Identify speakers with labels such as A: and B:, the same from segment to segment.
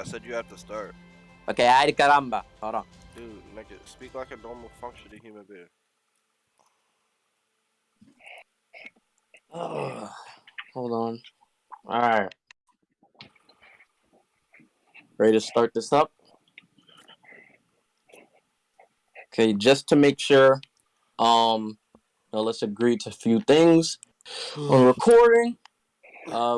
A: I said you have to start.
B: Okay, ay caramba. Hold on.
A: Dude, nigga, speak like a normal functioning human being.
B: Hold on. Alright. Ready to start this up? Okay, just to make sure, now let's agree to a few things. On recording,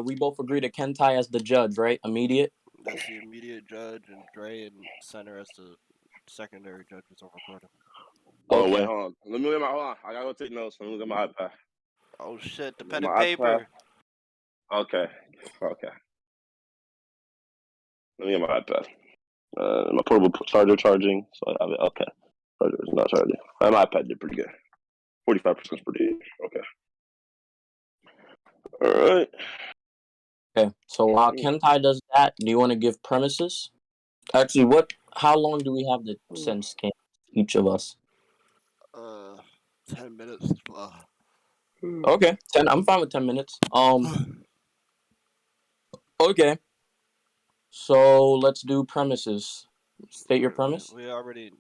B: we both agree to Kentai as the judge, right? Immediate?
A: That's the immediate judge, and Dre and Center as the secondary judges on recording.
C: Oh,
B: Okay.
C: wait, hold on. Let me get my, hold on. I gotta go take notes. Let me look at my iPad.
A: Oh shit, the pen and
C: My
A: paper.
C: Okay. Let me get my iPad. My portable charger charging. So I have it. Okay. Charger is not charging. My iPad did pretty good. 45% is pretty okay. All right.
B: Okay, so while Kentai does that, do you want to give premises? Actually, how long do we have to send scans, each of us?
A: 10 minutes.
B: Okay, 10. I'm fine with 10 minutes. Okay. So let's do premises. State your premise.
A: We already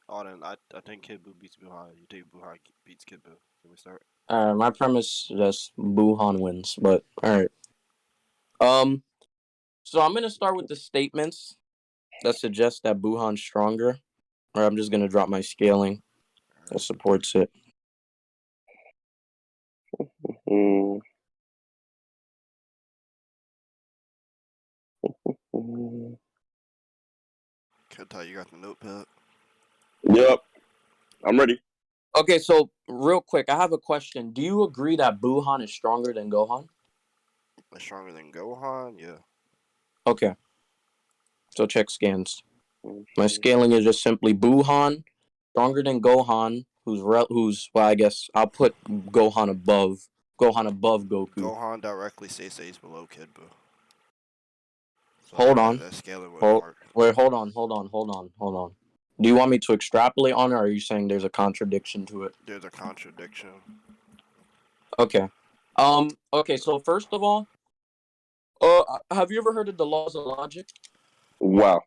A: Auden. I think Kid Buu beats Buuhan. You think Buuhan beats Kid Buu? Can we start?
B: My premise is just Buuhan wins, but alright. So I'm gonna start with the statements that suggest that Buuhan's stronger. Or I'm just gonna drop my scaling that supports it.
A: Kentai, you got the notepad?
C: Yep. I'm ready.
B: Okay, so real quick, I have a question. Do you agree that Buuhan is stronger than Gohan?
A: Stronger than Gohan? Yeah.
B: Okay. So check scans. My scaling is just simply Buuhan stronger than Gohan, who's well, I guess I'll put Gohan above Goku.
A: Gohan directly stays below Kid Buu. So
B: Hold on.
A: That scaling wouldn't work.
B: Wait, hold on. Do you want me to extrapolate on it, or are you saying there's a contradiction to it?
A: There's a contradiction.
B: Okay. Okay, so first of all, have you ever heard of the laws of logic?
C: Wow.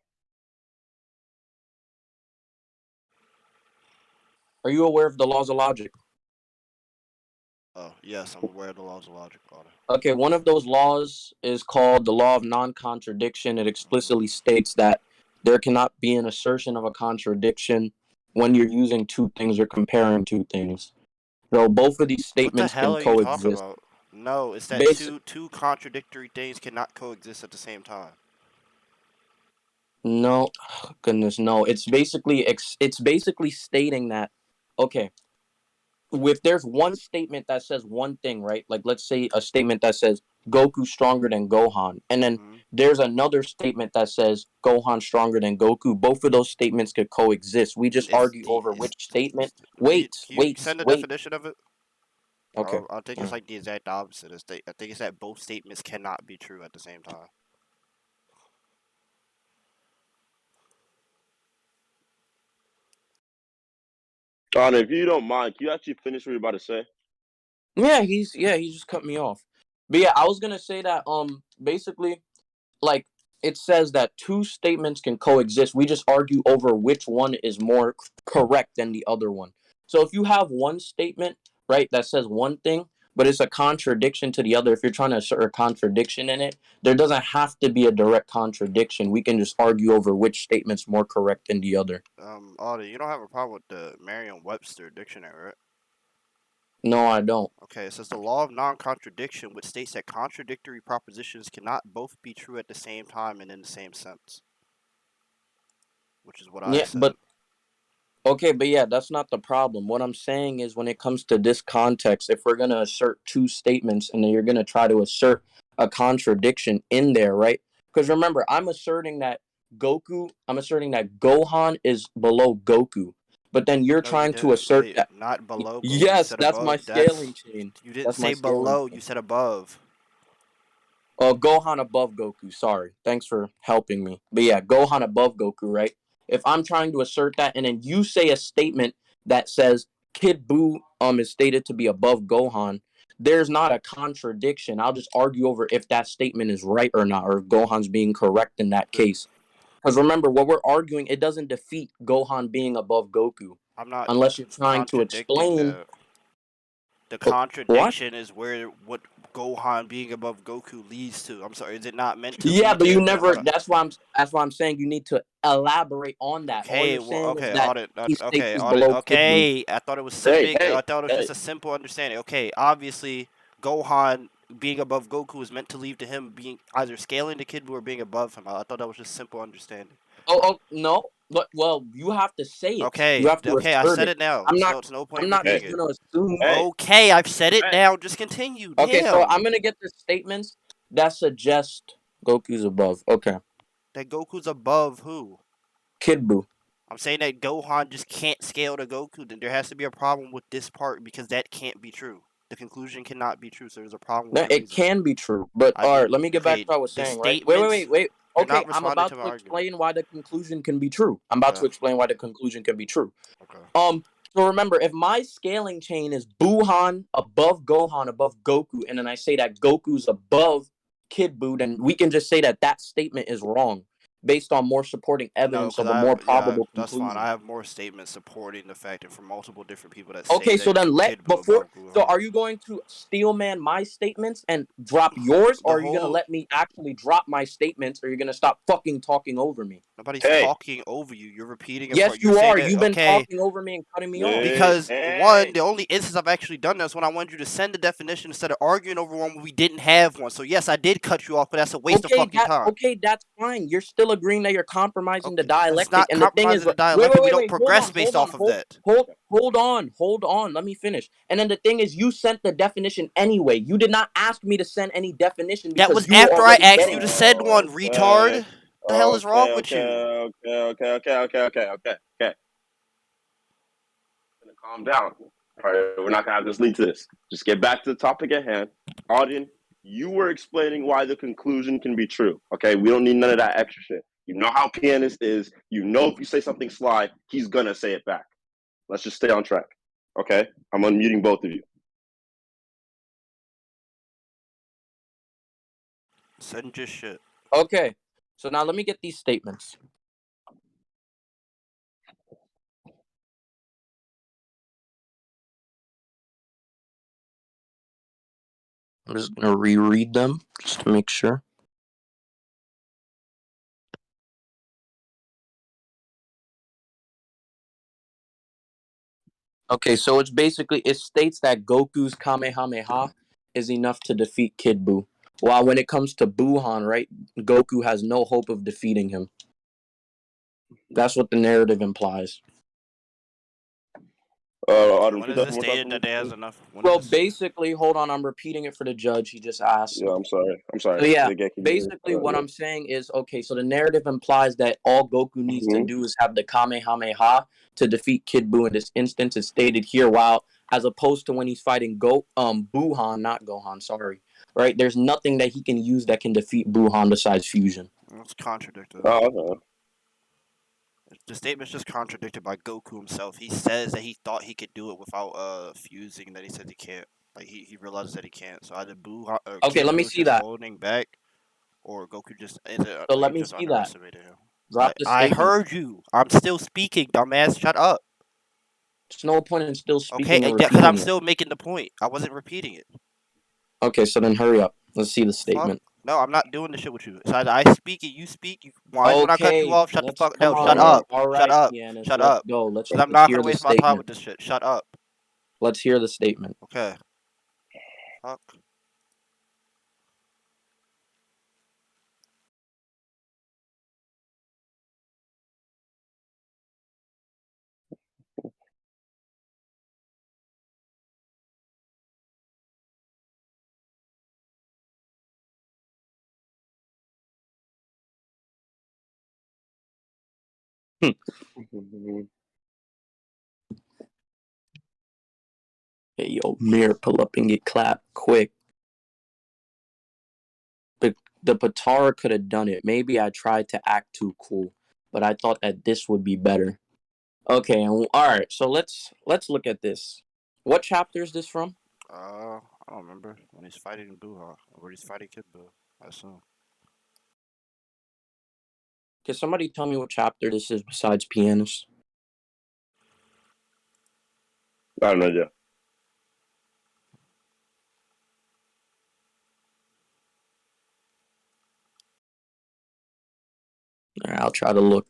B: Are you aware of the laws of logic?
A: Oh, yes, I'm aware of the laws of logic.
B: Okay, one of those laws is called the law of non-contradiction. It explicitly states that there cannot be an assertion of a contradiction when you're using two things or comparing two things. So both of these statements can coexist.
A: What the hell are you talking about? No, it's that two contradictory things cannot coexist at the same time.
B: No, goodness, no. It's basically stating that, okay, if there's one statement that says one thing, right? Like, let's say a statement that says Goku stronger than Gohan, and then there's another statement that says Gohan stronger than Goku. Both of those statements could coexist. We just argue over which statement. Wait.
A: Send the definition of it.
B: Okay.
A: I think it's like the exact opposite. I think it's that both statements cannot be true at the same time.
C: Don, if you don't mind, can you actually finish what you're about to say?
B: Yeah, he just cut me off. But yeah, I was gonna say that basically, like, it says that two statements can coexist. We just argue over which one is more correct than the other one. So if you have one statement, right, that says one thing, but it's a contradiction to the other, if you're trying to assert a contradiction in it, there doesn't have to be a direct contradiction. We can just argue over which statement's more correct than the other.
A: Auden, you don't have a problem with the Merriam-Webster dictionary, right?
B: No, I don't.
A: Okay, it says the law of non-contradiction, which states that contradictory propositions cannot both be true at the same time and in the same sense. Which is what I said.
B: But yeah, that's not the problem. What I'm saying is, when it comes to this context, if we're going to assert two statements and then you're going to try to assert a contradiction in there, right? Because remember, I'm asserting that Gohan is below Goku. But then you're trying to assert that.
A: Not below Goku.
B: Yes, that's my scaling chain.
A: You didn't say below, you said above.
B: Oh, Gohan above Goku. Sorry. Thanks for helping me. But yeah, Gohan above Goku, right? If I'm trying to assert that, and then you say a statement that says Kid Buu is stated to be above Gohan, there's not a contradiction. I'll just argue over if that statement is right or not, or if Gohan's being correct in that case. Because remember, what we're arguing, it doesn't defeat Gohan being above Goku.
A: I'm not
B: Unless you're trying to
A: contradicting
B: explain.
A: that. The
B: What?
A: contradiction is where what Gohan being above Goku leads to. I'm sorry, is it not meant to
B: Yeah,
A: lead
B: but you
A: to?
B: never. That's why I'm saying you need to elaborate on that. All
A: Okay,
B: you're
A: well,
B: saying is
A: okay,
B: that
A: audit.
B: he states
A: Okay,
B: he's
A: audit.
B: below Kid Buu.
A: Okay, I thought it was
C: Hey,
A: I
C: hey,
A: thought it was
C: hey.
A: just a simple understanding. Okay, obviously, Gohan being above Goku is meant to lead to him being either scaling to Kid Buu or being above him. I thought that was just simple understanding.
B: Oh no. But well, you have to say it.
A: Okay,
B: You have to
A: okay, I
B: assert
A: said
B: it.
A: it now.
B: I'm not.
A: It's no point
B: I'm
A: in
B: not
A: repeating
B: just
A: it.
B: gonna assume.
C: Hey,
A: Okay, I've said it
C: hey.
A: now. Just continue.
B: Okay, so
A: Damn.
B: I'm gonna get the statements that suggest Goku's above. Okay,
A: That Goku's above who?
B: Kid Buu.
A: I'm saying that Gohan just can't scale to Goku. Then there has to be a problem with this part because that can't be true. The conclusion cannot be true. So there's a problem with
B: No,
A: your
B: it
A: reasoning.
B: can be true, but
A: I
B: all
A: did.
B: right. Let me get back to
A: Okay,
B: what I was
A: the
B: saying. Right?
A: statements.
B: Wait.
A: You're
B: Okay,
A: not
B: I'm
A: responding
B: about
A: to my
B: to
A: argument.
B: explain why the conclusion can be true. I'm about to
A: Okay.
B: explain why the conclusion can be true.
A: Okay.
B: So remember, if my scaling chain is Buuhan above Gohan above Goku, and then I say that Goku's above Kid Buu, then we can just say that that statement is wrong based on more supporting
A: No,
B: evidence
A: because
B: of a more
A: yeah,
B: probable
A: that's fine.
B: conclusion.
A: I have more statements supporting the fact and from multiple different people that say
B: Okay, so
A: that
B: then
A: Kid Buu above
B: so
A: Gohan.
B: are you going to steel man my statements and drop yours,
A: The
B: or are you gonna
A: whole
B: let me actually drop my statements, or you're gonna stop fucking talking over me?
A: nobody's
C: Hey,
A: talking over you. You're repeating in
B: Yes,
A: part. You're
B: you
A: saying
B: are.
A: that
B: You've been
A: okay.
B: talking over me and cutting me off.
C: hey,
A: Because one,
C: hey.
A: the only instance I've actually done this when I wanted you to send the definition instead of arguing over one when we didn't have one. So yes, I did cut you off, but that's a waste of fucking time.
B: Okay, that's fine. You're still agreeing that you're compromising the
A: Okay, that's
B: dialectic.
A: not
B: And the thing is,
A: compromising the
B: wait,
A: dialectic. We don't
B: hold
A: progress
B: on,
A: based off of that.
B: hold on. Let me finish. And then the thing is, you sent the definition anyway. You did not ask me to send any definition
A: That
B: because
A: was
B: you were
A: after I
B: already
A: asked you
B: getting
A: to
B: it.
A: send one, retard.
C: Okay,
A: What the hell is wrong with you?
C: okay. Calm down. All right, we're not gonna have this lead to this. Just get back to the topic at hand. Auden, you were explaining why the conclusion can be true. Okay, we don't need none of that extra shit. You know how Pianist is. You know if you say something sly, he's gonna say it back. Let's just stay on track. Okay, I'm unmuting both of you.
A: Send your shit.
B: Okay, so now let me get these statements. I'm just gonna reread them just to make sure. Okay, so it's basically, it states that Goku's Kamehameha is enough to defeat Kid Buu. While when it comes to Buuhan, right, Goku has no hope of defeating him. That's what the narrative implies.
C: Auden,
A: When
C: repeat
A: is
C: that
A: it
C: one more time
A: stated
C: for me,
A: that it has
C: please.
A: enough? When is
B: Well,
A: this stated?
B: basically, hold on, I'm repeating it for the judge. He just asked.
C: Yeah, I'm sorry.
B: So yeah,
C: Again, can you,
B: basically what
C: yeah.
B: I'm saying is, okay, so the narrative implies that all Goku needs to do is have the Kamehameha to defeat Kid Buu. In this instance, it's stated here, while as opposed to when he's fighting Buuhan, not Gohan, sorry. Right? There's nothing that he can use that can defeat Buuhan besides fusion.
A: It's contradicted.
C: Oh, okay.
A: The statement's just contradicted by Goku himself. He says that he thought he could do it without fusing, and then he says he can't. Like he realizes that he can't. So either
B: Okay,
A: Kid
B: let me
A: Buu is
B: see
A: just
B: that.
A: holding back, or Goku just
B: So
A: he
B: let me
A: just
B: see that.
A: underestimated him.
B: Drop the
A: I
B: statement.
A: heard you. I'm still speaking, dumbass. Shut up.
B: There's no point in still
A: Okay,
B: speaking and
A: because I'm
B: repeating it.
A: still making the point. I wasn't repeating it.
B: Okay, so then hurry up. Let's see the
A: Fuck.
B: statement.
A: No, I'm not doing this shit with you. It's either I speak and you speak. You whine when I cut you
B: Okay,
A: off. Shut the fuck.
B: come
A: No, shut
B: on.
A: up.
B: All
A: Shut
B: right,
A: up.
B: pianist,
A: Shut
B: let's
A: up.
B: go.
A: Because I'm not
B: Hear
A: gonna
B: the
A: waste my time
B: statement.
A: with this shit. Shut up.
B: Let's hear the statement.
A: Okay. Fuck.
B: Hey, yo, Mir, pull up and get clapped quick. The Patara could have done it. Maybe I tried to act too cool, but I thought that this would be better. Okay, all right. So let's look at this. What chapter is this from?
A: I'm I don't remember when he's fighting Buuhan, or when he's fighting Kid Buu. I assume.
B: Can somebody tell me what chapter this is besides Pianist?
C: I have no idea.
B: All right, I'll try to look.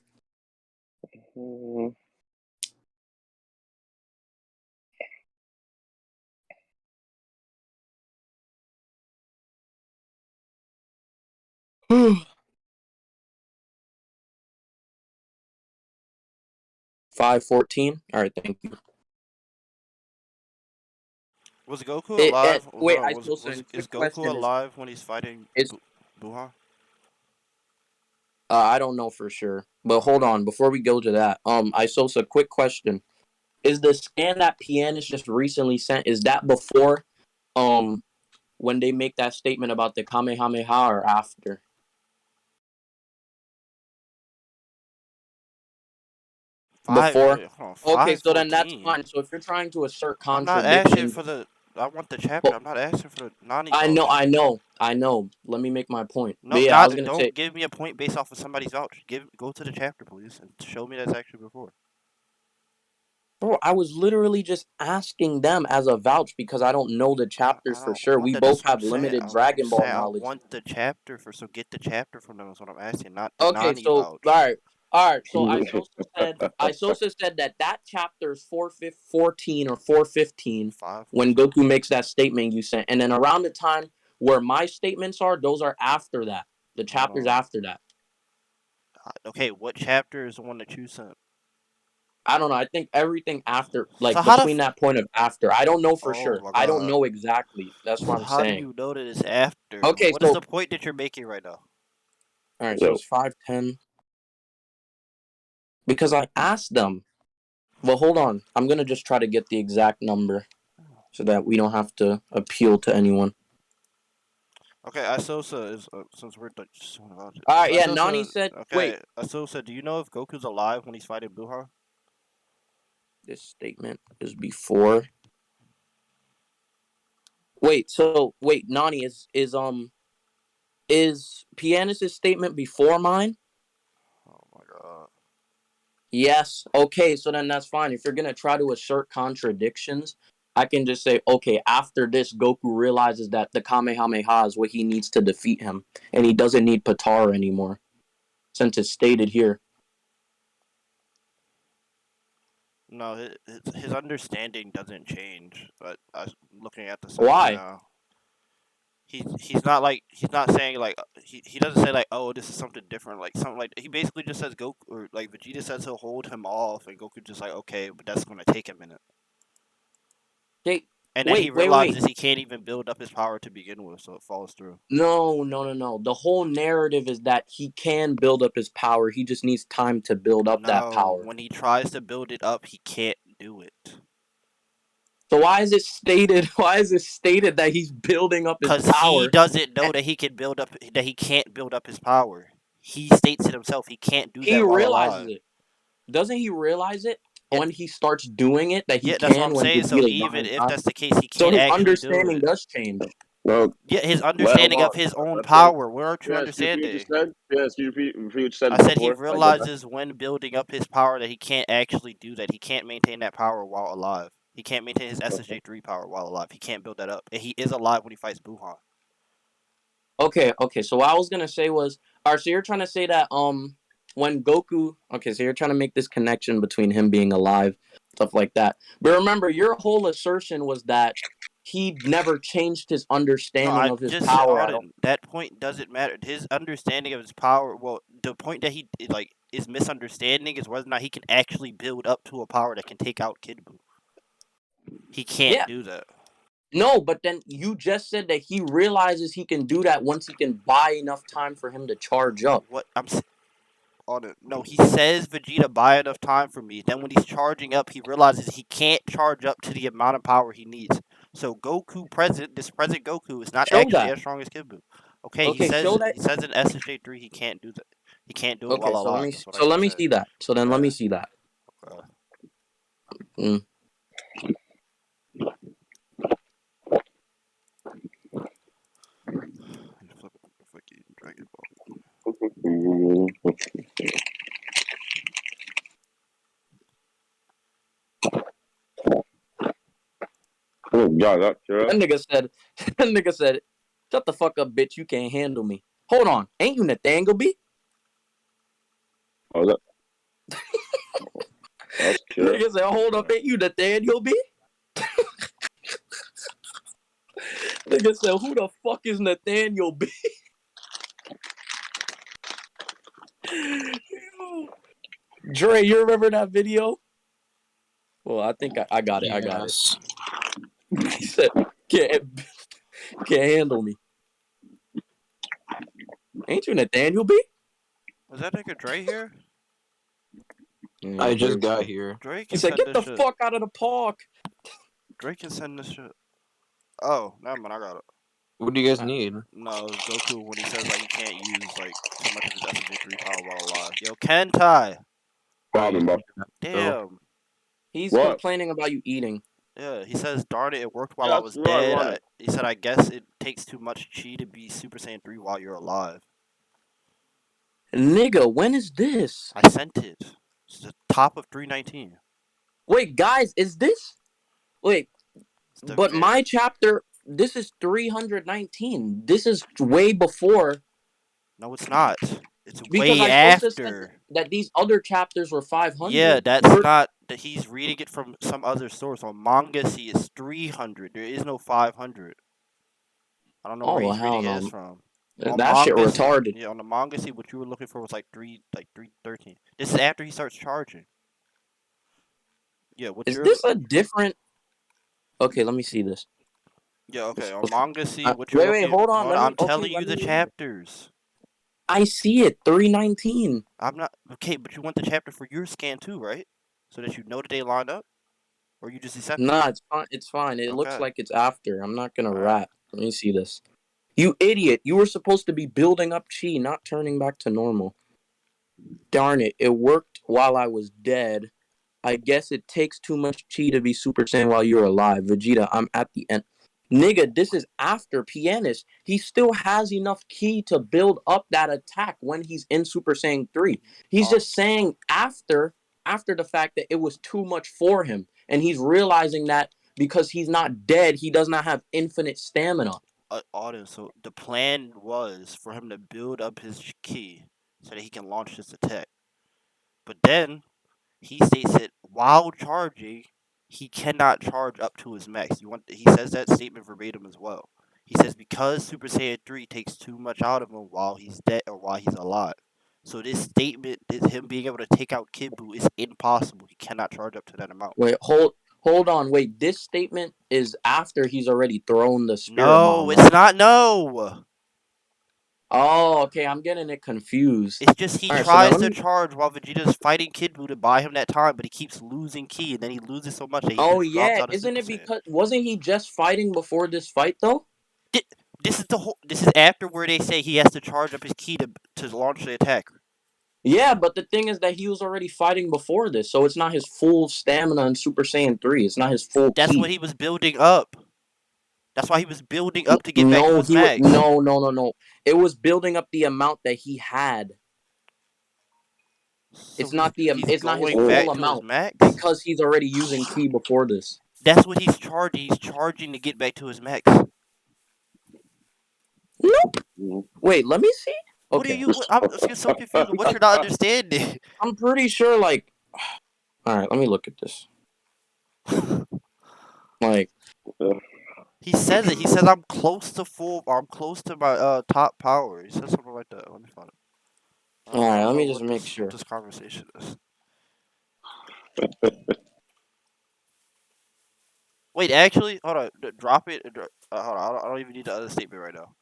B: Hmm. 5:14. All right, thank you.
A: Was Goku alive? Hold
B: Wait,
A: on.
B: I still saying
A: Is
B: quick
A: Goku
B: question
A: alive when he's fighting
B: is
A: Buuhan?
B: I don't know for sure, but hold
A: Okay.
B: on before we go to that. Isosa, quick question: is the scan that Pianist just recently sent, is that before when they make that statement about the Kamehameha, or after? Before.
A: Hold on,
B: Okay, so then that's
A: 5:14.
B: fine. So if you're trying to assert
A: I'm not asking
B: contradiction,
A: for the. I want the chapter.
B: well,
A: I'm not asking for the Nani
B: I know,
A: vouch.
B: I know. Let me make my point.
A: No,
B: But yeah, I was
A: not.
B: gonna say,
A: Don't give me a point based off of somebody's vouch. Go to the chapter, please, and show me that's actually before.
B: bro, I was literally just asking them as a vouch because I don't know the
A: I
B: chapters for
A: don't
B: sure.
A: want
B: We
A: that. That's
B: both
A: what I'm
B: have
A: saying.
B: limited
A: I'm
B: Dragon Ball
A: saying I
B: knowledge.
A: want the chapter for. So get the chapter from them. Is what I'm asking. Not the
B: Okay,
A: Nani
B: so
A: vouch.
B: all right. So Isosa said that chapter is 414 or 415 when
A: 5:14.
B: Goku makes that statement you sent, and then around the time where my statements are, those are after that. The
A: Hold
B: chapters
A: on.
B: after that.
A: Okay, what chapter is the one that you sent?
B: I don't know. I think everything after,
A: So
B: like
A: how the?
B: between that point of after, I don't know for
A: Oh
B: sure.
A: my
B: I don't
A: god.
B: know exactly. That's what
A: So
B: I'm
A: how do
B: saying.
A: you know that it's after?
B: Okay,
A: What is
B: so
A: the point that you're making right now?
B: all right, so
C: Yo,
B: it's 510 because I asked them. Well, hold on. I'm gonna just try to get the exact number so that we don't have to appeal to anyone.
A: Okay, Asosa is since we're just talking about it.
B: All
A: So
B: right, yeah. Nani
A: Asosa,
B: said,
A: okay,
B: "Wait,
A: Asosa, do you know if Goku's alive when he's fighting Buuhan?
B: this statement is before." Wait, so wait, Nani is Pianist's statement before mine?
A: Oh my god.
B: Yes. Okay, so then that's fine. If you're gonna try to assert contradictions, I can just say, okay, after this, Goku realizes that the Kamehameha is what he needs to defeat him, and he doesn't need Patara anymore, since it's stated here.
A: No, his understanding doesn't change. But I'm looking at the sentence
B: Why?
A: now. He's not saying like he doesn't say like, oh, this is something different, like something like, he basically just says Goku, or like Vegeta says he'll hold him off, and Goku just like, okay, but that's gonna take a minute.
B: Okay,
A: And then he
B: wait.
A: realizes he can't even build up his power to begin with, so it falls through.
B: No. The whole narrative is that he can build up his power. He just needs time to build up that
A: No,
B: power.
A: when he tries to build it up, he can't do it.
B: So why is it stated? Why is it stated that he's building up his
A: Cause he
B: power?
A: doesn't know that he can't build up his power. He states it himself. He can't do
B: He
A: that while
B: realizes
A: alive.
B: it. Doesn't he realize it
A: Yeah,
B: when he starts doing it that he
A: yeah, that's what I'm
B: can when
A: saying. So
B: Vegeta's
A: even
B: behind
A: if
B: time?
A: that's the case, he
B: So
A: can't
B: his
A: actually do
B: understanding
A: it.
B: does change.
C: well,
A: Yeah, his
C: let him
A: understanding of
C: on.
A: his own
C: That's it.
A: power. Where aren't you
C: Yes, you repeat what you
A: understanding?
C: just said. Yes, you repeat what you said
A: I said he
C: before. I get that.
A: realizes when building up his power that he can't actually do that. He can't maintain that power while alive. He can't maintain his
C: Okay.
A: SSJ3 power while alive. He can't build that up. And he is alive when he fights Buuhan.
B: Okay. So what I was gonna say was, all right. So you're trying to say that when Goku, okay, so you're trying to make this connection between him being alive, stuff like that. But remember, your whole assertion was that he never changed his
A: No,
B: understanding
A: I
B: of his
A: just said,
B: power at all.
A: Auden, that point doesn't matter. His understanding of his power, well, the point that he like is misunderstanding is whether or not he can actually build up to a power that can take out Kid Buu. He can't
B: Yeah.
A: do that.
B: No, but then you just said that he realizes he can do that once he can buy enough time for him to charge up.
A: What on it? No, he says Vegeta buy enough time for me. Then when he's charging up, he realizes he can't charge up to the amount of power he needs. So this present Goku is not
B: Show
A: actually
B: that.
A: as strong as Kid Buu. Okay,
B: Okay, show that.
A: he says in SSJ3 he can't do that. He can't do it while
B: Okay, so
A: alive. That's what I
B: let
A: keep
B: me
A: saying.
B: see that. So then let
A: Yeah.
B: me see that.
A: Okay.
B: Mm.
C: Oh God, that's true.
B: That nigga said, shut the fuck up, bitch. You can't handle me. Hold on. Ain't you Nathaniel B?
C: Oh, that's true.
B: Nigga said, hold up, ain't you Nathaniel B? Nigga said, who the fuck is Nathaniel B? Dre, you remember that video? Well, I think I got it. I got it. He said, can't handle me. Ain't you Nathaniel B?
A: Was that nigga Dre here?
D: I just got here.
A: Dre
B: He
A: can
B: said,
A: send
B: get the
A: this shit.
B: fuck out of the park.
A: Dre can send this shit. Oh, never mind, I got it.
D: What do you guys need?
A: No, it's Goku when he says like he can't use like too much of his SMJ3 power while alive. Yo, Kentai!
C: Problem, bro.
A: Damn.
B: He's
C: What?
B: complaining about you eating.
A: Yeah, he says, darn it, it worked while
C: Yeah,
A: I
C: that's
A: was
C: what I
A: dead.
C: wanted.
A: He said, I guess it takes too much chi to be Super Saiyan 3 while you're alive.
B: Nigga, when is this?
A: I sent it. It's the top of 319.
B: Wait, guys, is this? Wait,
A: It's the
B: but my chapter, this is 319. This is way before.
A: No, it's not. It's
B: Because
A: way
B: I supposed to said
A: after.
B: that these other chapters were 500.
A: Yeah, that's not that he's reading it from some other source. On Manga C, it's 300. There is no 500. I don't know where he's reading it from. On
B: That shit
A: Manga C,
B: retarded.
A: yeah, on the Manga C, what you were looking for was like 313. This is after he starts charging. Yeah, what
B: Is
A: you're
B: this a different? Okay, let me see this.
A: Yeah, okay. On Manga C, what you're
B: wait,
A: looking.
B: hold on.
A: I'm telling you the chapters.
B: I see it. 319.
A: I'm not okay, but you want the chapter for your scan too, right? So that you know that they lined up, or you just accept it.
B: Nah, it's fine. It's fine. It looks
A: Okay.
B: like it's after. I'm not gonna
A: All
B: rap. Let me see this. You idiot! You were supposed to be building up chi, not turning back to normal. Darn it! It worked while I was dead. I guess it takes too much chi to be Super Saiyan while you're alive. Vegeta, I'm at the end. Nigga, this is after Pianist. He still has enough ki to build up that attack when he's in Super Saiyan 3. He's just saying after the fact that it was too much for him. And he's realizing that because he's not dead, he does not have infinite stamina.
A: Auden, so the plan was for him to build up his ki so that he can launch this attack. But then he states that while charging, he cannot charge up to his max. He says that statement verbatim as well. He says because Super Saiyan 3 takes too much out of him while he's dead or while he's alive. So this statement is him being able to take out Kid Buu is impossible. He cannot charge up to that amount.
B: Wait, hold on. Wait, this statement is after he's already thrown the spirit
A: No,
B: bomb.
A: it's not. No.
B: Oh, okay. I'm getting it confused.
A: It's just he
B: Alright,
A: tries to charge while Vegeta's fighting Kid Buu to buy him that time, but he keeps losing ki, and then he loses so much that he just drops out of
B: isn't it
A: Super Saiyan.
B: because wasn't he just fighting before this fight though?
A: This is after where they say he has to charge up his ki to launch the attack.
B: Yeah, but the thing is that he was already fighting before this, so it's not his full stamina in Super Saiyan 3. It's not his full
A: That's
B: ki.
A: what he was building up. That's why he was building up to get back to his max.
B: No. It was building up the amount that he had.
A: So
B: it's not
A: he's
B: it's not his
A: going
B: full
A: back to
B: amount
A: his max
B: because he's already using ki before this.
A: That's what he's charging. He's charging to get back to his max.
B: Nope. Wait, let me see.
A: What are you? I'm just so confused. What you're not understanding?
B: I'm pretty sure, like. All right, let me look at this. Like.
A: He says it. He says I'm close to full. Or I'm close to my top power. He says something like that. Let me find it.
B: All right, let me just make sure.
A: What this conversation is. Wait, actually, hold on. Drop it. Hold on. I don't even need the other statement right now.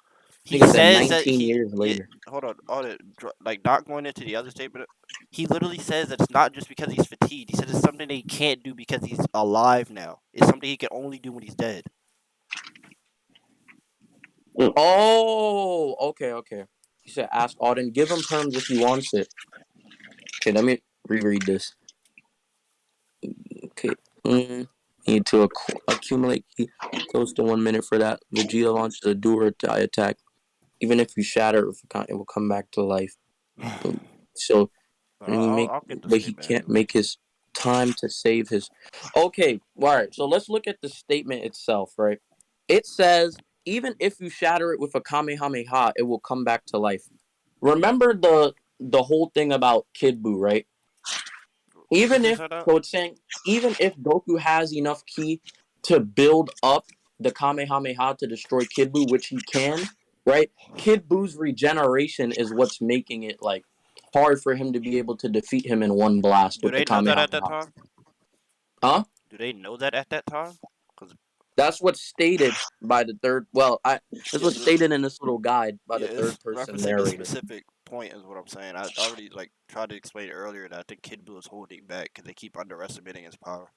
A: He says that
B: 19 years later.
A: Hold on. Like not going into the other statement. He literally says that it's not just because he's fatigued. He says it's something that he can't do because he's alive now. It's something he can only do when he's dead.
B: Oh, okay. He said, ask Auden, give him perms if he wants it. Okay, let me reread this. Okay. Need to accumulate close to 1 minute for that. Vegeta launches a do or die attack. Even if you shatter, it will come back to life. So
A: I'll get the
B: but he
A: statement
B: can't
A: anyway.
B: make his time to save his. Okay, all right. So let's look at the statement itself, right? It says even if you shatter it with a kamehameha, it will come back to life. Remember the whole thing about Kid Buu, right?
A: Did
B: Even
A: you
B: if
A: say that?
B: so, it's saying even if Goku has enough ki to build up the kamehameha to destroy Kid Buu, which he can, right? Kid Buu's regeneration is what's making it like hard for him to be able to defeat him in one blast
A: Do
B: with the
A: they know that at that
B: kamehameha.
A: time?
B: Huh?
A: Do they know that at that time? Cause
B: That's what's stated by the third. Well, that's
A: yeah,
B: what's stated in this little guide by
A: yeah,
B: the
A: it's
B: third person
A: referencing the
B: narrator.
A: specific point is what I'm saying. I already like tried to explain earlier that I think Kid Buu is holding back because they keep underestimating his power.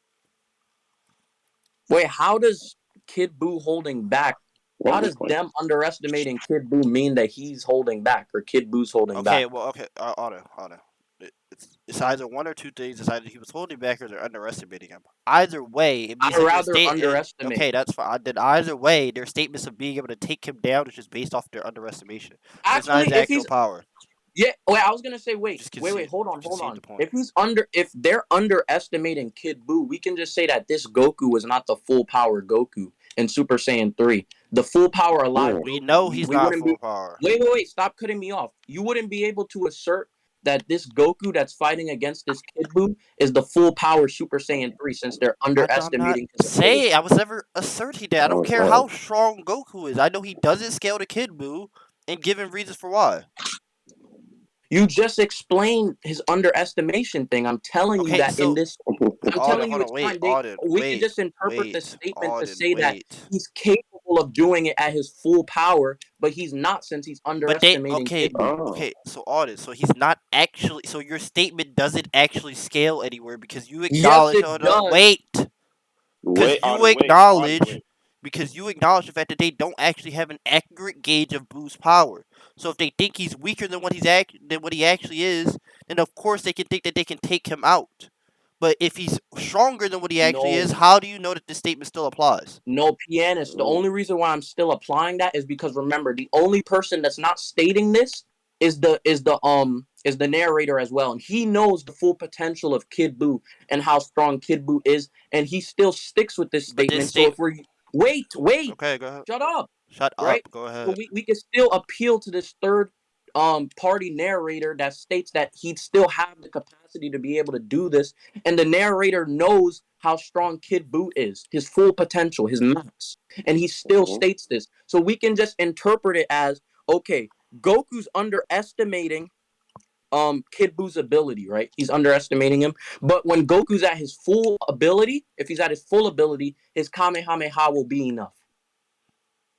B: Wait, how does Kid Buu holding back?
C: One
B: How
C: good
B: does
C: point.
B: them underestimating Kid Buu mean that he's holding back or Kid Buu's holding
A: Okay,
B: back?
A: well, okay, Auden. It's either one or two things. It's either he was holding back or they're underestimating him. Either way, it means
B: I'd
A: that their
B: rather
A: state.
B: underestimate.
A: Okay, that's fine. Then either way, their statements of being able to take him down is just based off their underestimation. It's not
B: Actually,
A: his
B: if
A: actual
B: he's
A: power.
B: yeah, wait, I was gonna say wait,
A: Just
B: wait, wait,
A: concede.
B: hold
A: Concede the
B: on.
A: point.
B: If they're underestimating Kid Buu, we can just say that this Goku is not the full power Goku in Super Saiyan 3. The full power alive
C: Mm.
A: We
B: Goku.
A: know he's
B: We
A: not
B: wouldn't be
A: full power.
B: wait, stop cutting me off. You wouldn't be able to assert that this Goku that's fighting against this Kid Buu is the full power Super Saiyan 3 since they're
A: I'm not
B: underestimating his ability.
A: saying I was never asserting that. I don't care
C: Oh,
A: how strong Goku is. I know he doesn't scale to Kid Buu, and giving reasons for why.
B: You just explained his underestimation thing. I'm telling you
A: Okay,
B: that in
A: so
B: this I'm
A: Auden,
B: telling you
A: hold on,
B: it's
A: wait,
B: fine.
A: Auden,
B: We could just interpret the statement to
A: Auden,
B: say that
A: wait.
B: he's capable of doing it at his full power, but he's not since he's
A: But they
B: underestimating
A: okay,
B: Kid Buu.
C: oh.
A: okay. So Auden, so he's not actually. So your statement doesn't actually scale anywhere because you
B: Yes,
A: acknowledge.
B: it
A: Hold up,
B: does.
A: wait. Because
C: Wait,
A: you
C: Auden,
A: acknowledge
C: wait.
A: the fact that they don't actually have an accurate gauge of Boo's power. So if they think he's weaker than what he actually is, then of course they can think that they can take him out. But if he's stronger than what he actually is,
B: No,
A: how do you know that this statement still applies?
B: no, Pianist. The only reason why I'm still applying that is because remember, the only person that's not stating this is the narrator as well, and he knows the full potential of Kid Buu and how strong Kid Buu is, and he still sticks with this
A: But this
B: statement. So
A: state.
B: if we're wait,
A: Okay, go ahead.
B: shut up,
A: Shut up.
B: right?
A: Go
B: So
A: ahead.
B: we can still appeal to this third party narrator that states that he'd still have the capacity to be able to do this, and the narrator knows how strong Kid Buu is, his full potential, his max, and he still
C: Mm-hmm.
B: states this. So we can just interpret it as okay, Goku's underestimating Kid Buu's ability, right? He's underestimating him. But when Goku's at his full ability, if he's at his full ability, his Kamehameha will be enough.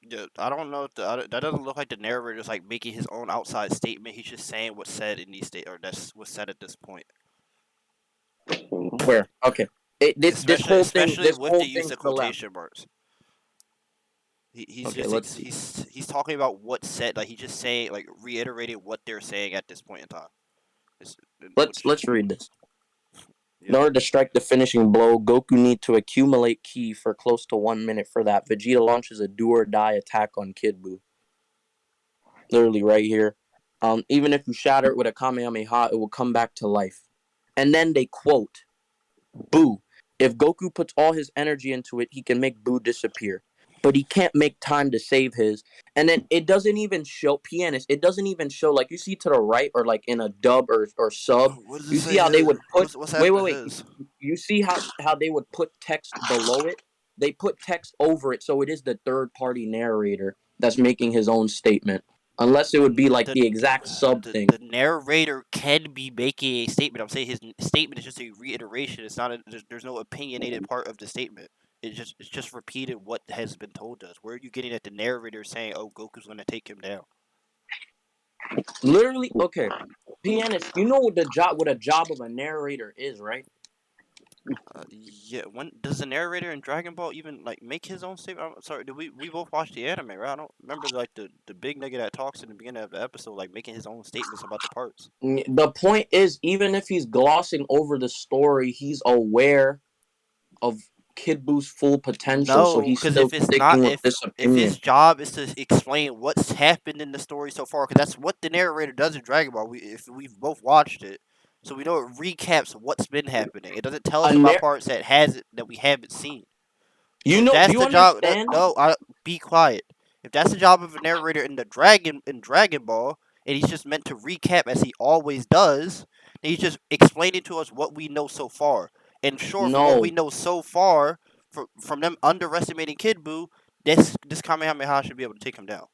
A: Yeah, I don't know. That doesn't look like the narrator's like making his own outside statement. He's just saying what's said in these state, or that's what's said at this point.
B: Where? Okay.
A: Especially
B: This
A: with the
B: whole
A: use
B: thing
A: of
B: to the left.
A: quotation marks. He's
B: Okay,
A: just
B: let's see.
A: he's talking about what's said. Like he's just saying, like reiterating what they're saying at this point in time. It's, which
B: Let's read this. In
A: yeah.
B: order to strike the finishing blow, Goku need to accumulate ki for close to 1 minute. For that, Vegeta launches a do or die attack on Kid Buu. Literally right here. Even if you shatter it with a Kamehameha, it will come back to life. And then they quote, Buu. If Goku puts all his energy into it, he can make Buu disappear. But he can't make time to save his. And then it doesn't even show Pianist. It doesn't even show like you see to the right or like in a dub or sub.
A: What does it
B: You see
A: say
B: how they
A: here?
B: would put
A: What's happening to
B: wait.
A: his?
B: You see how they would put text below it? They put text over it, so it is the third party narrator that's making his own statement. Unless it would be like
A: The,
B: the exact sub thing.
A: the narrator can be making a statement. I'm saying his statement is just a reiteration. It's not there's no opinionated part of the statement. It's just repeated what has been told to us. Where are you getting at the narrator saying, "Oh, Goku's gonna take him down"?
B: Literally, okay. Pianist, you know what a job of a narrator is, right?
A: Yeah. When does the narrator in Dragon Ball even like make his own statement? I'm sorry. Did we both watch the anime, right? I don't remember like the big nigga that talks in the beginning of the episode, like making his own statements about the parts.
B: The point is, even if he's glossing over the story, he's aware of Kid Buu's full potential, so
A: No,
B: he's
A: because
B: still sticking with this
A: if his
B: opinion.
A: job is to explain what's happened in the story so far, because that's what the narrator does in Dragon Ball. If we've both watched it, So we know it recaps what's been happening. It doesn't tell
B: A
A: us about
B: nar-
A: parts that we haven't seen.
B: you
A: So if
B: know? Do
A: that's
B: you
A: the job,
B: understand?
A: be quiet. If that's the job of a narrator in Dragon Ball, and he's just meant to recap as he always does, then he's just explaining to us what we know so far. And sure, from what we
B: No,
A: know so far, from them underestimating Kid Buu, this Kamehameha should be able to take him down.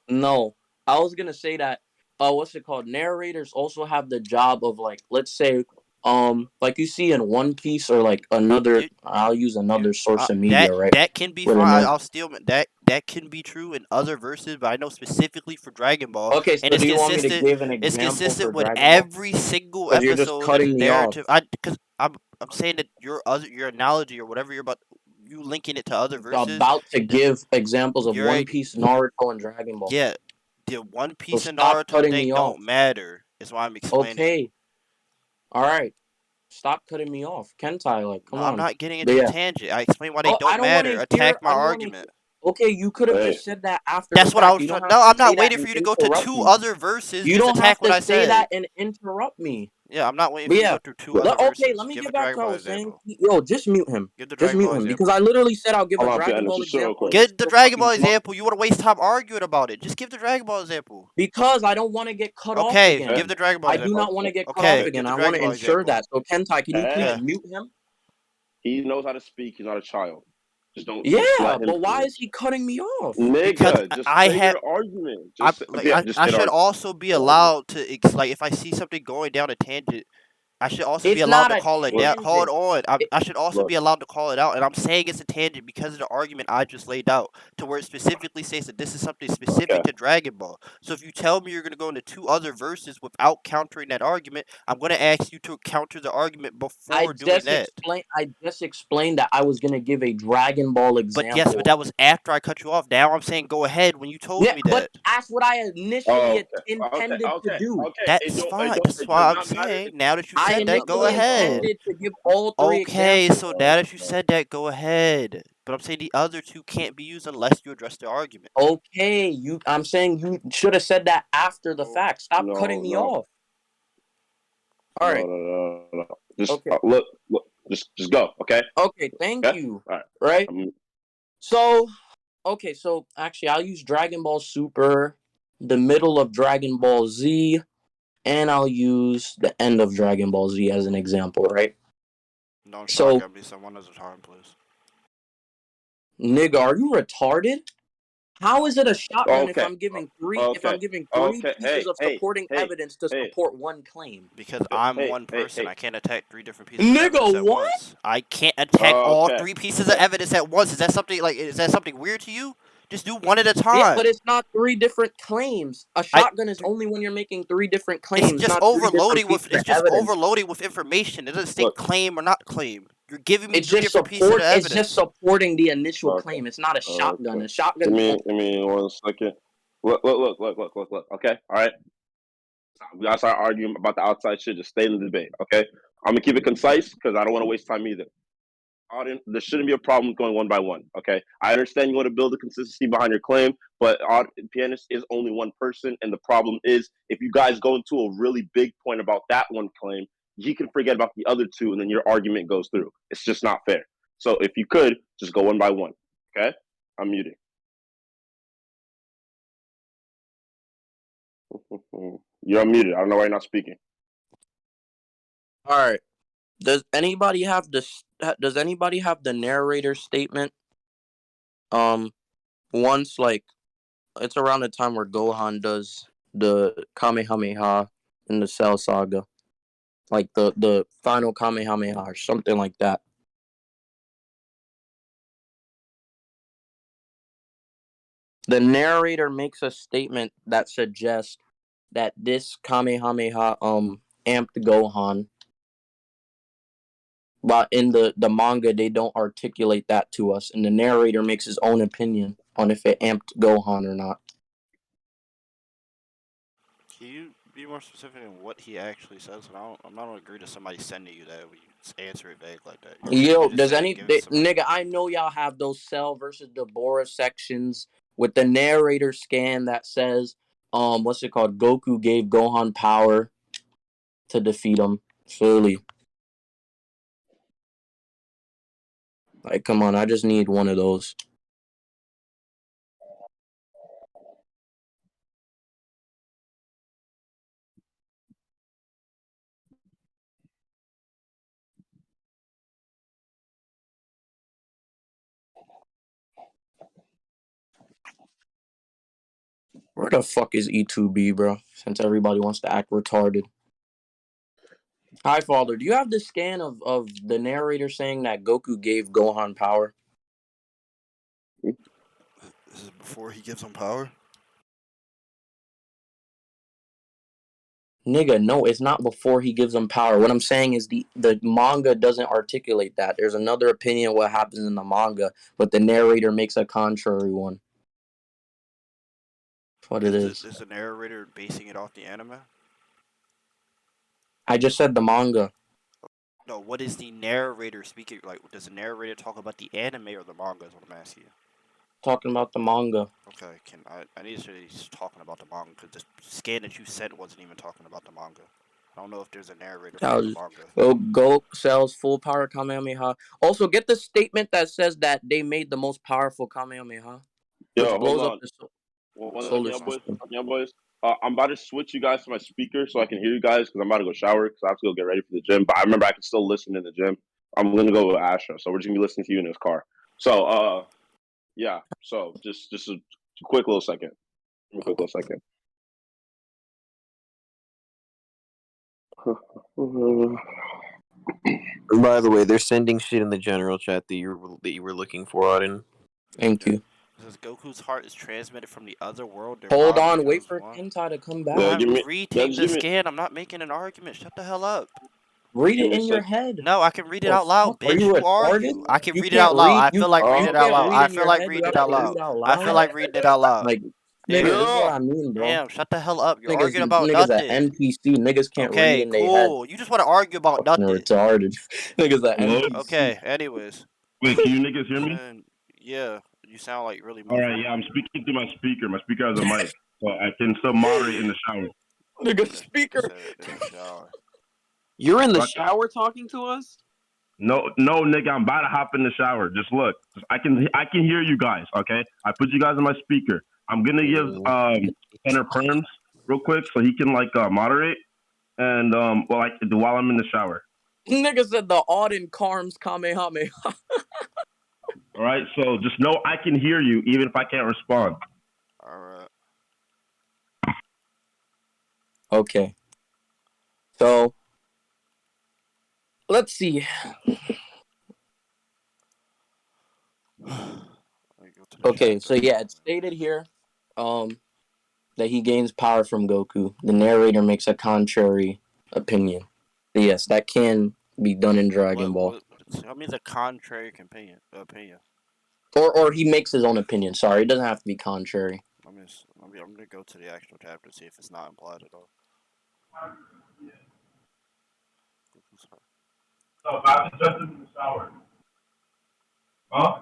B: no. I was gonna say that. What's it called? Narrators also have the job of, like, let's say, like you see in One Piece, or like another.
A: You,
B: I'll use another source of
A: that
B: media, right?
A: that can be
B: With a
A: fine.
B: narr-
A: I'll still that can be true in other verses, but I know specifically for Dragon Ball,
B: Okay,
A: and
B: so do you want me to give an
A: It's
B: example for
A: consistent with
B: Dragon Ball?
A: every single
B: Because you're just
A: episode and the
B: cutting me off.
A: narrative. Because I'm saying that your analogy or whatever you're about, you linking it to other verses.
B: About to give examples of
A: You're
B: One Piece, Naruto, and Dragon Ball.
A: Yeah, the One
B: So
A: Piece and
B: stop
A: Naruto
B: cutting
A: thing
B: me off.
A: don't matter. Is why I'm explaining.
B: Okay. All right. Stop cutting me off, Kentai. Like, come
A: No, I'm
B: on.
A: not getting
B: But
A: into a
B: yeah.
A: tangent. I explain why they
B: Oh, I
A: don't
B: don't want
A: matter.
B: to hear.
A: Attack my
B: I don't want to.
A: argument.
B: Okay, you could have
C: Hey.
B: just said that after
A: That's
B: the
A: what I
B: fact.
A: was
B: You don't
A: trying.
B: have
A: No,
B: to
A: I'm
B: say
A: not
B: that
A: waiting
B: and
A: for you to go to
B: interrupt
A: two
B: me.
A: other verses.
B: You
A: Just
B: don't
A: attack
B: have
A: what
B: to
A: I
B: say
A: said.
B: that and interrupt me.
A: Yeah, I'm not waiting
B: But
A: for you to
B: yeah.
A: go through two other verses.
B: Okay, let me
A: Give a
B: get back
A: Dragon
B: to what I
A: Ball
B: was saying.
A: example.
B: Yo, just mute him.
A: Give the
B: Just
A: Dragon
B: mute
A: Ball
B: him,
A: example.
B: because I literally said I'll give a
C: Hold on,
B: Dragon
C: Pianist,
B: Ball
C: just real
B: example.
C: quick.
B: And you
A: Give the
B: still
A: Dragon
B: fucking
A: Ball
B: talk.
A: example. You want to waste time arguing about it. Just give the Dragon Ball example.
B: Because I don't want to get cut off
A: Okay,
B: again.
A: give the Dragon Ball
B: I do
A: example.
B: not want to get cut
A: Okay,
B: off
A: give
B: again.
A: the
B: I want
A: Dragon
B: to
A: Ball
B: ensure
A: example.
B: that. So, Kentai, can you please
A: Yeah.
B: mute him?
C: He knows how to speak. He's not a child. Just don't.
B: Yeah,
C: just let him
B: but why
C: finish.
B: is he cutting me off?
A: Because
C: Nigga, just
A: I
C: say
A: have.
C: your argument.
A: I
C: Just yeah, just
A: I
C: say the
A: should
C: argument.
A: also be allowed to like if I see something going down a tangent. I should also be
B: It's
A: allowed
B: not
A: to
B: a
A: call it down. Hold
B: tangent.
A: on. I should also
C: Look,
A: be allowed to call it out. And I'm saying it's a tangent because of the argument I just laid out, to where it specifically says that this is something specific
C: okay.
A: to Dragon Ball. So if you tell me you're going to go into two other verses without countering that argument, I'm going to ask you to counter the argument before doing that.
B: I just explained that I was gonna give a Dragon Ball example.
A: But yes, but that was after I cut you off. Now I'm saying go ahead when you told me
B: but
A: that.
B: that's what I initially intended to do.
A: That's fine. That's why I'm saying. Now that you
B: I
A: said that, go
B: initially
A: ahead.
B: intended to give all three
A: Okay,
B: examples.
A: so now that you said that, go ahead. But I'm saying the other two can't be used unless you address the argument.
B: Okay, I'm saying you should have said that after the fact. Stop cutting me off. All right.
C: No. Just
B: Okay.
C: look. Just go. Okay.
B: Okay. Thank you.
C: All right.
B: Right. So, okay. So actually, I'll use Dragon Ball Super, the middle of Dragon Ball Z, and I'll use the end of Dragon Ball Z as an example, right?
A: Don't
B: So-
A: shotgun me, one at a time, please.
B: Nigga, are you retarded? How is it a shotgun if
C: Okay.
B: I'm giving three?
C: Okay.
B: If I'm giving
C: Okay.
B: three pieces of supporting
C: Hey.
B: evidence to
C: Hey.
B: support one claim?
A: Because I'm
C: Hey,
A: one
C: hey,
A: person.
C: hey.
A: I can't attack three different pieces
B: Nigga,
A: of evidence at
B: what?
A: once. I can't attack all
C: Okay.
A: three pieces of evidence at once. Is that something weird to you? Just do one at a time.
B: Yeah, but it's not three different claims. A shotgun is only when you're making three different claims.
A: It's just
B: not three
A: overloading
B: different
A: with
B: pieces of evidence.
A: overloading with information. It doesn't say
C: Look.
A: claim or not claim. You're giving me
B: It's
A: three
B: just
A: different pieces of evidence.
B: It's just supporting the initial
C: Okay.
B: claim. It's not a shotgun.
C: Okay.
B: A shotgun.
C: Give me 1 second. Look. Okay. All right. We gotta start arguing about the outside shit. Just stay in the debate. Okay. I'm gonna keep it concise because I don't want to waste time either. Auden, there shouldn't be a problem going one by one. Okay, I understand you want to build a consistency behind your claim, but Pianist is only one person, and the problem is if you guys go into a really big point about that one claim, he can forget about the other two, and then your argument goes through. It's just not fair. So if you could just go one by one. Okay, I'm muting. You're unmuted. I don't know why you're not speaking.
B: All right. Does anybody have this? Does anybody have the narrator statement? Once, like, it's around the time where Gohan does the Kamehameha in the Cell Saga, like the final Kamehameha or something like that. The narrator makes a statement that suggests that this Kamehameha amped Gohan. But in the manga, they don't articulate that to us, and the narrator makes his own opinion on if it amped Gohan or not.
A: Can you be more specific in what he actually says? I'm not gonna agree to somebody sending you that. We answer it vague like that.
B: Yo, does nigga? I know y'all have those Cell versus Deborah sections with the narrator scan that says, what's it called? Goku gave Gohan power to defeat him. Slowly. Like, come on, I just need one of those. Where the fuck is E2B, bro? Since everybody wants to act retarded. Hi, Father. Do you have the scan of the narrator saying that Goku gave Gohan power?
A: This is before he gives him power?
B: Nigga, no, it's not before he gives him power. What I'm saying is the manga doesn't articulate that. There's another opinion of what happens in the manga, but the narrator makes a contrary one. That's what it is.
A: Is the narrator basing it off the anime?
B: I just said the manga.
A: No, what is the narrator speaking? Like, does the narrator talk about the anime or the manga? Is what I'm asking you.
B: Talking about the manga.
A: Okay, I need to say he's talking about the manga because the scan that you sent wasn't even talking about the manga. I don't know if there's a narrator for the manga.
B: Oh, Go sells full power Kamehameha. Also, get the statement that says that they made the most powerful Kamehameha, which
C: Yo, hold
B: blows up
C: on.
B: the
C: One second,
B: solar
C: young boys.
B: system.
C: Young boys. I'm about to switch you guys to my speaker so I can hear you guys because I'm about to go shower because I have to go get ready for the gym. But I remember I can still listen in the gym. I'm gonna go with Asha, so we're just gonna be listening to you in his car. So, yeah. So just a quick little second. A quick little second.
D: By the way, they're sending shit in the general chat that you were looking for, Auden.
B: Thank you.
A: Says Goku's heart is transmitted from the other world. Their
B: Hold
A: bond
B: on, wait
A: becomes
B: for
A: one.
B: Hentai to come back.
C: Yeah,
A: I'm
C: just
A: reading the
C: give me
A: scan. I'm not making an argument. Shut the hell up.
B: Read
C: give
B: it
C: me a
B: in your
C: sec.
B: head.
A: No, I can read it
B: The
A: out loud,
B: fuck? Are
A: bitch.
B: you
A: You
B: retarded?
A: argue. I can
B: You
A: read it out
B: can't
A: loud.
B: read.
A: I feel like reading
B: You
A: it out
B: can't
A: loud.
B: read
A: I
B: in
A: feel
B: your
A: like
B: head. You
A: reading
B: have
A: it out
B: to
A: loud.
B: read out
A: I feel
B: loud.
A: like reading it out loud.
B: Like,
A: Yeah.
B: nigga, this is what I mean, bro.
A: Damn, shut the hell up. You're
B: Niggas,
A: arguing about
B: niggas at
A: nothing.
B: NPC. Niggas can't read
A: Okay,
B: in their head.
A: cool. You just want to argue about
B: Fucking
A: nothing.
B: retarded. Niggas at
C: Hello?
B: NPC.
A: Okay, anyways.
C: Wait, can you niggas hear me?
A: Yeah, you sound like really
C: All
A: muffled.
C: right, yeah, I'm speaking through my speaker. My speaker has a mic, so I can still moderate in the shower.
B: Nigga, speaker.
A: In the shower.
D: You're in the
C: Fuck.
D: shower talking to us?
C: No, nigga, I'm about to hop in the shower. Just look, I can hear you guys. Okay, I put you guys on my speaker. I'm gonna give Center Perms real quick so he can like moderate and while I'm in the shower.
B: Nigga said the Auden Carms Kamehameha.
C: All right, so just know I can hear you even if I can't respond.
A: All right.
B: Okay. So, let's see. Okay, so yeah, it's stated here that he gains power from Goku. The narrator makes a contrary opinion. Yes, that can be done in Dragon Ball.
A: Tell me the contrary opinion.
B: Or he makes his own opinion. Sorry, it doesn't have to be contrary.
A: I'm gonna go to the actual chapter and see if it's not implied at all.
C: So about to jump in the shower. Huh?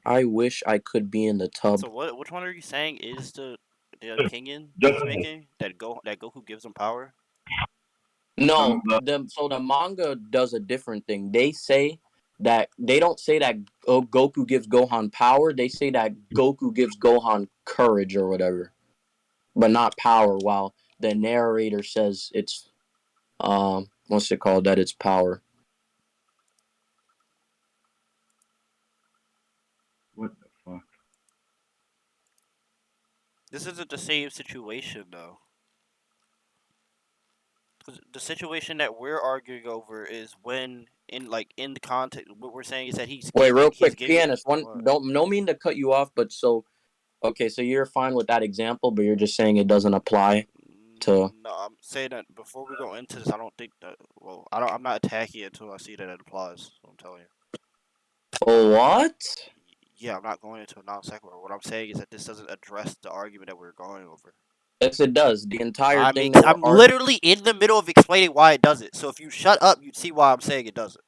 B: I wish I could be in the tub.
A: So what? Which one are you saying is the opinion that he's making that Goku gives him power?
B: No, so the manga does a different thing. They say that they don't say that Goku gives Gohan power. They say that Goku gives Gohan courage or whatever, but not power. While the narrator says it's what's it called? That it's power.
C: What the fuck?
A: This isn't the same situation though. The situation that we're arguing over is when in the context what we're saying is that
B: Wait, real quick,
A: giving
B: Pianist. No mean to cut you off, but so okay, so you're fine with that example, but you're just saying it doesn't apply to.
A: No, I'm saying that before we go into this, I don't think that. Well, I'm not attacking it until I see that it applies. So I'm telling you.
B: What?
A: Yeah, I'm not going into a non sequitur. What I'm saying is that this doesn't address the argument that we're going over.
B: Yes, it does. The entire thing that
A: I'm literally in the middle of explaining why it does it. So if you shut up, you'd see why I'm saying it doesn't.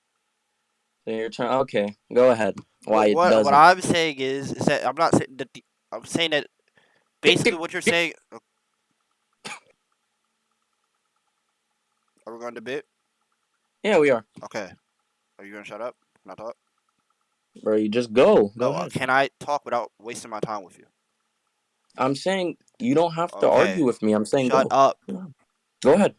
B: So you're trying. Okay, go ahead. Why it
A: What
B: doesn't?
A: I'm saying is that I'm not saying that I'm saying that basically what you're saying. we're going to debate?
B: Yeah, we are.
A: Okay. Are you going to shut up? Not talk?
B: Bro, you just go. Go
A: No,
B: ahead.
A: can I talk without wasting my time with you?
B: I'm saying you don't have to
A: Okay.
B: argue with me. I'm saying
A: Shut
B: go.
A: up.
B: Go ahead.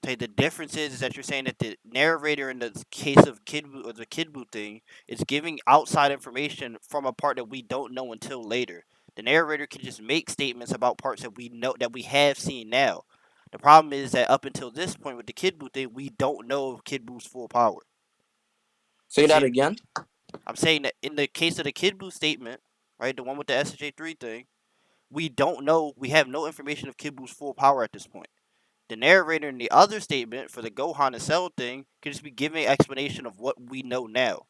A: Okay, the difference is that you're saying that the narrator in the case of the Kid Buu thing is giving outside information from a part that we don't know until later. The narrator can just make statements about parts that we know that we have seen now. The problem is that up until this point with the Kid Buu thing, we don't know of Kid Buu's full power.
B: Say that
A: See,
B: again.
A: I'm saying that in the case of the Kid Buu statement, right, the one with the SJ3 thing, we don't know. We have no information of Kid Buu's full power at this point. The narrator in the other statement for the Gohan and Cell thing could just be giving an explanation of what we know now.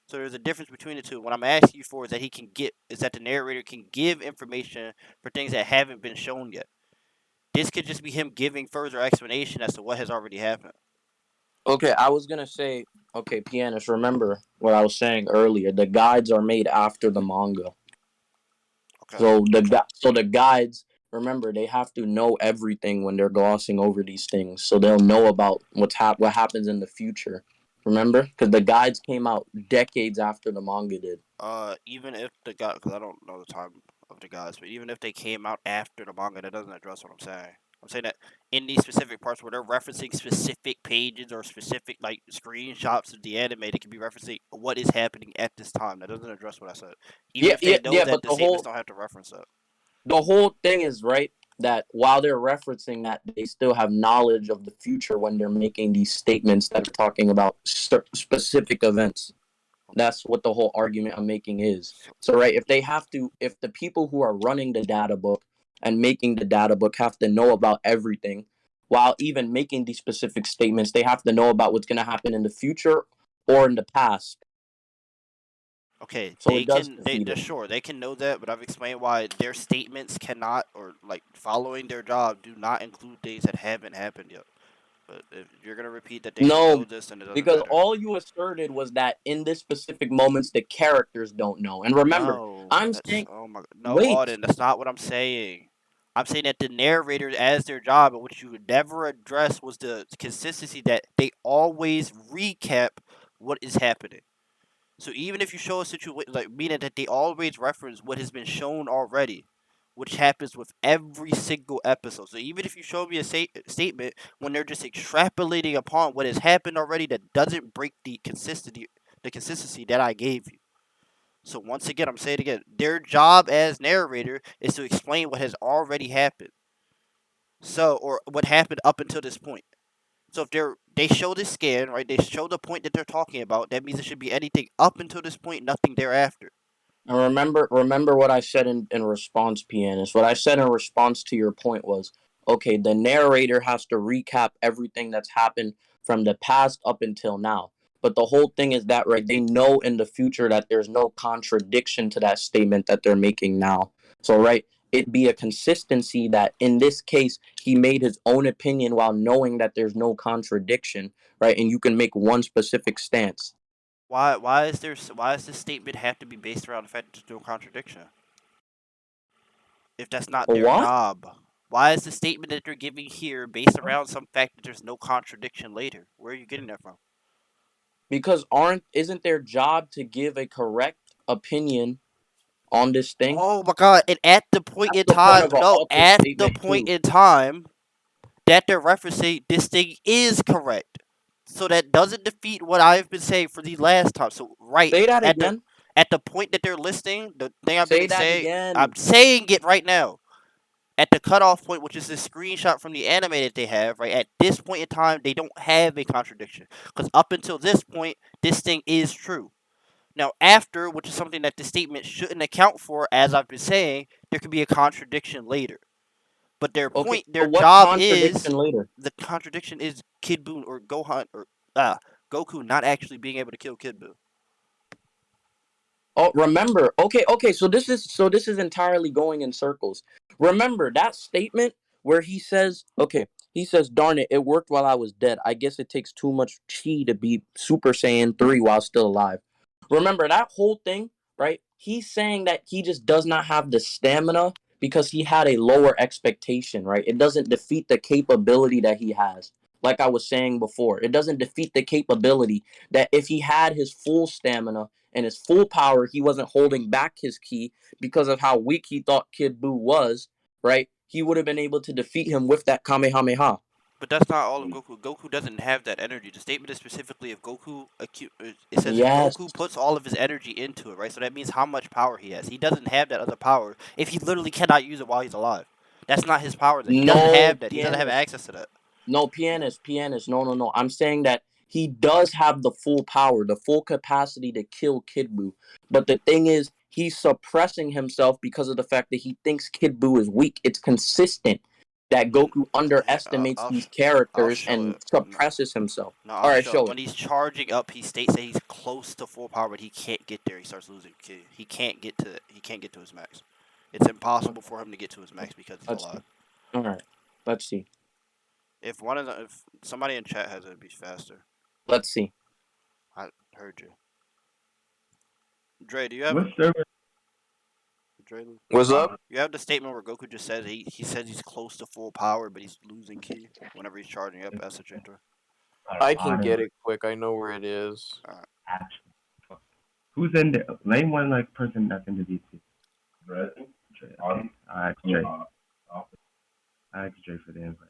A: So there's a difference between the two. What I'm asking you for is that the narrator can give information for things that haven't been shown yet. This could just be him giving further explanation as to what has already happened.
B: Okay, I was gonna say, okay, Pianist, remember what I was saying earlier. The guides are made after the manga.
A: Okay.
B: So the guides, remember, they have to know everything when they're glossing over these things. So they'll know about what happens in the future. Remember? Because the guides came out decades after the manga did.
A: Even if the guy, because I don't know the time of the guys, but even if they came out after the manga, that doesn't address what I'm saying. I'm saying that in these specific parts where they're referencing specific pages or specific like screenshots of the anime, they can be referencing what is happening at this time. That doesn't address what I said. Even
B: Yeah,
A: if they
B: yeah,
A: know
B: yeah.
A: that
B: But
A: the statements don't have to reference that.
B: the whole thing is right that while they're referencing that, they still have knowledge of the future when they're making these statements that are talking about specific events. That's what the whole argument I'm making is.
A: So,
B: So, right, if the people who are running the data book and making the data book have to know about everything, while even making these specific statements, they have to know about what's going to happen in the future or in the past.
A: okay,
B: So it does defeat
A: they're
B: it.
A: sure they can know that, but I've explained why their statements cannot or like following their job do not include things that haven't happened yet. But if you're gonna repeat that they can
B: No,
A: know this, then it doesn't
B: because
A: matter.
B: all you asserted was that in this specific moments, the characters don't know. And remember,
A: No,
B: I'm
A: that's
B: saying,
A: oh my no,
B: wait,
A: Auden. That's not what I'm saying. I'm saying that the narrators, as their job, and what you would never address was the consistency that they always recap what is happening. So even if you show a situation, like meaning that they always reference what has been shown already, which happens with every single episode. So even if you show me a statement when they're just extrapolating upon what has happened already, that doesn't break the consistency that I gave you. So once again, I'm saying it again. Their job as narrator is to explain what has already happened. So or what happened up until this point. So if they show this scan, right? They show the point that they're talking about. That means it should be anything up until this point, nothing thereafter.
B: and remember what I said in response, Pianist. What I said in response to your point was, okay, the narrator has to recap everything that's happened from the past up until now. But the whole thing is that, right, they know in the future that there's no contradiction to that statement that they're making now. So, right, it'd be a consistency that in this case, he made his own opinion while knowing that there's no contradiction, right? And you can make one specific stance.
A: Why does this statement have to be based around the fact that there's no contradiction? If that's not their
B: What?
A: job. Why is the statement that they're giving here based around some fact that there's no contradiction later? Where are you getting that from?
B: Because aren't isn't their job to give a correct opinion on this thing?
A: Oh my god! And at the point
B: That's
A: in
B: the point
A: time,
B: of an
A: no,
B: altered
A: at the
B: statement
A: point
B: too.
A: in time that they're referencing, this thing is correct. So that doesn't defeat what I've been saying for the last time. So right
B: Say that again.
A: at the point that they're listing, the thing I've
B: Say
A: been
B: that
A: saying, I'm
B: again.
A: saying it right now. At the cutoff point, which is this screenshot from the anime that they have, right? At this point in time, they don't have a contradiction. Because up until this point, this thing is true. Now, after, which is something that the statement shouldn't account for, as I've been saying, there could be a contradiction later. But
B: Okay,
A: their
B: so what
A: job is,
B: contradiction later?
A: the contradiction is Kid Buu or Gohan or Goku not actually being able to kill Kid Buu.
B: Oh, remember. Okay. So this is entirely going in circles. Remember that statement where he says, "Darn it, it worked while I was dead. I guess it takes too much chi to be Super Saiyan 3 while still alive." Remember that whole thing, right? He's saying that he just does not have the stamina because he had a lower expectation, right? It doesn't defeat the capability that he has. like I was saying before. It doesn't defeat the capability that if he had his full stamina and his full power, he wasn't holding back his ki because of how weak he thought Kid Buu was, right? He would have been able to defeat him with that Kamehameha.
A: But that's not all of Goku. Goku doesn't have that energy. The statement is specifically if Goku, it says if
B: Yes.
A: Goku puts all of his energy into it, right? So that means how much power he has. He doesn't have that other power if he literally cannot use it while he's alive. That's not his power. Then he doesn't
B: No,
A: have that. He doesn't have
B: Pianist.
A: access to that.
B: No, Pianist. No. I'm saying that he does have the full power, the full capacity to kill Kid Buu. But the thing is, he's suppressing himself because of the fact that he thinks Kid Buu is weak. It's consistent that Goku underestimates these
A: I'll
B: characters
A: show
B: and
A: it.
B: suppresses himself.
A: No,
B: All
A: I'll
B: right,
A: show
B: show
A: it.
B: it.
A: When he's charging up, he states that he's close to full power, but he can't get there. He starts losing ki. He can't get to. He can't get to his max. It's impossible for him to get to his max because he's
B: Let's
A: alive.
B: see. All right, let's see.
A: If somebody in chat has it, it'd be faster.
B: Let's see.
A: I heard you. Dre, do you have
E: What server?
A: Dre?
D: What's up?
A: You have the statement where Goku just says he says he's close to full power, but he's losing ki whenever he's charging up as a Jintor.
D: I can get it quick. I know where it is.
E: Who's in there? Name one like person that's in the DC. I asked Jay. I asked Jay for the invite.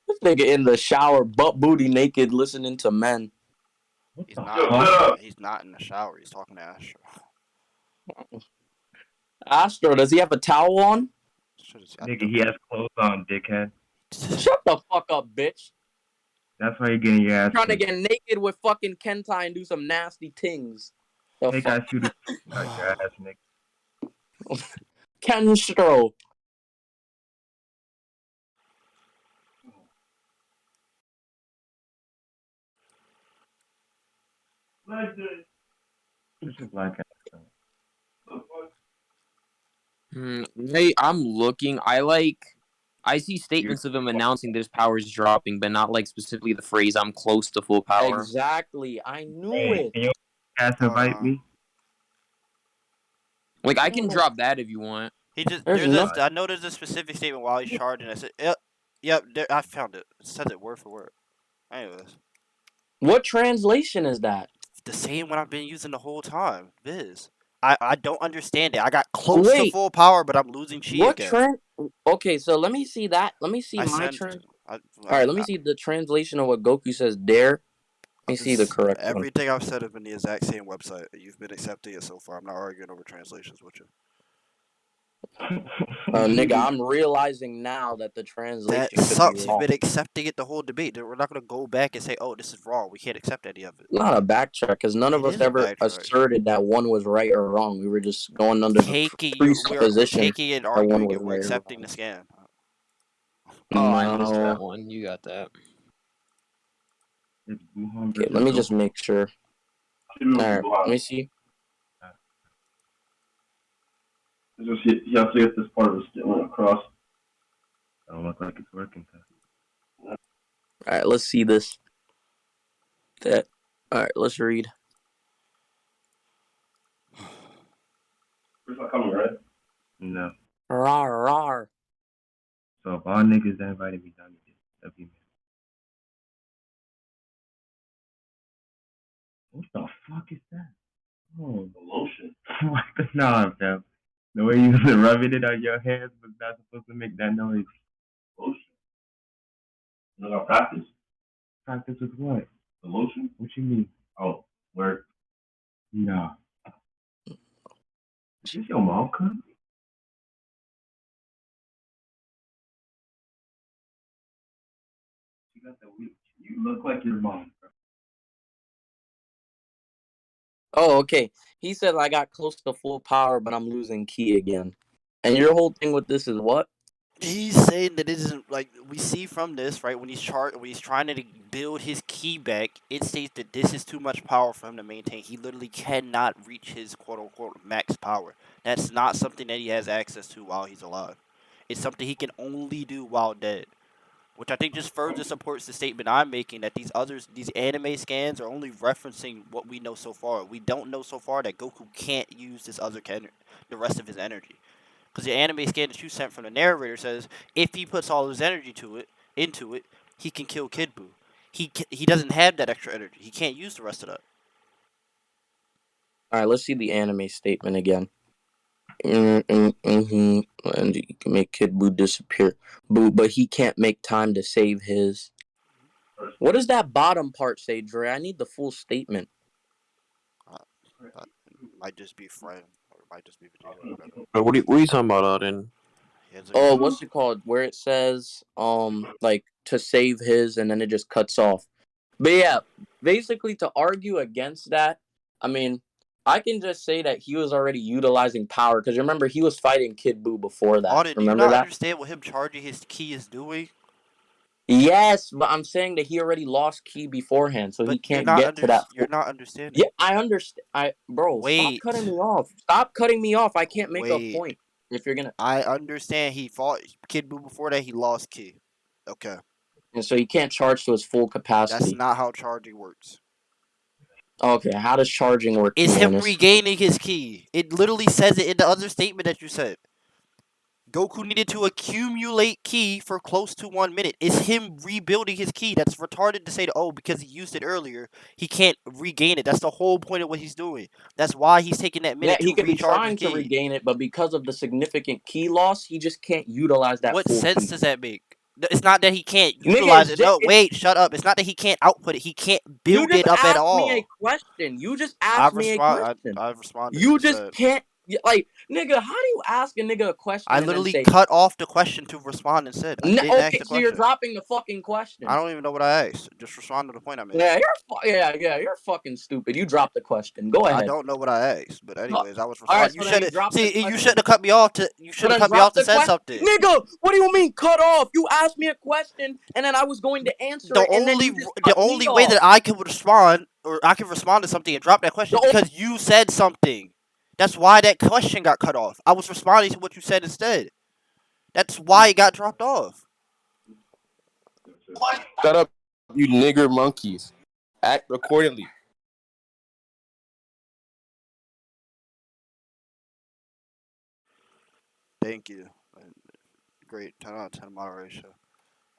B: This nigga in the shower, butt booty naked, listening to men.
A: He's not. He's not in the shower. He's talking to Astro.
B: Astro, does he have a towel on?
E: Nigga, he has clothes on, dickhead.
B: Shut the fuck up, bitch.
E: That's why you're getting your ass.
B: Trying to get naked with fucking Kentai and do some nasty things. The
E: Hey
B: fuck?
E: guys, shoot your ass, nigga.
B: Kenstro.
E: This is black ass.
F: Hey, I'm looking. I see statements of him announcing that his power is dropping, but not like specifically the phrase "I'm close to full power."
B: Exactly. I knew it.
E: Can you guys invite me?
F: Like I can drop that if you want.
A: He just
B: There's
A: I know there's a specific statement while he's charging. I said, yep, I found it. It says it word for word. Anyways,
B: What translation is that?
A: the same one I've been using the whole time. Viz. I don't understand it. I got close to full power, but I'm losing chi
B: What
A: again.
B: Okay, so let me see that. Let me see my Alright, let me see the translation of what Goku says there. Let me see the correct one.
A: Everything I've said has been the exact same website. You've been accepting it so far. I'm not arguing over translations with you.
B: Nigga, I'm realizing now that the translation
A: That sucks.
B: be
A: You've been accepting it the whole debate. We're not gonna go back and say, "Oh, this is wrong. We can't accept any of it."
B: Not a backtrack, because none of
A: It
B: us
A: is a
B: ever
A: backtrack.
B: asserted that one was right or wrong. We were just going under the
A: We're
B: presupposition
A: taking it and
B: that one
A: arguing
B: was
A: it. We're
B: right or
A: accepting
B: wrong.
A: the scan.
F: Oh, I missed
B: No.
F: that one. You got that.
E: It's Buuhan
B: Okay, let me just make sure. Alright, let me see.
C: Just you have to get this part of the skin across.
E: I don't look like it's working.
B: Alright, let's see this. Alright, let's read.
C: It's not coming, right?
E: No.
B: Rar, rar.
E: So if all niggas that invited me down, that'd be me. What the fuck is that? Oh,
C: The lotion.
E: what the no, fam. The way you was rubbing it on your hands was not supposed to make that noise.
C: Lotion. You know, practice.
E: Practice with what?
C: The lotion.
E: What you mean?
C: Oh, where?
E: No. Is this your mom, cuz? You got the weak. You look like your mom, bro.
B: Oh, okay. He said I got close to full power, but I'm losing ki again. And your whole thing with this is what?
A: He's saying that it isn't like we see from this, right? When he's trying to build his ki back, it states that this is too much power for him to maintain. He literally cannot reach his quote unquote max power. That's not something that he has access to while he's alive. It's something he can only do while dead. Which I think just further supports the statement I'm making that these anime scans are only referencing what we know so far. We don't know so far that Goku can't use the rest of his energy. Because the anime scan that you sent from the narrator says if he puts all his energy into it, he can kill Kid Buu. He doesn't have that extra energy. He can't use the rest of that.
B: All right, let's see the anime statement again. And you can make Kid Buu disappear. But he can't make time to save his. What does that bottom part say, Dre? I need the full statement.
A: That might just be friend, or it might just be Vegeta, or whatever.
D: What are you talking about, Auden?
B: Oh, what's it called? Where it says, like, to save his, and then it just cuts off. But yeah, basically to argue against that, I mean, I can just say that he was already utilizing power, because remember, he was fighting Kid Buu before that.
A: Auden, do you
B: Remember
A: not
B: that?
A: understand what him charging his ki is doing?
B: Yes, but I'm saying that he already lost ki beforehand, so
A: But
B: he can't get to that.
A: You're not understanding.
B: Yeah, I understand. Bro,
A: Wait.
B: stop cutting me off. Stop cutting me off. I can't make a
A: Wait.
B: point if you're gonna.
A: I understand he fought Kid Buu before that. He lost ki. Okay.
B: And so he can't charge to his full
A: That's
B: capacity.
A: not how charging works.
B: Okay, how does charging work?
A: It's him
B: Pianist?
A: regaining his ki. It literally says it in the other statement that you said. Goku needed to accumulate ki for close to 1 minute. It's him rebuilding his ki. That's retarded to say that, oh, because he used it earlier, he can't regain it. That's the whole point of what he's doing. That's why he's taking that
B: Yeah,
A: minute
B: he
A: to
B: could be
A: recharge his
B: trying to
A: ki.
B: regain it, but because of the significant ki loss, he just can't utilize that
A: What
B: full
A: sense
B: ki.
A: does that make? It's not that he can't
B: Nigga,
A: utilize
B: it's
A: it. No,
B: ju-
A: wait, shut up. It's not that he can't output it. He can't
B: You
A: build
B: just
A: it up at
B: asked me a
A: all.
B: question. You just asked me a question.
A: I've responded.
B: You
A: You
B: just
A: said
B: can't. Like, nigga, how do you ask a nigga a question
A: I
B: and then
A: literally
B: say,
A: cut off the question to respond and said I didn't ask
B: okay,
A: the
B: so you're
A: question.
B: dropping the fucking question.
A: I don't even know what I asked. Just respond to the point I made.
B: Yeah, you're fucking stupid. You dropped the question. Go ahead.
A: I don't know what I asked, but anyways, I was
B: All right,
A: responding.
B: so then you dropped the
A: You
B: question.
A: shouldn't have cut me off to. You should have cut me off to say something.
B: Nigga, what do you mean cut off? You asked me a question and then I was going to answer it, and then you just cut
A: The only
B: me
A: way
B: off.
A: that I could respond or I could respond to something and drop that question is because you said something. That's why that question got cut off. I was responding to what you said instead. That's why it got dropped off.
G: Shut up, you nigger monkeys. Act accordingly.
A: Thank you. Great. 10 out of 10 moderation.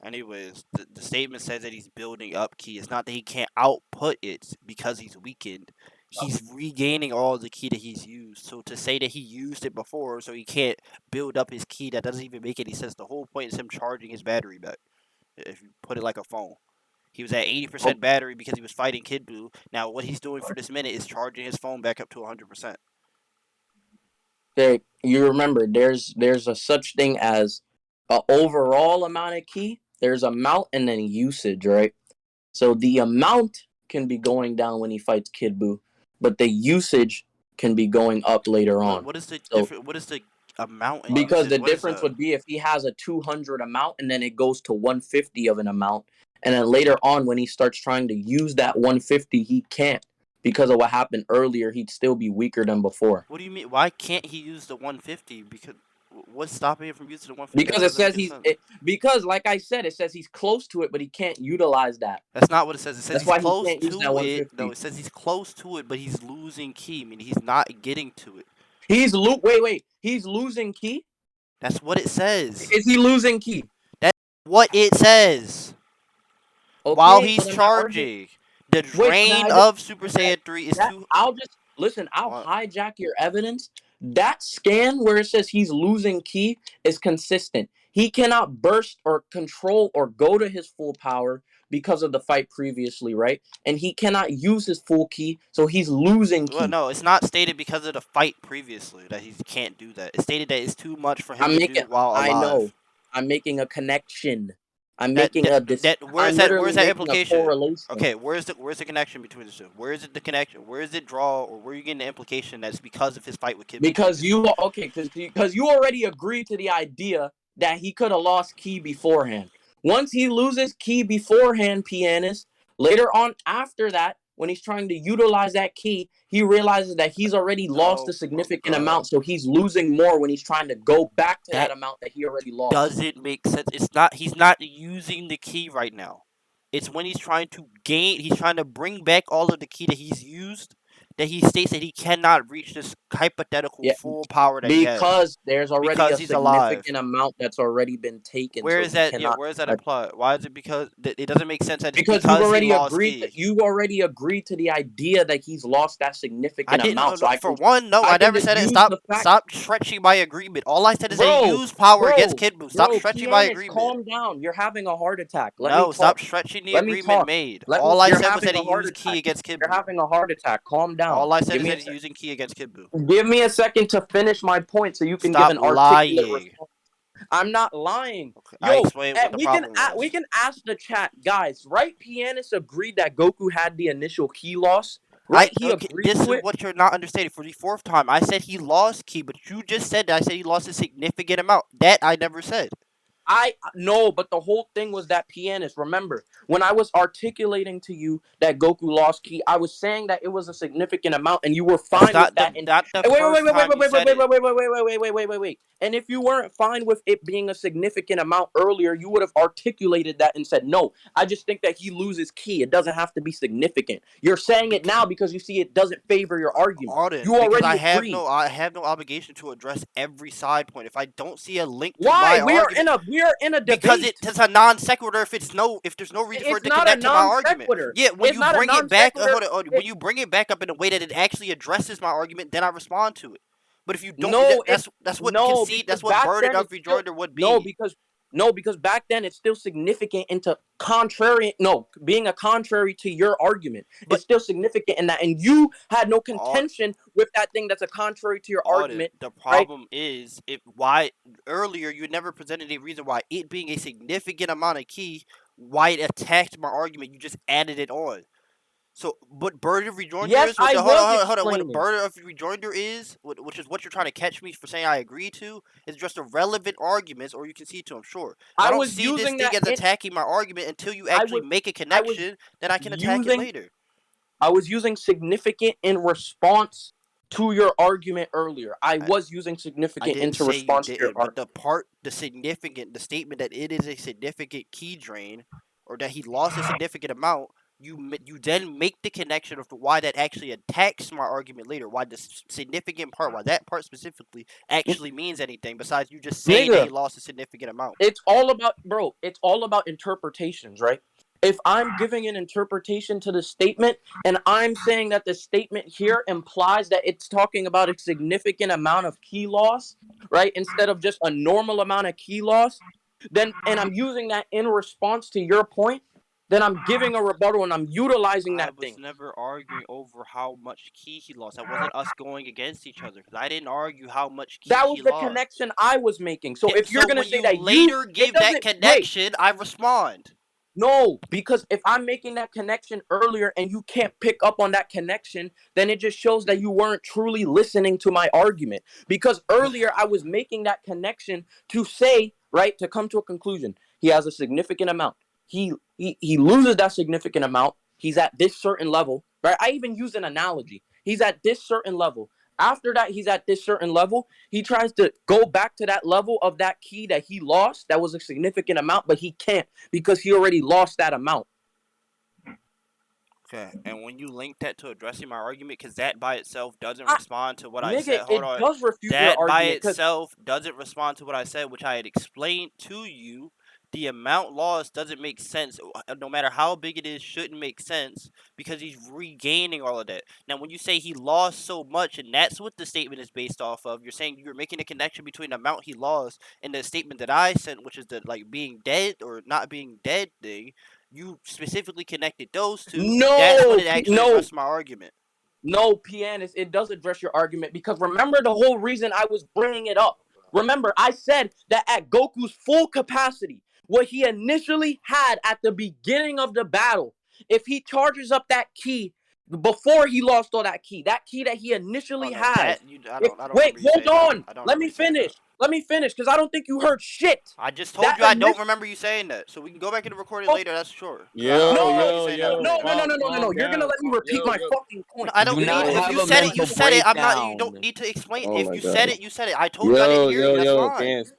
A: Anyways, the statement says that he's building up ki. It's not that he can't output it because he's weakened. He's regaining all the ki that he's used. So to say that he used it before so he can't build up his ki, that doesn't even make any sense. The whole point is him charging his battery back. If you put it like a phone. He was at 80% battery because he was fighting Kid Buu. Now what he's doing for this minute is charging his phone back up to 100%.
B: Okay, you remember there's a such thing as an overall amount of ki. There's amount and then usage, right? So the amount can be going down when he fights Kid Buu, but the usage can be going up later on.
A: What is the
B: So,
A: difference? What is the amount?
B: because the difference would be if he has a 200 amount and then it goes to 150 of an amount, and then later on when he starts trying to use that 150, he can't. Because of what happened earlier, he'd still be weaker than before.
A: What do you mean? Why can't he use the 150? Because what's stopping him from using the 150?
B: Because it says because like I said, it says he's close to it, but he can't utilize that.
A: That's not what it says. It says
B: That's why
A: he's close
B: he can't use that
A: to
B: 150.
A: it. No, it says he's close to it, but he's losing ki. I mean, he's not getting to it.
B: Wait. He's losing ki?
A: That's what it says.
B: Is he losing ki?
A: That's what it says.
B: Okay,
A: While he's charging. The drain of Super Saiyan 3 is too...
B: I'll hijack your evidence. That scan where it says he's losing ki is consistent. He cannot burst or control or go to his full power because of the fight previously, right? And he cannot use his full ki, so he's losing ki.
A: Well, no, it's not stated because of the fight previously that he can't do that. It's stated that it's too much for him to do while alive.
B: I know. I'm making a connection. Where's that
A: implication? Okay, where's the connection between the two? Where is it the connection? Where is it draw, or where are you getting the implication that's because of his fight with Kid Buu?
B: Because you already agreed to the idea that he could have lost ki beforehand. Once he loses ki beforehand, Pianist, later on after that, when he's trying to utilize that ki, he realizes that he's already lost a significant amount, so he's losing more when he's trying to go back to that amount that he already lost.
A: Doesn't make sense. He's not using the ki right now. It's when he's trying to bring back all of the ki that he's used, that he states that he cannot reach this hypothetical
B: Yeah,
A: full power that he has
B: because there's already
A: because
B: a
A: he's alive.
B: significant amount that's already been taken,
A: Where
B: so
A: is
B: he
A: that? Yeah,
B: cannot.
A: where is that implied? Why is it because it doesn't make sense that
B: Because
A: because he lost key?
B: you already agreed to the idea that he's lost that
A: I
B: significant
A: didn't.
B: amount. So
A: For one, no,
B: I
A: I
B: can
A: never
B: just
A: said it.
B: use the fact,
A: Stop stretching my agreement. All I said is that he
B: bro,
A: used power against
B: bro,
A: Kid Buu. Stop
B: bro.
A: stretching my
B: Pianist,
A: agreement.
B: calm down. You're having a heart attack. Let me
A: No, stop
B: talk.
A: stretching the
B: Let me
A: agreement
B: talk.
A: made.
B: Let me.
A: All I
B: You're
A: said was
B: having
A: that
B: a
A: he
B: heart
A: used key
B: attack.
A: against Kid
B: You're
A: Buu.
B: having a heart attack. Calm down.
A: All I said
B: Give
A: is
B: me
A: that
B: a
A: he's using key against Kid Buu.
B: Give me a second to finish my point so you can give
A: Stop
B: an articulate
A: lying.
B: response. I'm not lying.
A: Okay, I
B: Yo,
A: explained what the
B: we can
A: problem was.
B: we can ask the chat, guys. Right? Pianist agreed that Goku had the initial key loss. Right? He agreed
A: This
B: to
A: is
B: it.
A: what you're not understanding. For the fourth time, I said he lost key, but you just said that I said he lost a significant amount. That I never said.
B: I know, but the whole thing was that Pianist. Remember, when I was articulating to you that Goku lost key, I was saying that it was a significant amount, and you were fine with that.
A: Not the
B: Wait,
A: first time you said it.
B: wait. And if you weren't fine with it being a significant amount earlier, you would have articulated that and said, "No, I just think that he loses key. It doesn't have to be significant." You're saying it now because you see it doesn't favor your argument.
A: Auden,
B: You
A: because
B: already agreed.
A: I have no obligation to address every side point. If I don't see a link to
B: Why?
A: my argument,
B: We are in a
A: because
B: debate.
A: it's a non sequitur. If there's no reason for
B: It's
A: it to
B: not a
A: connect to my
B: non
A: argument.
B: sequitur.
A: Yeah, when
B: It's
A: you
B: not a
A: bring it
B: non
A: back,
B: sequitur.
A: when you bring it back up in a way that it actually addresses my argument, then I respond to it. But if you don't,
B: No,
A: that's what
B: no,
A: concede.
B: because
A: That's what
B: back
A: burden
B: then
A: of
B: it's still
A: rejoinder would
B: no
A: be.
B: because back then it's still significant into contrary being a contrary to your argument.
A: But
B: it's still significant in that, and you had no contention with that thing that's a contrary to your argument.
A: The
B: Right?
A: problem is why earlier you never presented a reason why it being a significant amount of key, why it attacked my argument. You just added it on. So, what burden of rejoinder
B: Yes,
A: is?
B: I
A: Hold
B: was
A: on, hold on. What
B: explaining.
A: burden of rejoinder is, which is what you're trying to catch me for saying I agree to, is just irrelevant arguments, or you can see to them. Sure, if I
B: I
A: don't
B: was
A: see this
B: using
A: thing
B: that
A: as attacking my argument until you
B: I
A: actually
B: was
A: make a
B: I was
A: connection, then I can attack it
B: using
A: later.
B: I was using significant in response to your argument earlier. I was using
A: I
B: significant
A: didn't
B: into
A: say you
B: response to your
A: didn't, but
B: argument.
A: the statement that it is a significant key drain, or that he lost a significant amount, you then make the connection of why that actually attacks my argument later. Why the significant part, why that part specifically actually means anything besides you just saying that he
B: Nigga,
A: lost a significant amount.
B: it's all about, bro, it's all about interpretations, right? If I'm giving an interpretation to the statement and I'm saying that the statement here implies that it's talking about a significant amount of key loss, right, instead of just a normal amount of key loss, then and I'm using that in response to your point, then I'm giving a rebuttal and I'm utilizing
A: I
B: that
A: was
B: thing.
A: never arguing over how much key he lost. That wasn't us going against each other because I didn't argue how much key
B: That was
A: he
B: the
A: lost.
B: connection I was making. So if you're
A: So
B: gonna
A: when
B: say
A: you
B: that
A: later
B: it
A: give that
B: doesn't wait.
A: connection, I respond.
B: No, because if I'm making that connection earlier and you can't pick up on that connection, then it just shows that you weren't truly listening to my argument. Because earlier I was making that connection to say, right, to come to a conclusion. He has a significant amount. He loses that significant amount. He's at this certain level, right? I even use an analogy. He's at this certain level. After that, he's at this certain level. He tries to go back to that level of that key that he lost. That was a significant amount, but he can't because he already lost that amount.
A: Okay, and when you link that to addressing my argument, because that by itself doesn't respond to what I said.
B: Nigga,
A: Hold
B: it
A: on.
B: does refute your
A: That by
B: argument because
A: itself doesn't respond to what I said, which I had explained to you. The amount lost doesn't make sense. No matter how big it is, shouldn't make sense because he's regaining all of that. Now, when you say he lost so much, and that's what the statement is based off of, you're saying you're making a connection between the amount he lost and the statement that I sent, which is the being dead or not being dead thing. You specifically connected those two. That's when it actually addressed my argument.
B: No, Pianist, it does address your argument because remember the whole reason I was bringing it up. Remember, I said that at Goku's full capacity, what he initially had at the beginning of the battle, if he charges up that key before he lost all that key that he initially has. Wait, hold on. Let me finish. Because I don't think you heard shit.
A: I just told you I don't remember you saying that. So we can go back to the recording later, that's sure.
B: No.
E: Calm
B: You're gonna let me repeat my fucking point.
A: I don't
F: Do
A: need
F: not
A: if
F: have
A: you
F: a
A: said it, you
F: mental
A: said it. I'm not. You don't
F: breakdown.
A: need to explain.
G: Oh
A: If
G: my
A: you
G: God.
A: said it, you said it. I told you I didn't hear it. That's fine.
G: Candace.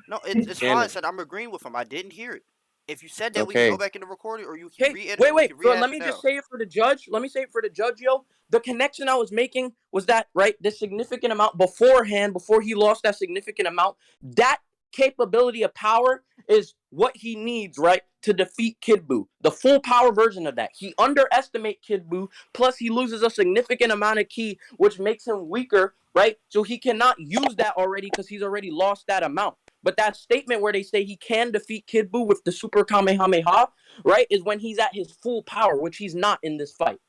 A: No, it's fine.
G: Candace.
A: Son. I'm agreeing with him. I didn't hear it. If you said that, we can
F: Okay.
A: go back in the recording, or you can
B: Okay,
A: reiterate.
B: wait.
A: We can
B: So
A: rehash
B: let
A: it
B: me
A: now.
B: just say it for the judge. Let me say it for the judge, yo. The connection I was making was that, right, this significant amount beforehand, before he lost that significant amount, that capability of power is what he needs, right, to defeat Kid Buu. The full power version of that. He underestimates Kid Buu, plus he loses a significant amount of ki, which makes him weaker, right? So he cannot use that already because he's already lost that amount. But that statement where they say he can defeat Kid Buu with the Super Kamehameha, right, is when he's at his full power, which he's not in this fight.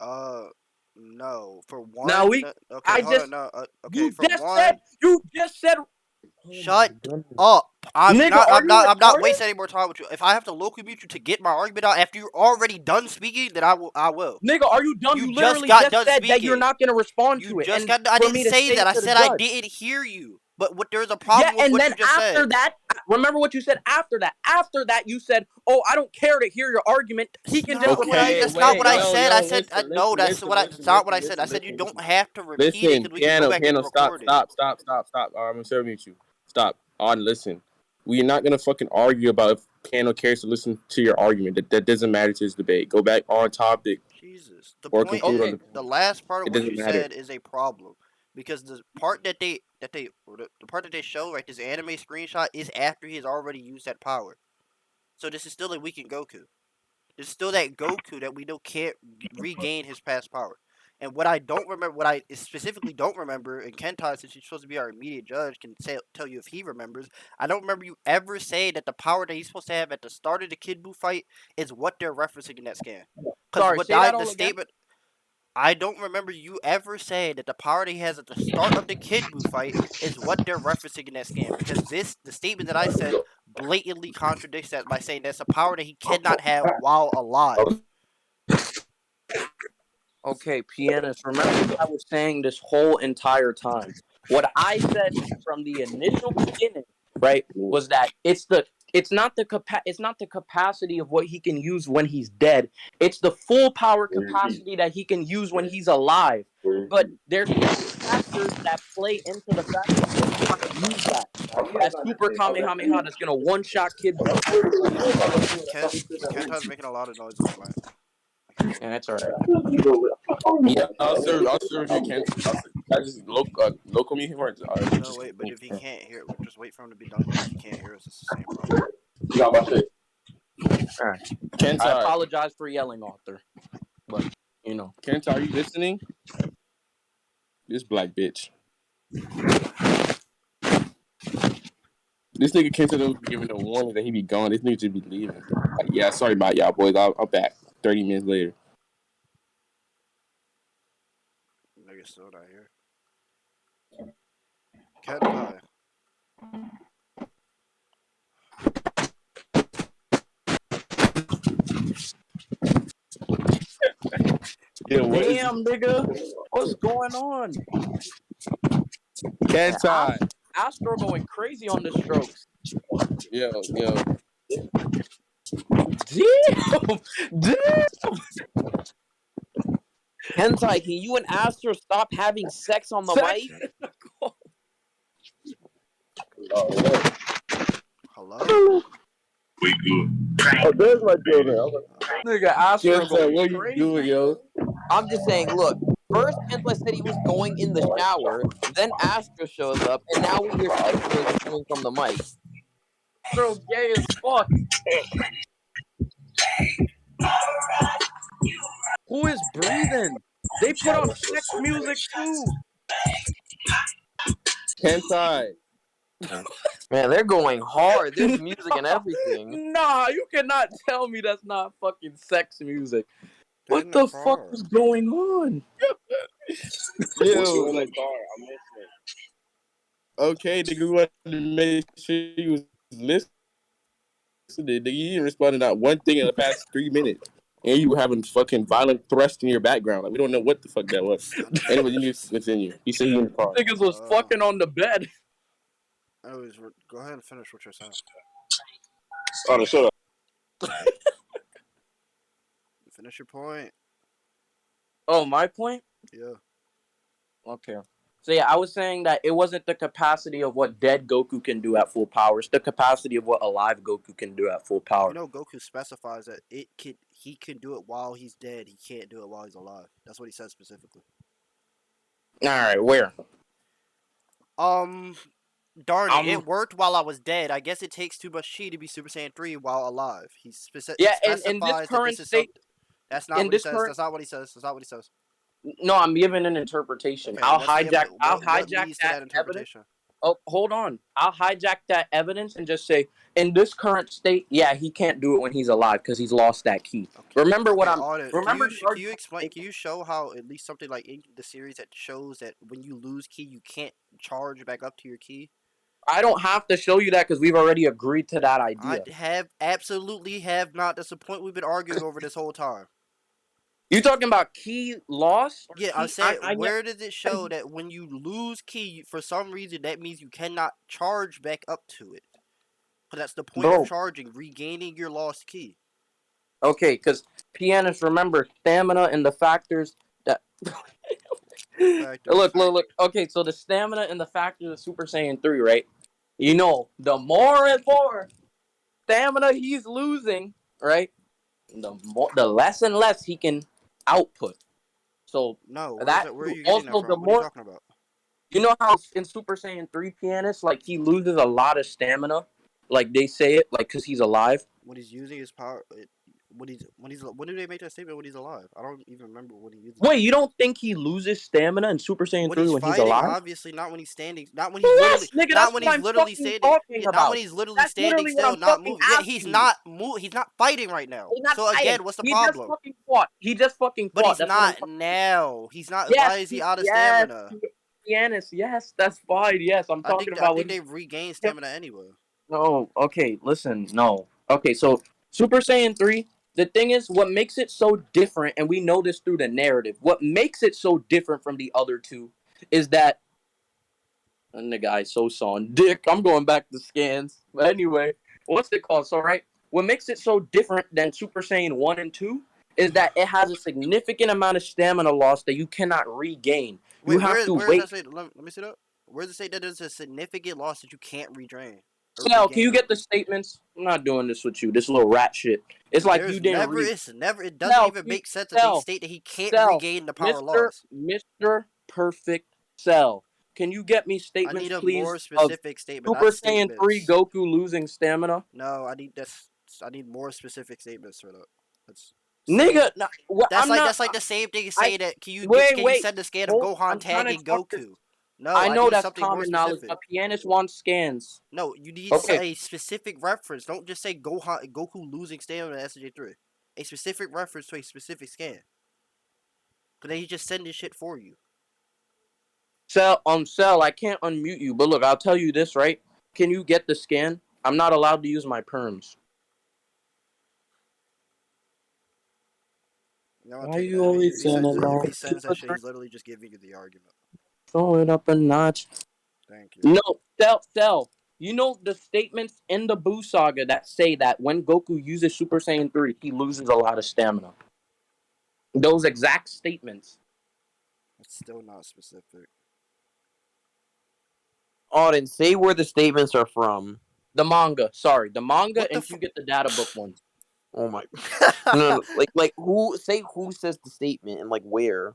A: No. For
B: Now
A: one, okay, hold on. No, okay. For one,
B: you just said. Oh
A: shut
B: my goodness.
A: up.
B: Nigga, are you
A: I'm not
B: retarded?
A: wasting any more time with you. If I have to local mute you to get my argument out after you're already done speaking, then I will.
B: Nigga, are you dumb?
A: You
B: You
A: just
B: literally
A: got
B: just
A: done
B: said that you're
A: speaking.
B: not gonna respond
A: You
B: to it,
A: just
B: and
A: got. I
B: for
A: didn't
B: me to
A: say
B: say
A: that.
B: it
A: I
B: to the
A: said I
B: judge.
A: didn't hear you. But there's a
B: Yeah,
A: problem with
B: and
A: what
B: then
A: you just
B: after
A: said.
B: that, remember what you said after that you said, "Oh, I don't care to hear your argument. He
A: That's
B: can just
A: not what
B: reply
A: I.
B: to
F: Okay,
B: the
A: That's not
B: judge."
A: what
F: wait,
A: I
F: yo,
A: said.
F: yo,
A: I said
F: listen,
A: no.
F: listen,
A: That's
F: listen,
A: what I.
F: listen,
A: That's not what I
F: listen,
A: said. I
F: listen,
A: said you
F: listen,
A: don't
F: listen.
A: have to repeat it
F: Listen,
A: because we can go back in the
F: piano, stop,
A: recording.
F: stop, stop, stop, stop. All right, I'm gonna mute you. Stop. On, listen. We're not gonna fucking argue about if piano cares to listen to your argument. That doesn't matter to this debate. Go back on topic
A: Jesus. The
F: or
A: point
F: conclude on
A: is,
B: Okay,
F: the
A: the
F: point.
A: last part of
F: It
A: what
F: doesn't
A: you
F: matter.
A: said is a problem because the part the part that they show, right, this anime screenshot is after he has already used that power. So this is still a weakened Goku. This is still that Goku that we know can't regain his past power. And what I don't remember, what I specifically don't remember, and Kentai, since he's supposed to be our immediate judge, can tell you if he remembers. I don't remember you ever saying that the power that he's supposed to have at the start of the Kid Buu fight is what they're referencing in that scan. Because
B: sorry.
A: what
B: Say that
A: the
B: all again.
A: statement, I don't remember you ever saying that the power that he has at the start of the Kid Buu fight is what they're referencing in that scan. Because the statement that I said blatantly contradicts that by saying that's a power that he cannot have while alive.
B: Okay, pianist. Remember what I was saying this whole entire time. What I said from the initial beginning, right, was that it's not the capacity of what he can use when he's dead. It's the full power capacity that he can use when he's alive. But there's many factors that play into the fact that he doesn't want to use that. That super kamehameha that's gonna one shot Kid Buu.
A: Kent Kentai's making a lot of noise on the mic. I can't hear
B: Yeah,
A: him.
B: that's all right.
F: Yeah, I'll serve you, Kent. I just local me him or
A: No,
F: just
A: wait, but if he can't hear, just wait for him to be done. Because if he can't hear us, it's the same problem.
B: All right. I
F: Kenta,
B: apologize for yelling, Arthur. But you know.
F: Kenta, are you listening? This black bitch. This nigga Kenta don't be giving no warning that he be gone. This nigga should be leaving. Like, yeah, sorry about y'all boys. I'm back 30 minutes later.
A: Nigga's still not here. Kentai.
F: Yeah, what is
B: Damn, nigga. What's going on? Man,
F: Kenta?
B: Astro going crazy on the strokes.
F: Yo.
B: Damn. Damn.
F: Hentai, can you and Astro stop having sex on the
B: Sex.
F: mic?
A: Hello?
C: Oh, there's my building.
B: Nigga, Astro
F: Kenta,
B: going
F: what you doing,
B: crazy.
F: yo?
D: I'm just saying, look, first Kenta said he was going in the shower, then Astro shows up, and now we hear sex noises coming from the mic.
B: Astro gay as fuck. Who is breathing? They put on sex music too.
F: Hentai.
D: Man, they're going hard. There's music and everything.
B: Nah, you cannot tell me that's not fucking sex music.
A: They're
B: What
A: in the
B: the fuck
A: car.
B: is going on?
F: Yo,
C: in the car. I'm listening.
F: okay, nigga, we wanted to make sure you was listening. Nigga, you didn't respond to not one thing in the past 3 minutes. And you were having fucking violent thrust in your background. Like, we don't know what the fuck that was. Anyway, you need to continue. He said he in the car.
B: Niggas was fucking on the bed.
A: Anyways, go ahead and finish what you're saying.
C: Oh, shut up.
A: Finish your point.
B: Oh, my point?
A: Yeah.
B: Okay. So yeah, I was saying that it wasn't the capacity of what dead Goku can do at full power. It's the capacity of what alive Goku can do at full power.
A: You know, Goku specifies that he can do it while he's dead. He can't do it while he's alive. That's what he says specifically.
B: All right, where?
A: Darn it! It worked while I was dead. I guess it takes too much chi to be Super Saiyan 3 while alive. He
B: Yeah, in this
A: specifies that
B: current
A: this is something.
B: state,
A: That's not
B: in
A: what he
B: this
A: says.
B: current,
A: That's not what he says. That's not what he says.
B: no, I'm giving an interpretation.
A: Okay,
B: I'll
A: let's hear
B: hijack. I'll
A: what
B: hijack
A: leads to
B: that
A: that
B: evidence.
A: interpretation.
B: Oh, hold on. I'll hijack that evidence and just say, in this current state, yeah, he can't do it when he's alive because he's lost that key.
A: Okay.
B: Remember what
A: Okay,
B: I'm.
A: Auden,
B: Remember.
A: can you explain? Can you show how at least something like in the series that shows that when you lose key, you can't charge back up to your key?
B: I don't have to show you that because we've already agreed to that idea.
A: I have absolutely have not. That's the point we've been arguing over this whole time.
B: You talking about key loss? Or
A: Yeah,
B: key?
A: I'm saying, where does it show that when you lose key, for some reason, that means you cannot charge back up to it? But that's the point of
B: Bro.
A: charging, regaining your lost key.
B: Okay, because Pianist, remember stamina and the factors that.
A: Factors.
B: Look. Okay, so the stamina and the factors of Super Saiyan 3, right? You know, the more and more stamina he's losing, right? The less and less he can output. So
A: No,
B: where are you getting that from? What are you talking about? You know how in Super Saiyan 3 Pianist, like he loses a lot of stamina, like they say it, like because he's alive.
A: When he's using his power, when do they make that statement when he's alive? I don't even remember when he uses.
B: Wait, you don't think he loses stamina in Super Saiyan 3 when he's
A: fighting,
B: alive?
A: obviously not when he's standing, not when he's literally,
B: Nigga,
A: not
B: that's
A: when
B: what
A: he's
B: I'm
A: literally
B: fucking
A: standing,
B: talking
A: not
B: about.
A: when he's literally
B: That's
A: standing
B: literally what
A: still,
B: I'm
A: not
B: fucking
A: moving. Yeah,
B: asking you.
A: he's not fighting right now.
B: He's not
A: So
B: fighting.
A: again, what's the
B: He
A: problem?
B: just fucking fought. He just fucking
A: But
B: fought.
A: he's
B: That's what I'm
A: not
B: talking
A: now. He's not.
B: Yes,
A: Why is he out of stamina?
B: Pianist, yes, that's fine. Yes, I'm talking
A: I
B: about
A: think
B: when
A: they've regained stamina anyway.
B: No, okay, listen, no. Okay, so Super Saiyan 3, the thing is, what makes it so different, and we know this through the narrative, what makes it so different from the other two is that, and the guy's so on dick, I'm going back to scans. But anyway, what's it called? So, right, what makes it so different than Super Saiyan 1 and 2 is that it has a significant amount of stamina loss that you cannot regain.
A: Wait,
B: You have to
A: where
B: wait.
A: does that say? Let me see that. Where does it say that there's a significant loss that you can't redrain?
B: Sal, can you get the statements? I'm not doing this with you. This little rat shit. It's like you didn't read.
A: It doesn't even make sense that they state that he can't regain the power loss.
B: Mr. Perfect Cell. Can you get me statements,
A: I need a
B: please,
A: more specific statement.
B: Super Saiyan 3 Goku losing stamina?
A: No, I need more specific statements for that.
B: Nigga,
A: that's like the same thing as saying that can you send the scan of Gohan tagging Goku? No,
B: I know that's
A: something more
B: common knowledge.
A: specific.
B: A pianist wants scans.
A: No, you need a specific reference. Don't just say Goku losing stamina in SJ3. A specific reference to a specific scan. Cause then he just send this shit for you.
B: Cell, I can't unmute you, but look, I'll tell you this, right? Can you get the scan? I'm not allowed to use my perms. Why you always saying that?
A: If he sends that shit, he's literally just giving you the argument.
B: Throw it up a notch.
A: Thank you.
B: No, Cell. You know the statements in the Buu saga that say that when Goku uses Super Saiyan 3, he loses a lot of stamina. Those exact statements.
A: It's still not specific.
D: Auden, say where the statements are from.
B: The manga. Sorry, the manga, and you get the data book ones.
D: Oh my. No, like who says the statement and like where?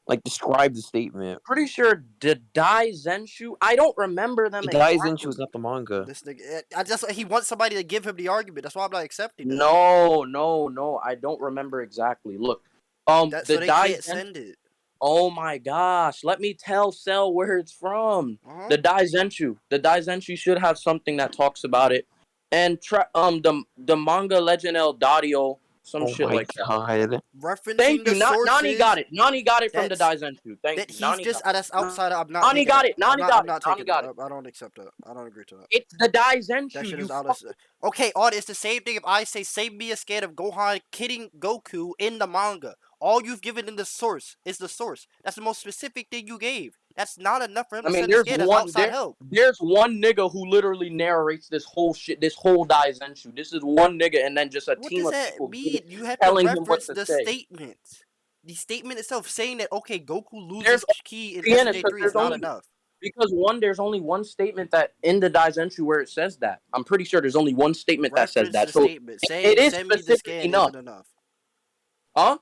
D: Like describe the statement.
B: Pretty sure the Dai Zenshu. I don't remember them.
D: The Dai Zenshu is not the manga.
A: This nigga, he wants somebody to give him the argument. That's why I'm not accepting it.
B: No. I don't remember exactly. Look,
A: so they can't send it.
B: Oh my gosh! Let me tell Cell where it's from. The Dai Zenshu should have something that talks about it, and the manga Legend El Dario, shit like that.
A: Referencing
B: Thank you. Nani got it. Nani got it from the Dai Zenshu. Thank you.
A: He's just that's outside. I'm not.
B: Nani got it.
A: I'm not taking it. I don't accept that. I don't agree to that.
B: It's the Dai Zenshu.
A: That shit is out of. Okay, Auden, it's the same thing if I say save me a scan of Gohan kidding Goku in the manga. All you've given in the source is the source. That's the most specific thing you gave. That's not enough for him to send a scan. That's outside help.
B: There's one nigga who literally narrates this whole shit, this whole Dai Zenshu. This is one nigga and then just a team of people
A: mean? You have to reference the statement. The statement itself saying that okay, Goku
B: There's
A: loses ki in
B: Pianist,
A: SJ3 is not enough.
B: there's only one statement that in the Daizenshu where it says that. I'm pretty sure there's only one statement that says
A: Reference
B: that.
A: the
B: So
A: statement
B: it
A: saying
B: is
A: send me the
B: specific
A: scan
B: enough.
A: isn't enough.
B: Huh?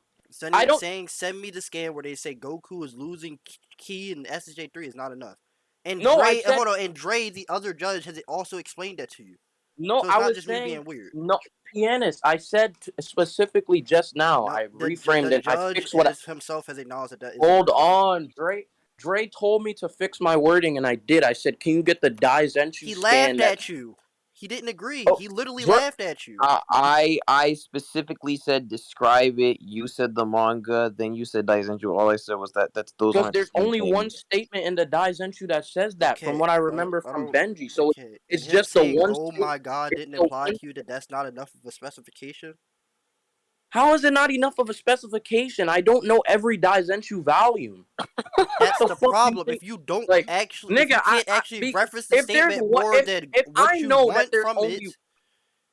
B: I don't.
A: Saying send me the scan where they say Goku is losing ki in SJ3 is not enough. And
B: No, I
A: Dre,
B: said
A: hold on, and Dre, the other judge, has also explained that to you.
B: no.
A: So it's
B: I
A: not
B: was
A: just me
B: saying
A: being weird.
B: no. Pianist. I said specifically just now.
A: No,
B: I
A: the
B: reframed it. I
A: judge
B: fixed what.
A: himself has acknowledged that isn't
B: Hold
A: enough.
B: on, Dre. Dre told me to fix my wording, and I did. I said, "Can you get the Daizenshu
A: He
B: scan?"
A: laughed at you. He didn't agree.
B: Oh,
A: He literally
B: Dre.
A: laughed at you.
D: I specifically said describe it. You said the manga, then you said Daizenshu. All I said was that those
B: Because
D: aren't the
B: there's
D: same
B: only one
D: thing.
B: statement in the Daizenshu that says that, from
A: Okay,
B: what I remember
A: I
B: from
A: don't.
B: Benji. So
A: Okay, and
B: it's
A: him
B: just the
A: saying
B: one.
A: "Oh my God"
B: It's
A: didn't
B: the
A: imply
B: one.
A: to you that that's not enough of a specification.
B: How is it not enough of a specification? I don't know every Daizenshu volume.
A: That's
B: What
A: the
B: the fuck do you
A: problem.
B: think?
A: If you don't
B: Like,
A: actually, if you
B: nigga,
A: can't actually reference the
B: if there's
A: statement
B: what
A: more than
B: if I
A: what you
B: know that
A: want
B: there's
A: from
B: only
A: it,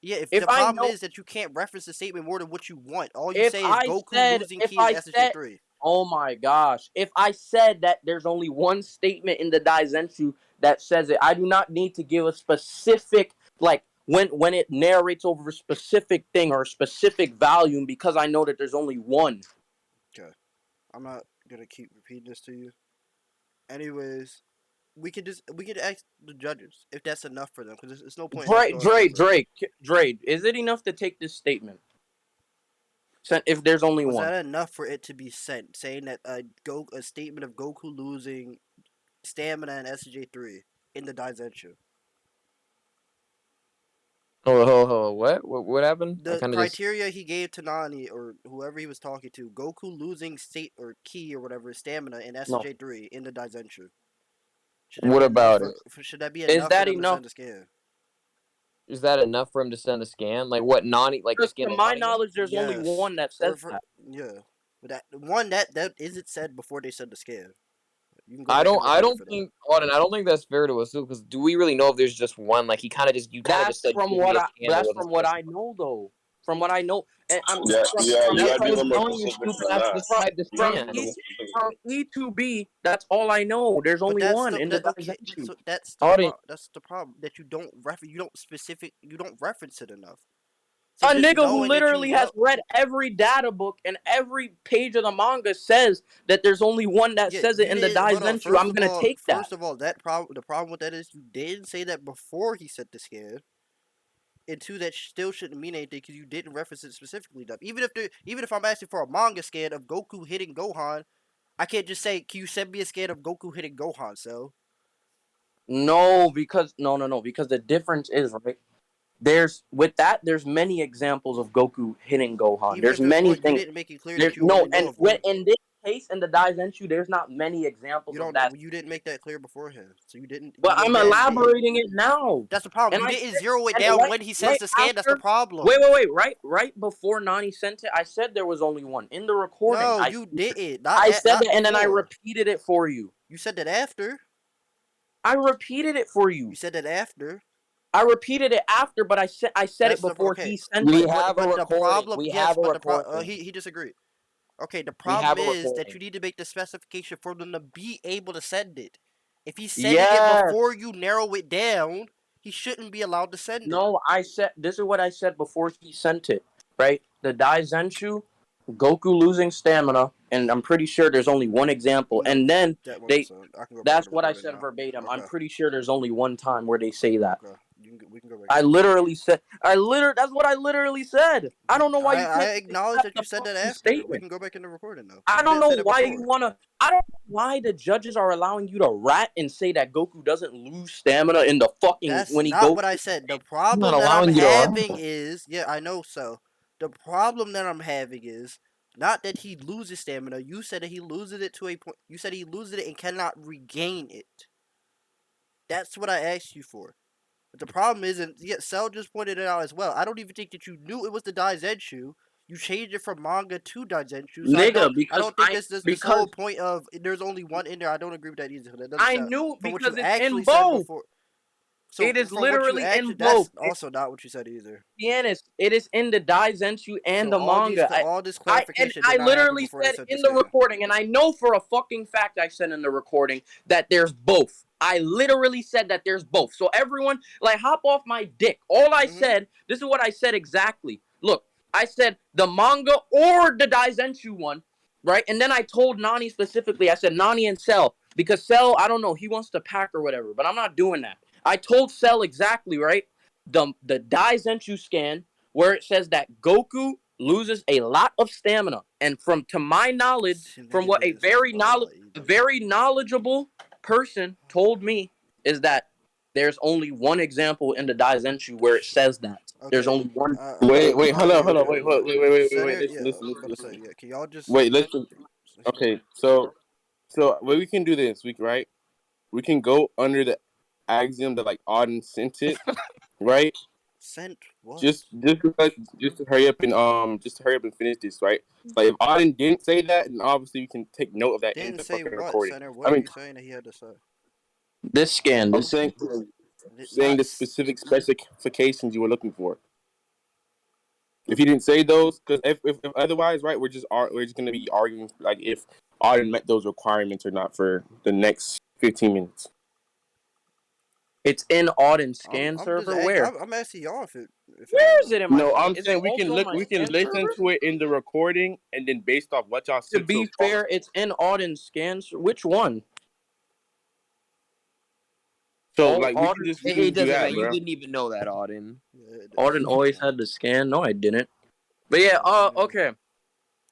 A: yeah. If
B: if
A: the
B: I
A: problem
B: know
A: is that you can't reference the statement more than what you want, all you
B: if
A: say is
B: I
A: Goku
B: said
A: losing
B: if
A: ki in
B: I said
A: SJ3.
B: oh my gosh, if I said that there's only one statement in the Daizenshu that says it, I do not need to give a specific like when it narrates over a specific thing or a specific volume because I know that there's only one.
A: Okay, I'm not gonna keep repeating this to you. Anyways, we could ask the judges if that's enough for them because it's no point in us going any further.
B: Drake, is it enough to take this statement? If there's only
A: Was
B: one.
A: that enough for it to be sent, saying that a statement of Goku losing stamina in SJ3 in the Daizenshu?
D: Oh, what happened? I
A: The
D: kind of just
A: criteria he gave to Nani or whoever he was talking to, Goku losing state or ki or whatever stamina in
B: No.
A: SJ3 in the Daizenshu. Should that
D: what
A: be enough
D: about
A: for?
D: it?
A: Should that be
B: Is
A: enough for
B: that
A: them to
B: enough?
A: send a scan?
D: Is that enough for him to send a scan? Like what Nani? Like the
B: Because
D: scan
B: to
D: that
B: my
D: Nani got?
B: knowledge, there's only
A: Yes,
B: one that
A: or
B: says
A: for
B: that.
A: yeah, but that one that isn't said before they send the scan. You can go
D: I
A: back in
D: don't.
A: the
D: I
A: recording
D: don't
A: for that.
D: think. Auden, I don't think that's fair to assume because do we really know if there's just one? Like he kind of just. You kind of just said give me a scan. It
B: That's
D: wasn't
B: from what I
D: specified.
B: know though. From what I know, and I'm
C: Yeah,
B: from
C: yeah,
B: from
C: you
B: E
C: gotta
D: That's
C: be
D: why
C: a
D: I
B: to
C: little
D: was
C: more
D: telling you,
C: specific
D: stupid
C: than
D: ass.
C: that.
B: from
D: Describe the
C: You gotta be
B: from
C: a
D: scan.
C: little
B: E
C: more specific.
B: from E to B. That's all I know. There's
A: But
B: only
A: that's
B: one
A: the
B: in the
A: that okay.
B: Daizenshu.
A: So that's
D: Auden,
A: the problem that you don't reference it enough. So
B: A
A: just
B: nigga who
A: knowing that you
B: literally has
A: know,
B: read every data book and every page of the manga says that there's only one that
A: yeah,
B: says it
A: you
B: in the
A: didn't. Hold on.
B: Daizenshu. I'm gonna take that.
A: First of all, the problem with that is you didn't say that before he sent the scan. And two, that still shouldn't mean anything because you didn't reference it specifically enough. Even if I'm asking for a manga scan of Goku hitting Gohan, I can't just say, "Can you send me a scan of Goku hitting Gohan?" So
B: No, because no, because the difference is right. There's many examples of Goku hitting Gohan.
A: even
B: There's
A: if there's
B: many
A: one, you
B: things.
A: didn't make it clear
B: There's
A: that you
B: no,
A: only know
B: and
A: of
B: when
A: one.
B: in this case in the Daizenshu, there's not many examples
A: You
B: of
A: don't.
B: that.
A: You didn't make that clear beforehand, so you didn't.
B: But
A: Your
B: I'm
A: bad. You didn't.
B: elaborating it now.
A: That's the problem.
B: And
A: You
B: I
A: didn't
B: said,
A: zero it
B: and
A: down when he sends
B: right
A: the scan. That's the
B: after,
A: problem.
B: right before Nani sent it, I said there was only one in the recording.
A: No, you didn't.
B: I said
A: Not
B: that, and then I
A: before.
B: repeated it for you.
A: You said that after.
B: I repeated it for
A: You
B: you.
A: said that after.
B: I repeated it after, but I said it
A: That's the
B: before
A: okay.
B: he sent
D: we
B: it.
D: have a
A: But the
D: recording.
A: problem,
D: We
A: yes,
D: have a
A: but
D: recording.
A: he disagreed. Okay, the
D: We
A: problem
D: have a
A: is that
D: recording.
A: you need to make the specification for them to be able to send it. If he's sending it
B: Yes.
A: before you narrow it down, he shouldn't be allowed to send it.
B: No, I said this is what I said before he sent it. Right, the Daizenshu, Goku losing stamina, and I'm pretty sure there's only one example.
A: No,
B: And then
A: that wasn't
B: they,
A: so. I can go back in
B: that's
A: the
B: what I
A: recording
B: said
A: now.
B: verbatim. I'm
A: Okay,
B: pretty sure there's only one time where they say that.
A: okay. We can go back.
B: I literally said, that's what I literally said. I don't know why you
A: I
B: can't
A: acknowledge
B: accept
A: that you
B: the
A: said that
B: fucking
A: after. We
B: statement.
A: can go back in the recording though.
B: I
A: You
B: don't
A: didn't say
B: know
A: that
B: why
A: before.
B: you wanna. I don't know why the judges are allowing you to rat and say that Goku doesn't lose stamina in the fucking
A: That's
B: when he
A: not
B: goes.
A: what I said. The
D: I'm not
A: problem that I'm
D: allowing you to
A: having
D: run.
A: is, yeah, I know so. The problem that I'm having is not that he loses stamina. You said that he loses it to a point. You said he loses it and cannot regain it. That's what I asked you for. But the problem is, and yeah, Cell just pointed it out as well. I don't even think that you knew it was the Daizenshu. You changed it from manga to Daizenshu. So
B: Nigga,
A: I
B: because
A: don't think this whole
B: because
A: point of there's only one in there. I don't agree with that either. That doesn't
B: I
A: sound
B: knew
A: from what you
B: because it's in
A: actually said
B: both.
A: before. So
B: It is
A: from what you
B: literally in
A: actually,
B: both.
A: that's also not what you said either.
B: Pianist. It is in the Daizenshu and
A: So
B: the manga.
A: all this clarification
B: I
A: did not happen
B: literally
A: before they
B: said
A: said the
B: in the
A: scan.
B: recording, and I know for a fucking fact I said in the recording that there's both. I literally said that there's both. So everyone, like, hop off my dick. All I said, this is what I said exactly. Look, I said the manga or the Daizenshu one, right? And then I told Nani specifically, I said Nani and Cell, because Cell, I don't know, he wants to pack or whatever, but I'm not doing that. I told Cell exactly, right? The Daizenshu scan where it says that Goku loses a lot of stamina, and from to my knowledge,
A: Seems like
B: from
A: he
B: what
A: didn't talk about a lot
B: a
A: either.
B: very knowledgeable person told me, is that there's only one example in the Daizenshu where it says that. There's
A: Okay.
B: only one.
F: Wait, hold on,
A: Okay.
F: wait.
A: Center, yeah, I'm about to say, yeah. Can y'all just
F: Wait, listen. Okay, so what we can do this week, right? We can go under the axiom that like Auden sent it, right?
A: sent what?
F: Just to hurry up and finish this, right? Like if Auden didn't say that, then obviously we can take note of that in
A: Didn't
F: the
A: say
F: fucking
A: what,
F: recording.
A: Center? What
F: I
A: are
F: mean,
A: you saying that he had to say?
B: This scan.
F: I'm saying
A: Not
F: the specific specifications you were looking for. If he didn't say those, because if otherwise, right, we're just gonna be arguing like if Auden met those requirements or not for the next 15 minutes.
B: It's in Auden scan
A: I'm just
B: server. Where?
A: I'm asking y'all if it
B: Where
A: is
B: is
A: not.
B: it in my?
F: No, I'm
B: Is it
F: saying we can
B: also in
F: look,
B: my
F: we can
B: scan
F: listen
B: server?
F: to it in the recording, and then based off what y'all
B: To
F: said so
B: be
F: far.
B: fair, it's in Auden scans. Which one?
F: So
B: Oh,
F: like
B: Auden.
F: we can
D: It
F: do
D: doesn't
F: that,
D: matter. You
F: bro.
D: didn't even know that, Auden.
A: Yeah,
B: Auden always had the scan. No, I didn't. But yeah. Okay.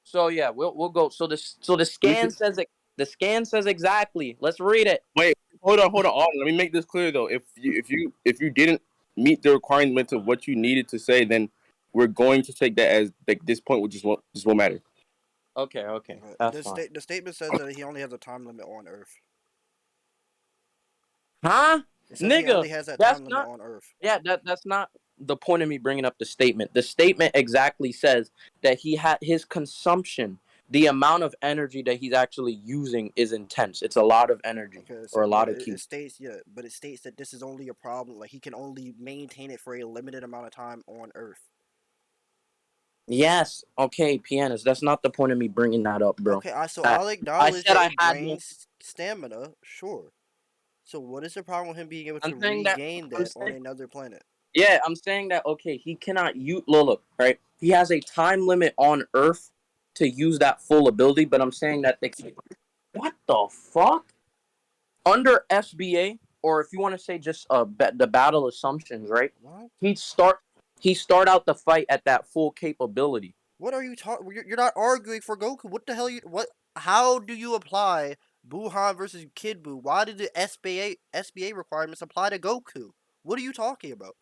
B: So yeah, we'll go. So the
F: We
B: scan
F: can,
B: says it. The scan says exactly. Let's read it.
F: wait, hold on. Let me make this clear though. If you didn't meet the requirements of what you needed to say, then we're going to take that as like this point, which just won't matter.
B: Okay. That's fine.
A: The statement says that he only has a time limit on Earth.
B: Huh?
A: It says he
B: Nigga,
A: only has that
B: that's
A: time limit
B: not.
A: on Earth.
B: Yeah, that's not the point of me bringing up the statement. The statement exactly says that he had his consumption, the amount of energy that he's actually using is intense. It's a lot of energy
A: Okay,
B: or
A: so
B: a lot
A: but
B: of ki.
A: it states but it states that this is only a problem. Like he can only maintain it for a limited amount of time on Earth.
B: Yes, okay, pianist. That's not the point of me bringing that up, bro.
A: Okay,
B: I,
A: I'll
B: I
A: acknowledge
B: said
A: that
B: I
A: it
B: had no.
A: drains stamina, sure. So what is the problem with him being able
B: I'm
A: to
B: saying that.
A: regain
B: I'm
A: that on
B: saying.
A: another planet?
B: Yeah, I'm saying that. Okay, he cannot use. Look, right? He has a time limit on Earth to use that full ability, but I'm saying that they. What the fuck? Under SBA, or if you want to say just the battle assumptions, right?
A: What?
B: He'd start he start out the fight at that full capability.
A: What are you talking? You're not arguing for Goku. What the hell? What? How do you apply Buuhan versus Kid Buu? Why did the SBA requirements apply to Goku? What are you talking about?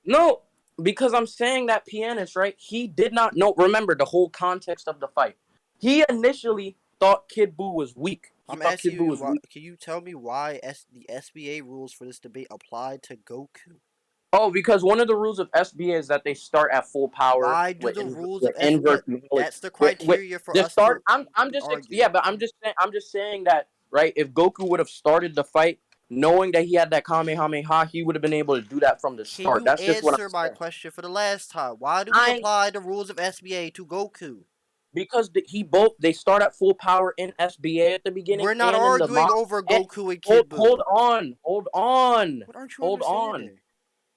B: No, because I'm saying that pianist, right? He did not know. Remember the whole context of the fight. He initially thought Kid Buu was weak. He
A: I'm
B: thought
A: asking
B: Kid Buu
A: you.
B: was
A: Why,
B: weak.
A: can you tell me why the SBA rules for this debate apply to Goku?
B: Oh, because one of the rules of SBA is that they start at full power
A: Why do the rules of
B: with
A: S?
B: inverse
A: But
B: knowledge.
A: that's the
B: With
A: criteria for
B: the
A: us
B: start,
A: to
B: I'm just
A: argue.
B: yeah, but I'm just saying that right. If Goku would have started the fight knowing that he had that Kamehameha, he would have been able to do that from the
A: Can
B: start.
A: you
B: That's just what
A: answer
B: I'm
A: my
B: saying.
A: question for the last time? Why do we
B: I
A: apply the rules of SBA to Goku?
B: because they start at full power in SBA at the beginning
A: We're not
B: and in the
A: arguing
B: manga.
A: over Goku and Kid
B: Hold
A: Buu.
B: on, hold on,
A: What aren't you
B: hold on.
A: understanding?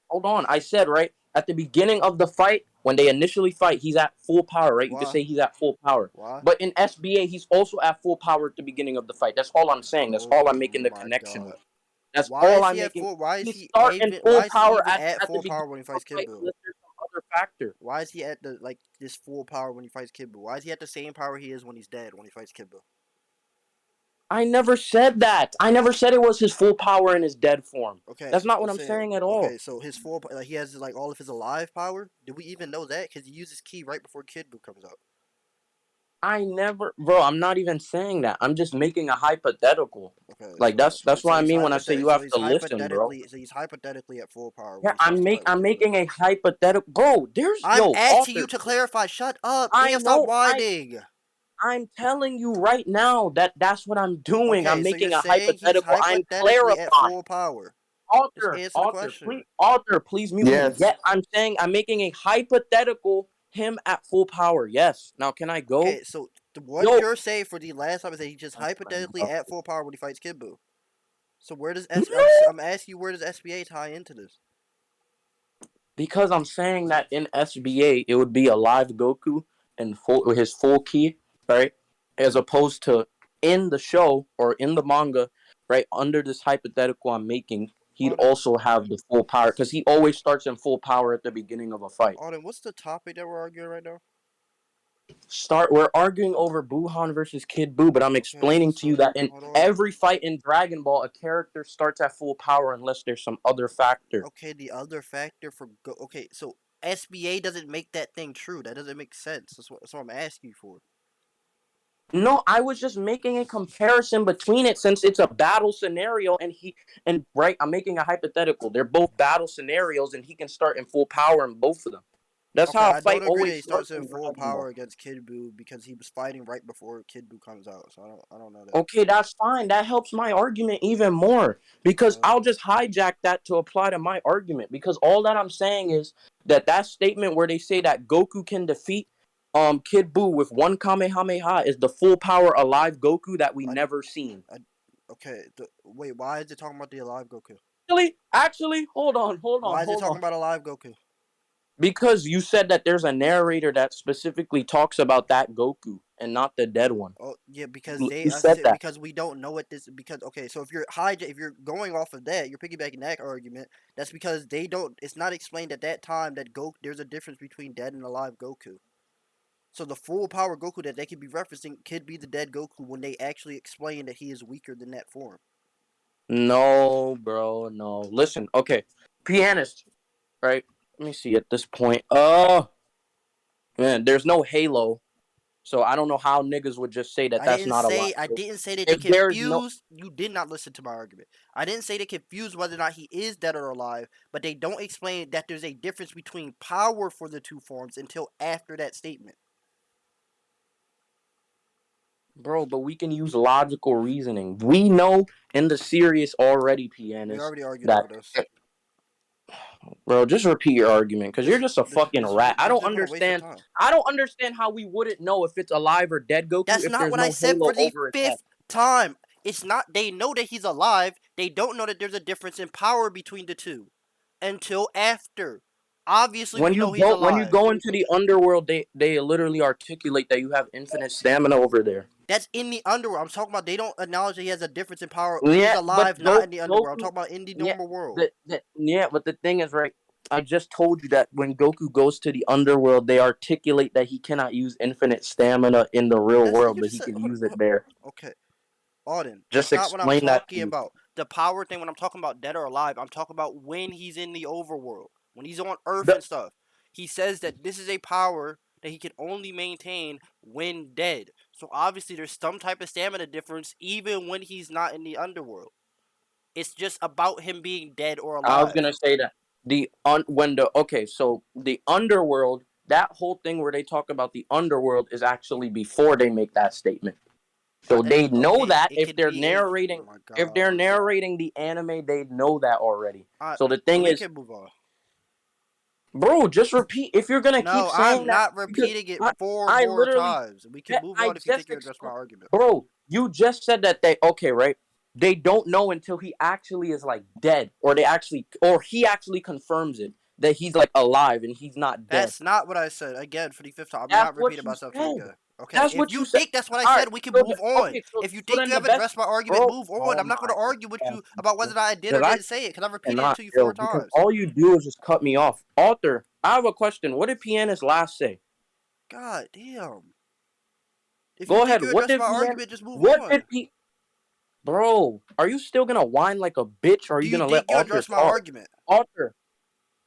B: Hold on. I said, right, at the beginning of the fight, when they initially fight, he's at full power, right? You could
A: Why?
B: say he's at full power.
A: Why?
B: But in SBA, he's also at full power at the beginning of the fight. That's all I'm saying. That's
A: Oh
B: all I'm making the
A: my
B: connection
A: god.
B: with. That's all I'm making. He start in full
A: Why is he
B: power
A: even at
B: at the
A: full
B: beginning
A: power when he
B: of
A: fights
B: the
A: Kid
B: fight
A: Buu?
B: unless there's some other factor.
A: Why is he at the this full power when he fights Kid Buu? Why is he at the same power he is when he's dead when he fights Kid Buu?
B: I never said that. I never said it was his full power in his dead form.
A: Okay,
B: That's not what
A: I'm
B: I'm
A: saying.
B: saying at all.
A: Okay, so his full he has like all of his alive power. Did we even know that? Because he uses ki right before Kid Buu comes out.
B: I never, bro. I'm not even saying that. I'm just making a hypothetical.
A: Okay,
B: Like that's what I mean when I say you have to listen, bro.
A: he's hypothetically at full power when
B: Yeah,
A: he starts to fight with
B: I'm
A: Kid Buu.
B: making a hypothetical. Bro, there's
A: I'm
B: yo
A: asking you
B: author.
A: to clarify. Shut up.
B: I
A: Damn, stop
B: know.
A: whining.
B: I'm telling you right now that that's what I'm doing. I'm
A: Okay, so you're
B: making a
A: saying he's
B: hypothetical. I'm
A: hypothetically at
B: clarifying.
A: full power. Just answer the question.
B: Please mute me.
G: Yes.
B: Yeah, I'm saying I'm making a hypothetical him at full power. Yes. Now can I go?
A: Okay, so what
B: Yo.
A: you're saying for the last time is that he just hypothetically at full power when he fights Kid Buu. So where does
B: No.
A: I'm asking you, where does SBA tie into this?
B: Because I'm saying that in SBA it would be a live Goku and his full ki, right? As opposed to in the show or in the manga, right? Under this hypothetical I'm making, he'd
A: Auden,
B: also have the full power because he always starts in full power at the beginning of a fight.
A: Auden, what's the topic that we're arguing right now?
B: We're arguing over Buuhan versus Kid Buu, but I'm
A: Okay,
B: explaining to you
A: so
B: that in
A: hold on.
B: every fight in Dragon Ball, a character starts at full power unless there's some other factor.
A: Okay, the other factor for okay, so SBA doesn't make that thing true. That doesn't make sense. That's what I'm asking you for.
B: No, I was just making a comparison between it since it's a battle scenario and right, I'm making a hypothetical. They're both battle scenarios and he can start in full power in both of them. That's
A: Okay,
B: how a
A: I
B: fight
A: don't agree that
B: always
A: he
B: starts
A: starts in
B: in
A: full
B: Dragon Ball.
A: power against Kid Buu because he was fighting right before Kid Buu comes out. So I don't know that.
B: Okay, that's fine. That helps my argument even more because I'll just hijack that to apply to my argument because all that I'm saying is that statement where they say that Goku can defeat Kid Buu with one Kamehameha is the full power alive Goku that we
A: I,
B: never seen.
A: okay, wait, why is it talking about the alive Goku?
B: Actually, hold on.
A: Why is it talking about alive Goku?
B: Because you said that there's a narrator that specifically talks about that Goku and not the dead one.
A: Oh yeah, because
B: You said that.
A: because we don't know what this because okay, so if you're going off of that, you're piggybacking that argument. That's because they don't. It's not explained at that time that there's a difference between dead and alive Goku. So the full power Goku that they could be referencing could be the dead Goku when they actually explain that he is weaker than that form.
B: No, bro, no. Listen, okay. Pianist, right? Let me see at this point. Man, there's no Halo, so I don't know how niggas would just say that that's not a lot.
A: I didn't say that they
B: If there's no
A: confused. You did not listen to my argument. I didn't say they confused whether or not he is dead or alive, but they don't explain that there's a difference between power for the two forms until after that statement.
B: Bro, but we can use logical reasoning. We know in the series already,
A: We
B: Pianist,
A: already argued
B: that
A: over this.
B: bro, just repeat your argument because you're just a fucking rat. I
A: You
B: don't
A: just want to waste your
B: understand.
A: time.
B: I don't understand how we wouldn't know if it's alive or dead Goku
A: That's
B: if
A: not
B: there's
A: what I
B: no
A: said
B: halo
A: for the
B: over his head.
A: fifth time. It's not. They know that he's alive. They don't know that there's a difference in power between the two until after. Obviously, we know he's
B: When you
A: alive.
B: go into the underworld, they literally articulate that you have infinite stamina over there.
A: That's in the underworld. I'm talking about they don't acknowledge that he has a difference in power when he's
B: Yeah, but
A: alive, not in the underworld. I'm
B: Goku,
A: talking about in the
B: yeah,
A: normal world.
B: but the thing is, right? I just told you that when Goku goes to the underworld, they articulate that he cannot use infinite stamina in the real
A: That's
B: world,
A: you
B: but
A: just
B: he
A: said.
B: can use it there.
A: Okay, Auden,
B: Just
A: that's not what I'm
B: explain that to
A: talking
B: you.
A: about. The power thing when I'm talking about dead or alive, I'm talking about when he's in the overworld, when he's on Earth
B: The,
A: and stuff. He says that this is a power that he can only maintain when dead. So obviously there's some type of stamina difference even when he's not in the underworld. It's just about him being dead or
B: I was
A: alive.
B: gonna say that so the underworld, that whole thing where they talk about the underworld is actually before they make that statement. So they know
A: Okay,
B: that
A: it could be a. Oh my
B: if they're
A: god.
B: narrating the anime, they know that already.
A: Alright,
B: So the
A: so
B: thing
A: we
B: is,
A: can move on.
B: bro, just repeat. If you're gonna keep
A: No, I'm
B: saying that,
A: not
B: because
A: repeating it
B: I,
A: four
B: I
A: more
B: literally,
A: times. We can move on if you think you addressed my argument.
B: bro, you just said that right? They don't know until he actually is like dead, or he actually confirms it that he's like alive and he's not dead.
A: That's not what I said. Again, for the fifth time, I'm
B: That's
A: not
B: what
A: repeating
B: you
A: myself to you
B: said.
A: again. Okay,
B: That's
A: if
B: what
A: you
B: you said.
A: think that's what I
B: All right.
A: said, we can move on. If you think
B: Then
A: you
B: the
A: haven't
B: best,
A: addressed my argument,
B: bro.
A: move on.
B: Oh
A: I'm not going to
B: my
A: argue with you about whether or not I did or
B: Because I
A: didn't say it because I've repeated it
B: cannot
A: to you
B: chill
A: four
B: because
A: times.
B: all you do is just cut me off. Author, I have a question. What did Pianist last say?
A: God damn. If you
B: Go
A: think
B: ahead.
A: you addressed my argument, just move
B: What
A: on.
B: did P? Bro, are you still gonna whine like a bitch, or are
A: Do
B: you
A: you
B: gonna let
A: think you
B: Author
A: addressed my
B: talk?
A: argument?
B: Author,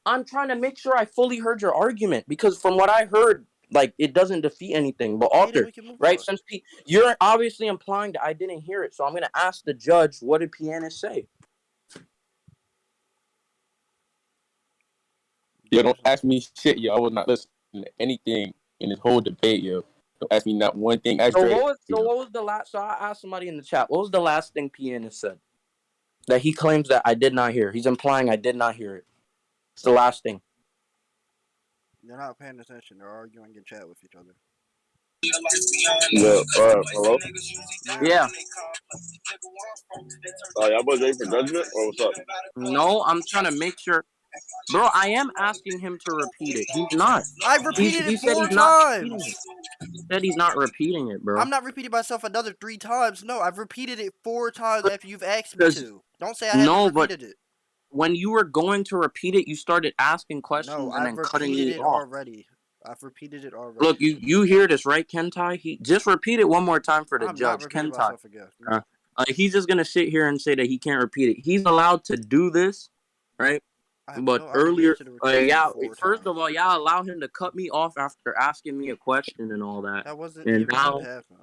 B: I'm trying to make sure I fully heard your argument because from what I heard, like it doesn't defeat anything. But
A: Okay, then
B: Author,
A: we can move
B: right?
A: on.
B: You're obviously implying that I didn't hear it, so I'm gonna ask the judge. What did Pianist say?
F: Yo, don't ask me shit, yo. I was not listening to anything in this whole debate, yo. Don't ask me not one thing. Ask Dre, yo.
B: What was the last? So I asked somebody in the chat. What was the last thing Pianist said? that he claims that I did not hear. He's implying I did not hear it. It's the last thing.
A: They're not paying attention. They're arguing in chat with each other.
C: Yeah, hello?
A: Yeah.
B: Yeah.
C: Y'all boys ready for judgment, or what's up?
B: No, I'm trying to make sure. Bro, I am asking him to repeat it. He's not.
A: I've repeated
B: He
A: it
B: said
A: 4
B: he's not repeating
A: times.
B: it. He said he's not repeating it, bro.
A: I'm not repeating myself another 3 times. No, I've repeated it 4 times after you've asked me to. Don't say I haven't
B: No, but
A: repeated it.
B: when you were going to repeat it, you started asking questions
A: No,
B: and
A: I've
B: then cutting
A: repeated
B: me
A: it
B: off.
A: already. I've repeated it already.
B: Look, you hear this, right, Kentai? He just repeat it one more time for the
A: I'm not
B: judge,
A: repeating
B: Kentai.
A: myself again. No.
B: He's just gonna sit here and say that he can't repeat it. He's allowed to do this, right? But
A: I've
B: earlier,
A: answered the recording
B: yeah.
A: 4
B: First
A: times.
B: of all, y'all allow him to cut me off after asking me a question and all that.
A: That wasn't
B: And
A: even
B: now,
A: what happened.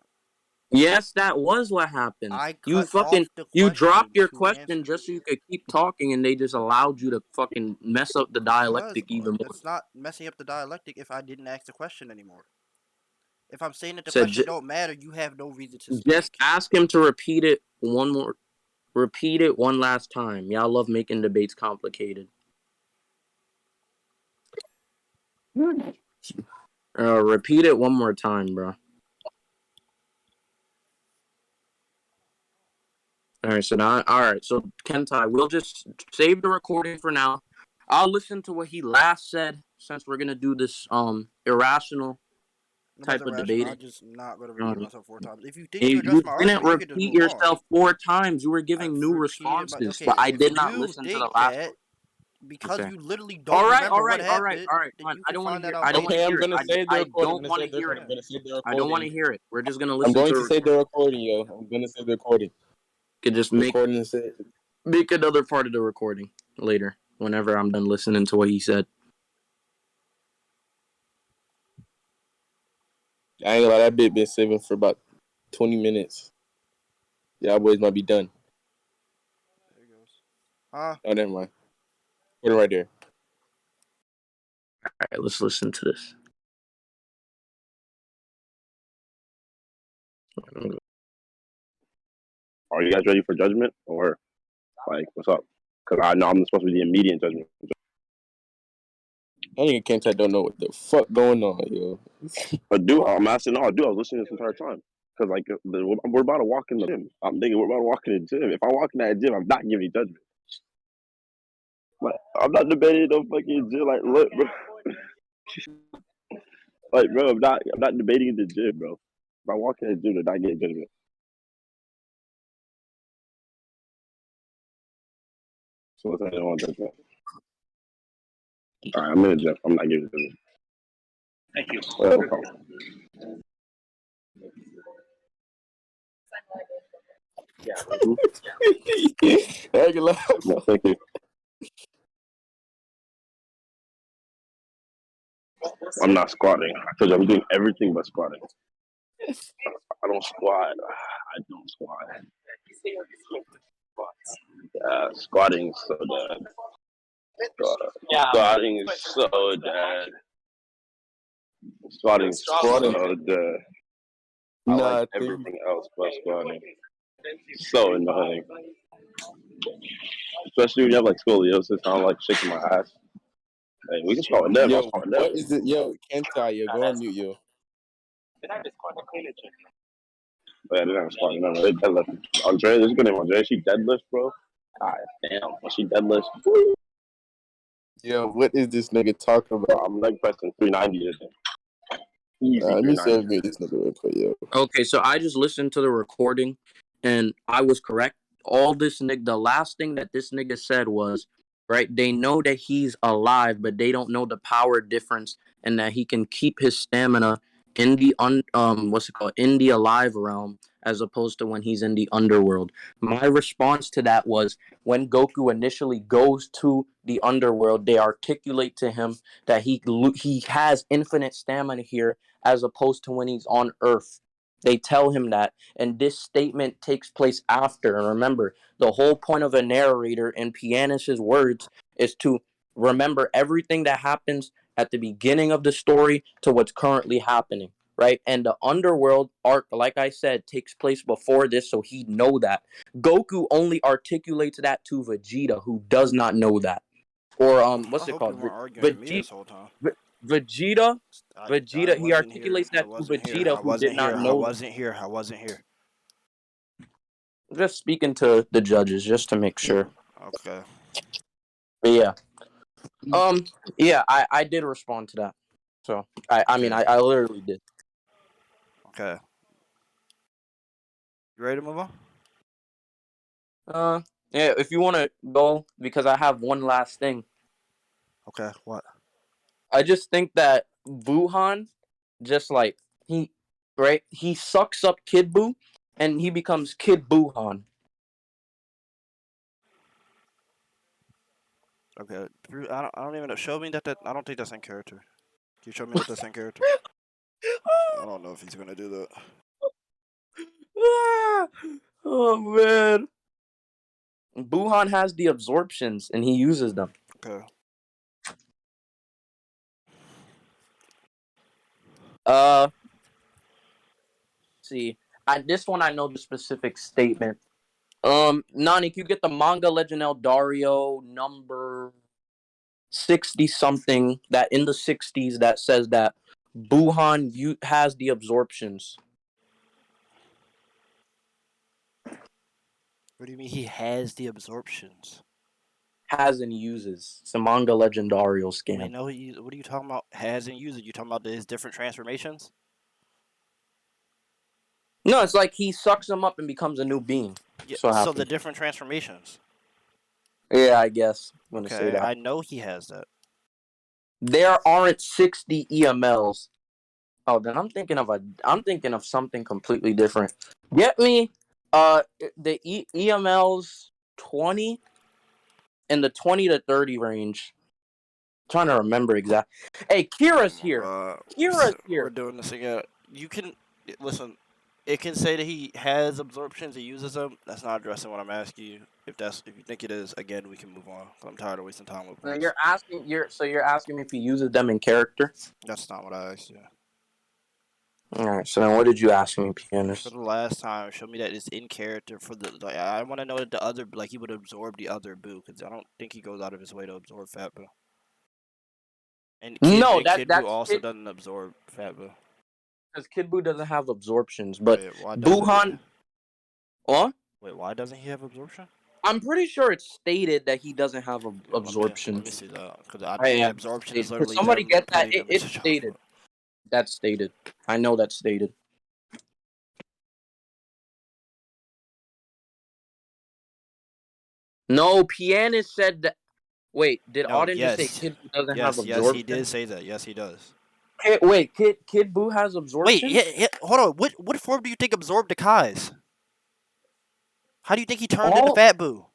B: yes, that was what happened.
A: I
B: You
A: cut off the question
B: dropped your
A: to
B: question
A: answer.
B: just so you could keep talking, and they just allowed you to fucking mess up the dialectic even more.
A: It's not messing up the dialectic if I didn't ask the question anymore. If I'm saying that the
B: So
A: question don't matter, you have no reason to speak.
B: just ask him to repeat it Repeat it one last time. Y'all love making debates complicated. Repeat it one more time, bro. All right, so Kentai, we'll just save the recording for now. I'll listen to what he last said since we're gonna do this irrational type of debating.
A: I'm just not gonna repeat myself 4 times. If you think
B: You
A: you addressed my
B: didn't
A: argument, you can just
B: repeat
A: move on.
B: yourself 4 times. You were giving
A: I've
B: new
A: repeated
B: responses,
A: okay,
B: but I
A: if
B: did not
A: you
B: listen to the
A: think
B: last
A: that
B: one.
A: because
B: Okay.
A: you literally don't remember what happened,
B: All right.
A: then you
B: I
A: can
B: don't want
A: find
B: to hear.
A: that out
B: I don't want
A: later.
B: to
F: Okay, I'm
B: hear it.
F: gonna save the recording.
B: don't want to hear it.
F: I'm gonna save the
B: I don't want to
F: recording.
B: hear it. We're just gonna
F: I'm
B: listen
F: going
B: to
F: to save the recording, yo. I'm gonna save the recording.
B: Could just make
F: Recording and save.
B: another part of the recording later whenever I'm done listening to what he said.
F: I ain't gonna lie, that bit been saving for about 20 minutes. Y'all boys might be done.
A: There it goes. Huh?
F: Oh, never mind. Put it right there.
B: All right, let's listen to this.
C: Are you guys ready for judgment, or like what's up? Because I know I'm supposed to be the immediate judgment.
F: I think Kentai don't know what the fuck going on, yo.
C: But I'm asking. No, I do. I was listening this entire time. Because like we're about to walk in the gym. I'm thinking we're about to walk in the gym. If I walk in that gym, I'm not giving judgment. Like, I'm not debating no fucking gym. Like, look, bro. Like, bro, I'm not debating in the gym, bro. If I walk in the gym, they're not getting judgment. So what's that on judgment? All right, I'm in the gym. I'm not giving judgment.
H: Thank you.
C: No problem.
F: I ain't gonna lie.
C: No, thank you. I'm not squatting. I told you I'm doing everything but squatting. I don't squat. I don't squat. Squatting is so dead. Squatting is so dead. Squatting is so dead. I
F: Nah,
C: like
F: I think
C: everything else but squatting. So annoying. Especially when you have like scoliosis. I don't like shaking my ass. Hey, we can start with them. I'll
F: yo,
C: start with them.
F: what is it? Yo, Kentai, yo, go on mute, yo.
C: But yeah, they never squatting. No, they deadlift. Andre, this is good name. Andre, she deadlift, bro. God damn, when she deadlift,
F: Yo, what is this nigga talking
C: bro,
F: about?
C: I'm leg pressing 390 today. Easy
F: Let me
C: 390.
F: save me this nigga real quick, yo.
B: Okay, so I just listened to the recording, and I was correct. The last thing that this nigga said was, right, they know that he's alive, but they don't know the power difference and that he can keep his stamina in the in the alive realm as opposed to when he's in the underworld. My response to that was when Goku initially goes to the underworld, they articulate to him that he has infinite stamina here as opposed to when he's on Earth. They tell him that, and this statement takes place after. And remember, the whole point of a narrator in Pianist's words is to remember everything that happens at the beginning of the story to what's currently happening. right? And the underworld arc, like I said, takes place before this, so he'd know that. Goku only articulates that to Vegeta, who does not know that. Or
A: I
B: what's it
A: hope you
B: called?
A: weren't arguing with me
B: Vegeta,
A: this whole time.
B: Vegeta,
A: I
B: Vegeta. He
A: wasn't here.
B: articulates
A: I
B: that to
A: wasn't here.
B: Vegeta,
A: I
B: who did
A: wasn't
B: not
A: here. I
B: know that.
A: wasn't here. I wasn't here.
B: Just speaking to the judges, just to make sure.
A: Okay.
B: But yeah, yeah, I did respond to that. So I mean,
A: Okay.
B: I literally did.
A: Okay. You ready to move on?
B: Yeah, if you want to go, because I have one last thing.
A: Okay. What?
B: I just think that Buuhan, just like he sucks up Kid Buu, and he becomes Kid Buuhan.
A: Okay. I don't even know. Show me that. I don't think that's in character. Can you show me that that's in character? I don't know if he's gonna do that.
B: Oh man, Buuhan has the absorptions, and he uses them.
A: Okay.
B: See, this one I know the specific statement. Nani, can you get the manga Legend Dario number 60 something, that in the 60s, that says that Buuhan has the absorptions?
A: What do you mean he has the absorptions?
B: Has and uses. It's a manga Legend Dario
A: We
B: scam.
A: know what are you talking about? Has and uses? You talking about his different transformations?
B: No, it's like he sucks him up and becomes a new being.
A: Yeah.
B: So
A: So the
B: happens.
A: different transformations.
B: Yeah, I guess I'm gonna say
A: Okay.
B: that.
A: I know he has that.
B: There aren't 60 EMLs. Oh, then I'm thinking of something completely different. Get me the EMLs 20 in the 20 to 30 range. I'm trying to remember exactly. Hey, Kira's here. Kira's
A: We're
B: here.
A: doing this again. You can listen. It can say that he has absorptions. He uses them. That's not addressing what I'm asking you. If you think it is, again, we can move on. I'm tired of wasting time with
B: Now
A: points.
B: you're asking me if he uses them in character.
A: That's not what I asked you.
B: All right. So then, what did you ask me,
A: For
B: Pianist?
A: the last time, show me that it's in character for the. Like, I want to know that the other, like, he would absorb the other Boo, because I don't think he goes out of his way to absorb Fat Boo. And
B: No,
A: Kid Boo
B: that's
A: also doesn't absorb Fat Boo.
B: because Kid Buu doesn't have absorptions, but
A: Wait, why doesn't
B: Buuhan.
A: he?
B: What?
A: Wait, why doesn't he have absorption?
B: I'm pretty sure it's stated that he doesn't have
A: Let me
B: absorptions.
A: see that, because I
B: I
A: think
B: am.
A: absorption is
B: Could
A: literally
B: somebody
A: them
B: get that?
A: putting them
B: It's
A: into
B: stated.
A: chocolate.
B: That's stated. I know that's stated. No, Pianist said that. Wait, did
A: No,
B: Auden just say
A: yes,
B: Kid Buu doesn't have
A: yes, he
B: absorption?
A: did say that. Yes, he does.
B: Wait, Kid Buu has
A: Wait,
B: absorptions?
A: hold on. What form do you think absorbed the Kai's? How do you think he turned into
B: Oh,
A: Fat Boo?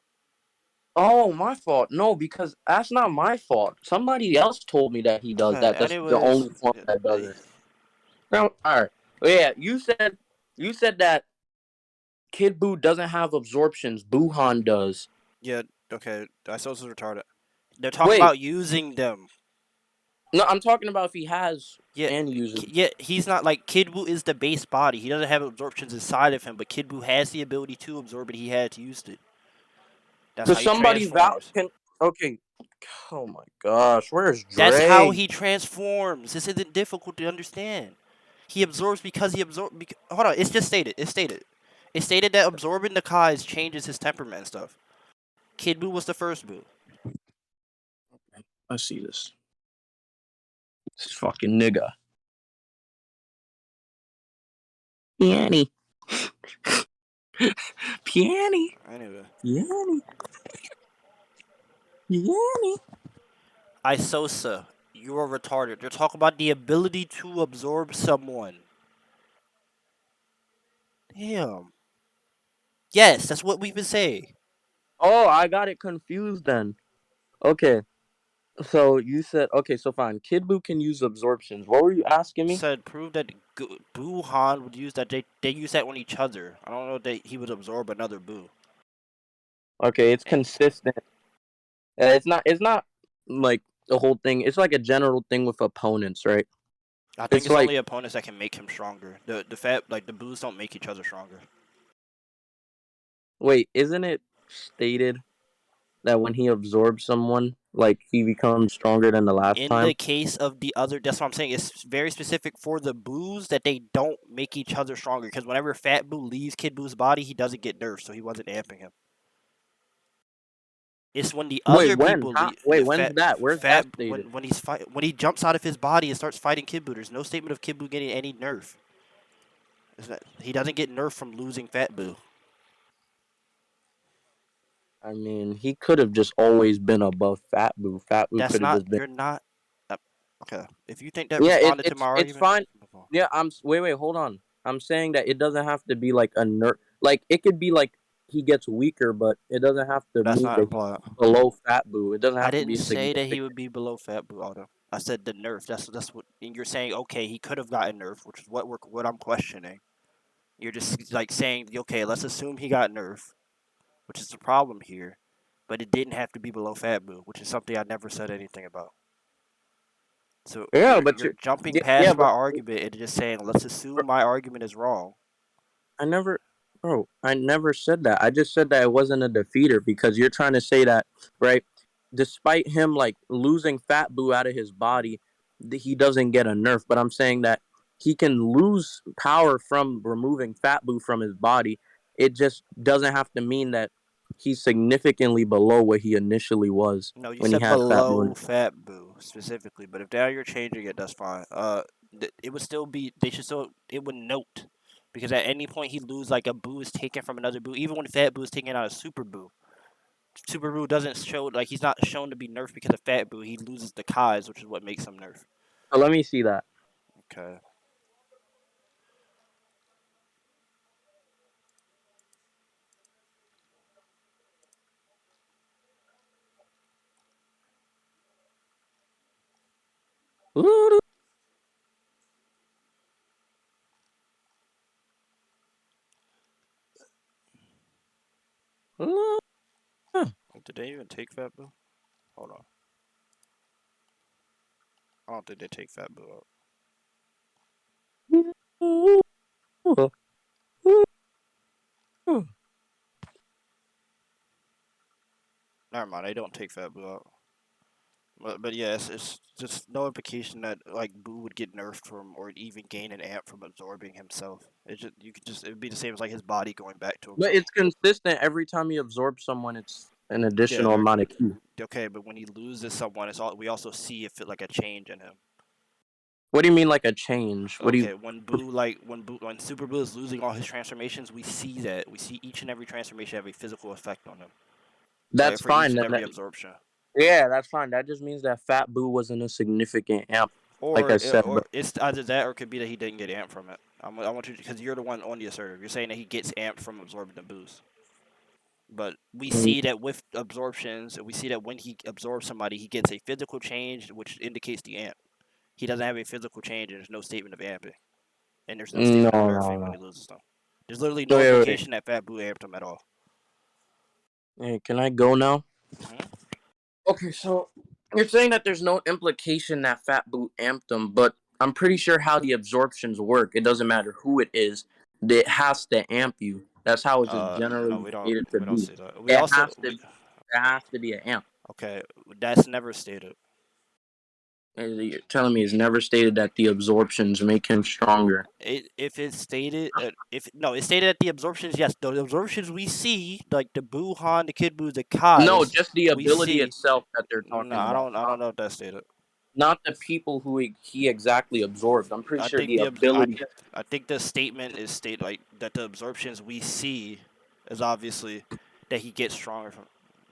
B: oh, my fault. No, because that's not my fault. Somebody else told me that he does
A: Okay,
B: that. That's the
A: anyways,
B: only form that does it. No, all right. Yeah, you said that Kid Buu doesn't have absorptions. Buuhan does.
A: yeah, okay, I so retarded. They're talking
B: Wait,
A: about using them.
B: no, I'm talking about if he has
A: Yeah,
B: and uses.
A: yeah, he's not like Kid Buu is the base body. He doesn't have absorptions inside of him, but Kid Buu has the ability to absorb it. He had to use it. That's
B: Cause
A: how he
B: somebody
A: transforms.
B: can. Okay. Oh my gosh, where's
A: That's how
B: Dre?
A: he transforms. This isn't difficult to understand. He absorbs because he absorbs. Hold on, it's just stated. It's stated. It's stated that absorbing the Kais changes his temperament and stuff. Kid Buu was the first Buu.
B: I see this. This fucking nigga. Piani. Piani.
A: Anyway,
B: Piani. Piani.
A: Isosa, you are retarded. They're talking about the ability to absorb someone. Damn. Yes, that's what we've been saying.
B: Oh, I got it confused then. Okay. So you said okay, so fine. Kid Buu can use absorptions. What were you asking me?
A: Said prove that Buuhan would use that. They use that on each other. I don't know that he would absorb another Buu.
B: Okay, it's
A: And
B: consistent. It's not like the whole thing. It's like a general thing with opponents, right?
A: I think
B: It's
A: it's
B: like,
A: only opponents that can make him stronger. The boos don't make each other stronger.
B: wait, isn't it stated that when he absorbs someone, like he becomes stronger than the last
A: In
B: time?
A: the case of the other, that's what I'm saying. It's very specific for the boos that they don't make each other stronger. Because whenever Fat Boo leaves Kid Boo's body, he doesn't get nerfed, so he wasn't amping him. It's when the
B: Wait,
A: other
B: when?
A: people
B: How?
A: leave.
B: Wait, when's that? Where's that stated?
A: When he's when he jumps out of his body and starts fighting Kid Boo. There's no statement of Kid Boo getting any nerf. He doesn't get nerfed from losing Fat Boo.
B: I mean, he could have just always been above Fat Boo. Fat Boo
A: That's
B: could have
A: not.
B: just been.
A: You're not. uh, Okay. If you think that
B: Yeah,
A: responded to my
B: it's
A: argument,
B: fine.
A: move on.
B: Yeah, wait, hold on. I'm saying that it doesn't have to be like a nerf. Like it could be like he gets weaker, but it doesn't have to
A: That's
B: mean
A: not
B: that he's
A: implied.
B: below Fat Boo. It doesn't
A: I
B: have to
A: didn't
B: be
A: say that he
B: significant.
A: would be below Fat Boo Auto. I said the nerf. That's what. And you're saying okay, he could have gotten nerfed, which is what I'm questioning. You're just like saying okay, let's assume he got nerfed, which is the problem here, but it didn't have to be below Fat Boo, which is something I never said anything about. So
B: Yeah, but
A: you're jumping
B: yeah,
A: past my
B: but
A: argument and just saying let's assume my argument is wrong.
B: I never, bro, I never said that. I just said that it wasn't a defeater because you're trying to say that, right? Despite him like losing Fat Boo out of his body, he doesn't get a nerf. But I'm saying that he can lose power from removing Fat Boo from his body. It just doesn't have to mean that he's significantly below what he initially was
A: No, you
B: when he
A: said
B: had Fat Boo.
A: below Fat Boo specifically, but if now you're changing it, that's fine. It would still be they should still it would note because at any point he lose like a Boo is taken from another Boo, even when Fat Boo is taken out of Super Boo. Super Boo doesn't show like he's not shown to be nerfed because of Fat Boo. He loses the Kais, which is what makes him nerf.
B: So let me see that.
A: Okay. Did they even take Fat Boo? Hold on. I don't think they take Fat Boo out. Never mind, they don't take Fat Boo out. But yeah, it's just no implication that like Boo would get nerfed from or even gain an amp from absorbing himself. It just you could just it'd be the same as like his body going back to
B: But
A: himself.
B: it's consistent every time he absorbs someone. It's an
A: Yeah,
B: additional amount of key.
A: okay, but when he loses someone, we also see if it like a change in him.
B: What do you mean, like a change? What do you?
A: Okay, when Super Boo is losing all his transformations, we see that we see each and every transformation have a physical effect on him. Like
B: That's
A: for each
B: fine.
A: and
B: Then
A: every absorption.
B: yeah, that's fine. That just means that Fat Boo wasn't a significant amp, like I said.
A: Or
B: But
A: it's either that or it could be that he didn't get amped from it. I want you because you're the one on the assertive. You're saying that he gets amped from absorbing the boost. But we see that with absorptions, we see that when he absorbs somebody, he gets a physical change, which indicates the amp. He doesn't have a physical change, and there's no statement of amping, and there's no
B: no,
A: statement of
B: no,
A: nerfing when
B: no.
A: he loses them. There's literally no
B: Wait.
A: implication that Fat Boo amped him at all.
B: Hey, can I go now?
A: Mhm.
B: Okay, so you're saying that there's no implication that Fat Boo amped him, but I'm pretty sure how the absorptions work. It doesn't matter who it is; it has to amp you. That's how it's just
A: No,
B: generally stated to
A: we don't
B: be.
A: see that.
B: It has to. It has to be an amp.
A: Okay, that's never stated.
B: You're telling me it's never stated that the absorptions make him stronger.
A: If it's stated if no it's stated that the absorptions, yes, the absorptions we see like the Buuhan, the Kid Buu, the
B: No,
A: Kais,
B: just the
A: we
B: ability
A: see.
B: itself that they're
A: No,
B: talking about.
A: I don't know if that's stated.
B: Not the people who he exactly absorbed. I'm pretty
A: I
B: sure
A: think
B: the
A: I,
B: ability.
A: I think the statement is state like that the absorptions we see is obviously that he gets stronger from.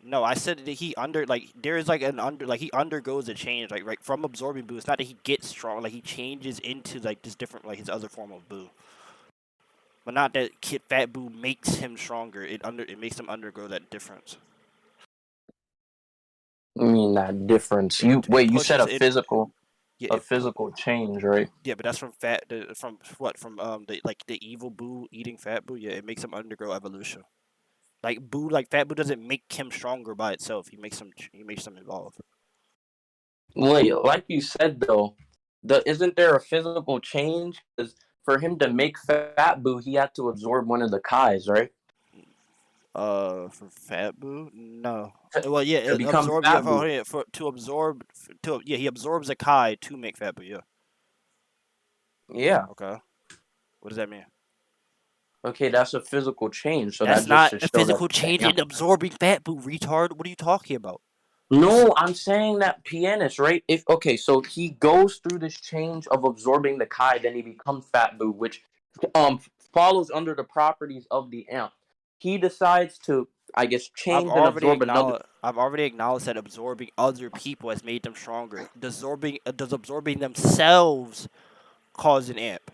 A: No, I said that he under like there is like an under like he undergoes a change like right from absorbing Buu. It's not that he gets strong, like he changes into like this different like his other form of Buu. But not that Kid Fat Boo makes him stronger. It makes him undergo that difference.
B: I mean that difference.
A: It
B: You said
A: pushes it. Yeah,
B: a physical change, right?
A: yeah, but that's from what from the like the evil Boo eating Fat Boo. Yeah, it makes him undergo evolution. Like Fat Boo doesn't make him stronger by itself. He makes him evolve.
B: Like you said though. isn't there a physical change? Because for him to make Fat Boo, he had to absorb one of the Kais, right?
A: For Fat Boo, no. Well, yeah,
B: To
A: it
B: become
A: absorb. Yeah,
B: Fat Boo.
A: yeah, for to absorb. To yeah, he absorbs a Kai to make Fat Boo. Yeah.
B: Yeah.
A: Okay. What does that mean?
B: Okay, that's a physical change. So that
A: That's
B: just
A: not
B: should
A: a
B: show that.
A: physical change
B: Yeah.
A: in absorbing Fat Boo, retard. What are you talking about?
B: No, I'm saying that Pianist, right? If okay, so he goes through this change of absorbing the Kai, then he becomes Fat Boo, which follows under the properties of the amp. He decides to, I guess, change and absorb another.
A: I've already acknowledged that absorbing other people has made them stronger. Does absorbing themselves cause an amp?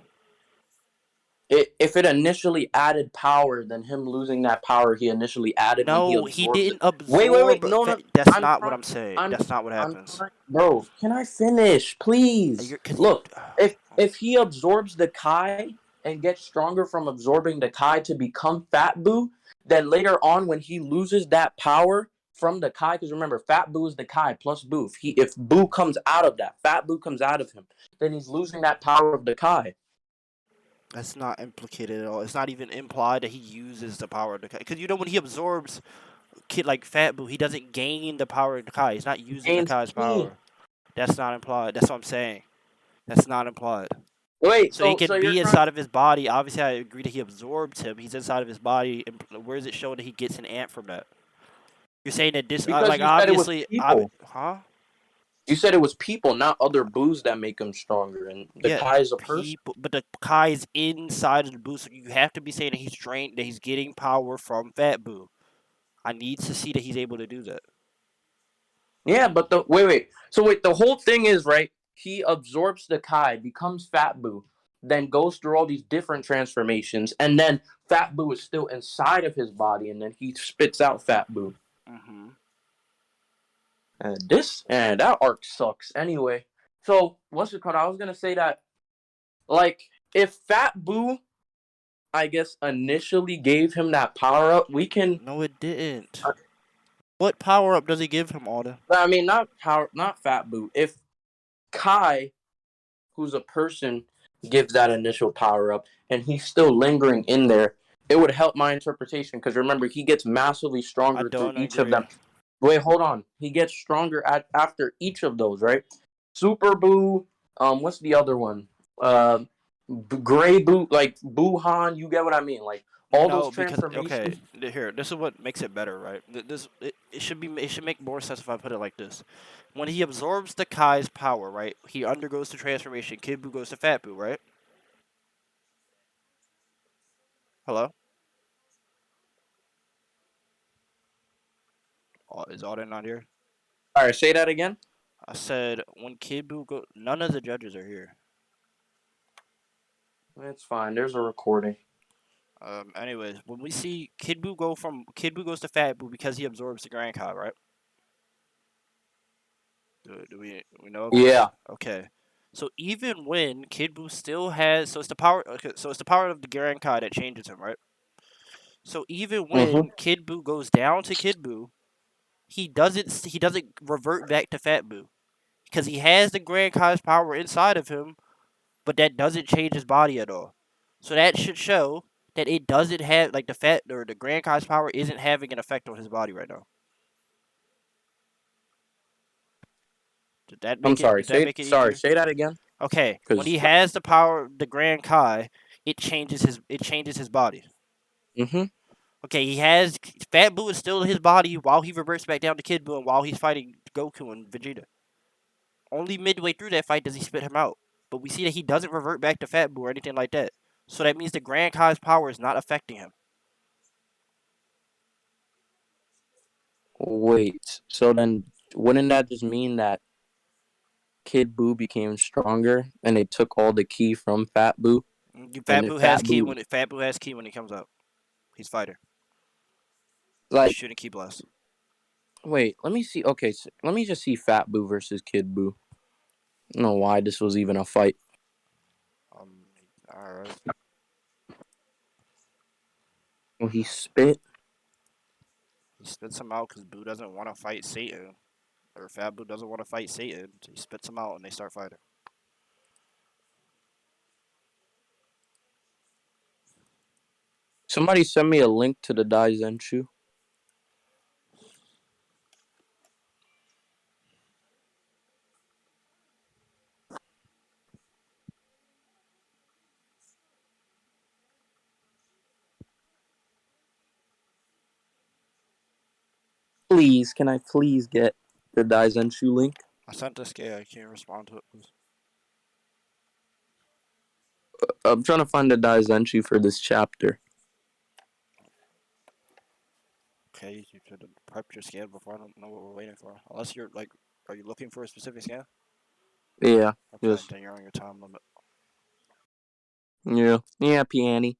B: If it initially added power, then him losing that power he initially added when he
A: No, he
B: absorbed it.
A: didn't
B: Wait.
A: absorb.
B: No, no.
A: That's
B: I'm
A: not what
B: trying.
A: I'm saying.
B: I'm.
A: That's not what
B: I'm
A: happens.
B: trying. Bro, can I finish, please?
A: You're, cause you,
B: Look, if he absorbs the Kai and gets stronger from absorbing the Kai to become Fat Boo, then later on when he loses that power from the Kai, because remember, Fat Boo is the Kai plus Boo. If Boo comes out of that, Fat Boo comes out of him, then he's losing that power of the Kai.
A: that's not implicated at all. It's not even implied that he uses the power of the Kai. Because you know when he absorbs kid like Fat Boo, he doesn't gain the power of the Kai. He's not using the
B: Gains
A: Kai's
B: Ki.
A: power. That's not implied. That's what I'm saying. That's not implied.
B: Wait,
A: So he
B: so
A: can
B: you're
A: be
B: trying.
A: inside of his body. Obviously, I agree that he absorbed him. He's inside of his body. And where does it show that he gets an amp from that? You're saying that this,
B: Because
A: like,
B: you said it was
A: obviously,
B: people.
A: huh?
B: You said it was people, not other boos that make him stronger. And the
A: Yeah,
B: Kai is a person.
A: people, but the Kai is inside of the Boo, so you have to be saying that he's trained, that he's getting power from Fat Boo. I need to see that he's able to do that.
B: Yeah, but the wait. So wait, the whole thing is right. He absorbs the Kai, becomes Fat Boo, then goes through all these different transformations, and then Fat Boo is still inside of his body, and then he spits out Fat Boo.
A: Mm-hmm.
B: And that arc sucks. Anyway, so what's it called? I was gonna say that, like, if Fat Boo, I guess, initially gave him that power up, we can.
A: No, it didn't. What power up does he give him, Auden?
B: I mean, not Fat Boo. If Kai, who's a person, gives that initial power up, and he's still lingering in there, it would help my interpretation. Because remember, he gets massively
A: I
B: stronger through
A: don't
B: each of
A: agree.
B: them. Wait, hold on. He gets stronger after each of those, right? Super Boo. What's the other one? Gray Boo, like Buuhan. You get what I mean? Like all those
A: No, because okay,
B: transformations.
A: here, this is what makes it better, right? It should make more sense if I put it like this. When he absorbs the Kai's power, right? He undergoes the transformation. Kid Buu goes to Fat Buu, right? Hello? Is Auden not here?
B: All right, say that again.
A: I said when Kid Buu go. None of the judges are here.
B: It's fine. There's a recording.
A: Anyways, when we see Kid Buu goes to Fat Buu because he absorbs the Grand Kai, right? Do we know?
B: Yeah.
A: Okay. So even when Kid Buu still has, so it's the power. Okay, so it's the power of the Grand Kai that changes him, right? So even
B: Mm-hmm.
A: when Kid Buu goes down to Kid Buu, he doesn't revert back to Fat Buu because he has the Grand Kai's power inside of him, but that doesn't change his body at all. So that should show that it doesn't have like the fat or the Grand Kai's power isn't having an effect on his body right now. Did that
B: I'm
A: make it?
B: sorry.
A: Did that make it easier?
B: Say that again.
A: Okay, when
B: Because.
A: he has the power of the Grand Kai, it changes his body.
B: Mm-hmm.
A: Okay, he has Fat Buu is still in his body while he reverts back down to Kid Buu and while he's fighting Goku and Vegeta. Only midway through that fight does he spit him out. But we see that he doesn't revert back to Fat Buu or anything like that. So that means the Grand Kai's power is not affecting him.
B: Wait. So then, wouldn't that just mean that Kid Buu became stronger, and they took all the key from Fat Buu, and
A: Fat
B: then
A: Buu has
B: Fat
A: ki
B: Buu,
A: when Fat Buu has ki when he comes up. He's fighter. He's
B: like,
A: shooting ki blast.
B: wait. Let me see. Okay, so let me just see Fat Buu versus Kid Buu. I don't know why this was even a fight.
A: Um, all right.
B: Well, he spit.
A: He spits him out because Buu doesn't want to fight Satan, or Fat Buu doesn't want to fight Satan. So he spits him out and they start fighting.
B: Somebody send me a link to the Daizenshu. Please, can I please get the Daizenshu link?
A: I sent this guy. I can't respond to it. Please.
B: I'm trying to find the Daizenshu for this chapter.
A: Okay, you should have prepped your scan before. I don't know what we're waiting for. Unless you're like, are you looking for a specific scan?
B: Yeah,
A: Okay,
B: yes.
A: then you're on your time limit.
B: Yeah, Pianist.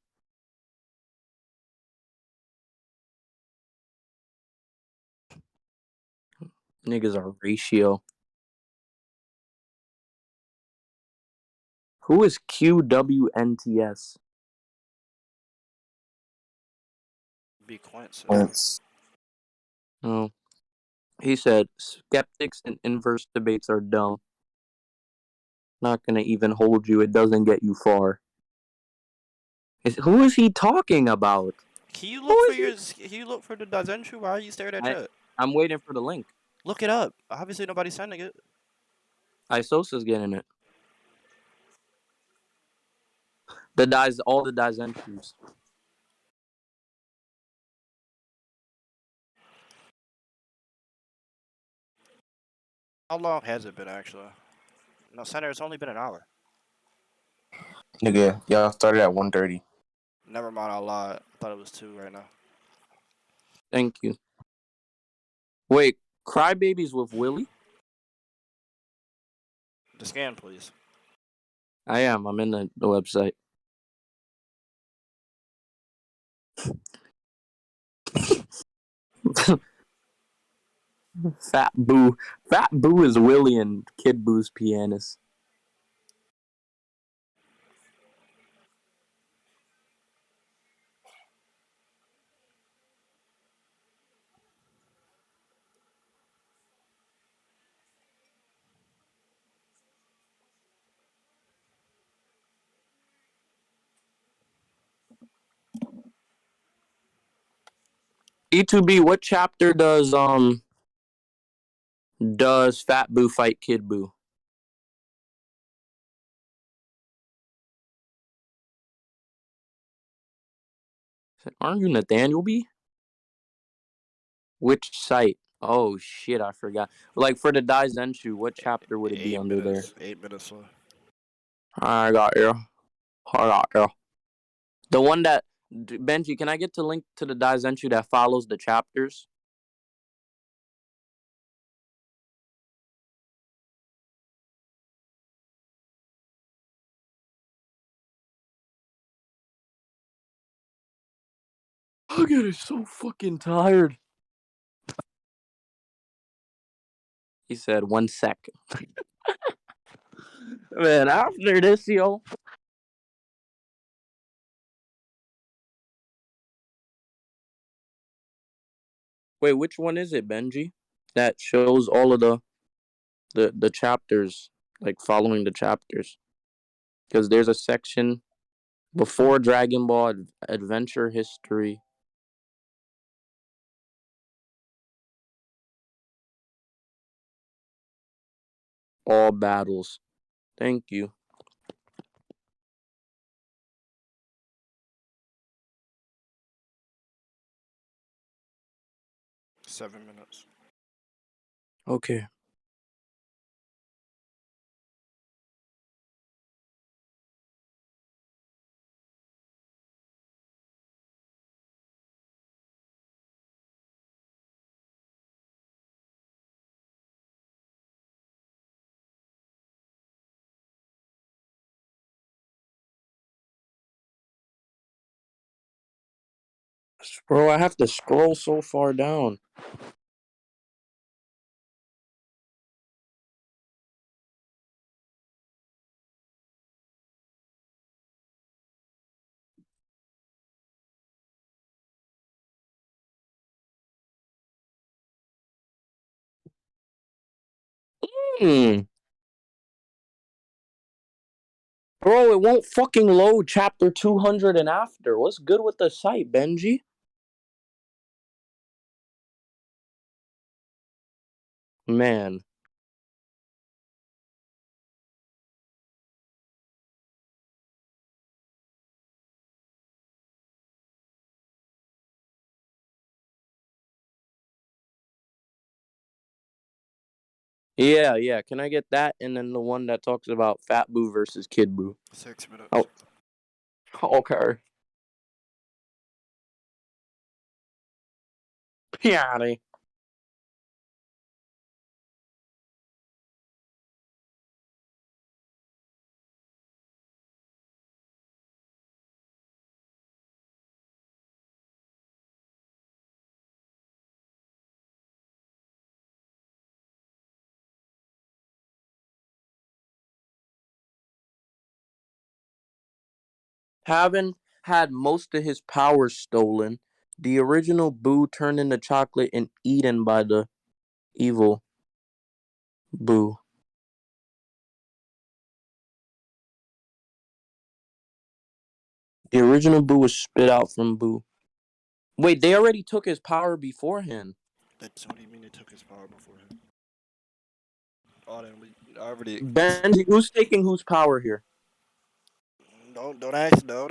B: Niggas are ratio. Who is QWNTS?
A: Be Quince.
B: Oh, he said skeptics and inverse debates are dumb. Not gonna even hold you. It doesn't get you far. Who is he talking about?
A: Can you
B: Who
A: look for
B: is he?
A: Can you look for the Daizenshu? Why are you staring at chat?
B: I'm waiting for the link.
A: Look it up. Obviously, nobody's sending it.
B: Isosa's getting it. All the Daizenshu's.
A: How long has it been actually? No, Senator, it's only been an hour.
G: Nigga, y'all started at 1:30.
A: Never mind, I lied. I thought it was 2 right now.
B: Thank you. Wait, Crybabies with Willie?
A: The scan, please.
B: I am. I'm in the website. Fat Boo. Fat Boo is Willie and Kid Boo's Pianist. E2B, what chapter does Fat Boo fight Kid Boo? Aren't you Nathaniel B? Which site? Oh shit, I forgot. Like for the Daizenshu, what chapter would it be
A: 8
B: under there?
A: minutes. 8 minutes left.
B: I got you. I got you. The one that Benji, can I get the link to the Daizenshu that follows the chapters? I'm getting so fucking tired. He said 1 sec. Man, after this, yo. Wait, which one is it, Benji? That shows all of the chapters, like following the chapters. Because there's a section before Dragon Ball Adventure History. All battles. Thank you.
A: Seven minutes.
B: Okay. Bro, I have to scroll so far down. Hmm. Bro, it won't fucking load chapter 200 and after. What's good with the site, Benji? Man. Yeah. Can I get that? And then the one that talks about Fat Boo versus Kid Boo.
A: 6 minutes.
B: Oh, okay. Pianist. Having had most of his power stolen, the original Boo turned into chocolate and eaten by the evil Boo. The original Boo was spit out from Boo. Wait, they already took his power beforehand.
A: That's what do you mean they took his power before him? Auden, we already.
B: Benji, who's taking whose power here?
A: Don't ask. No.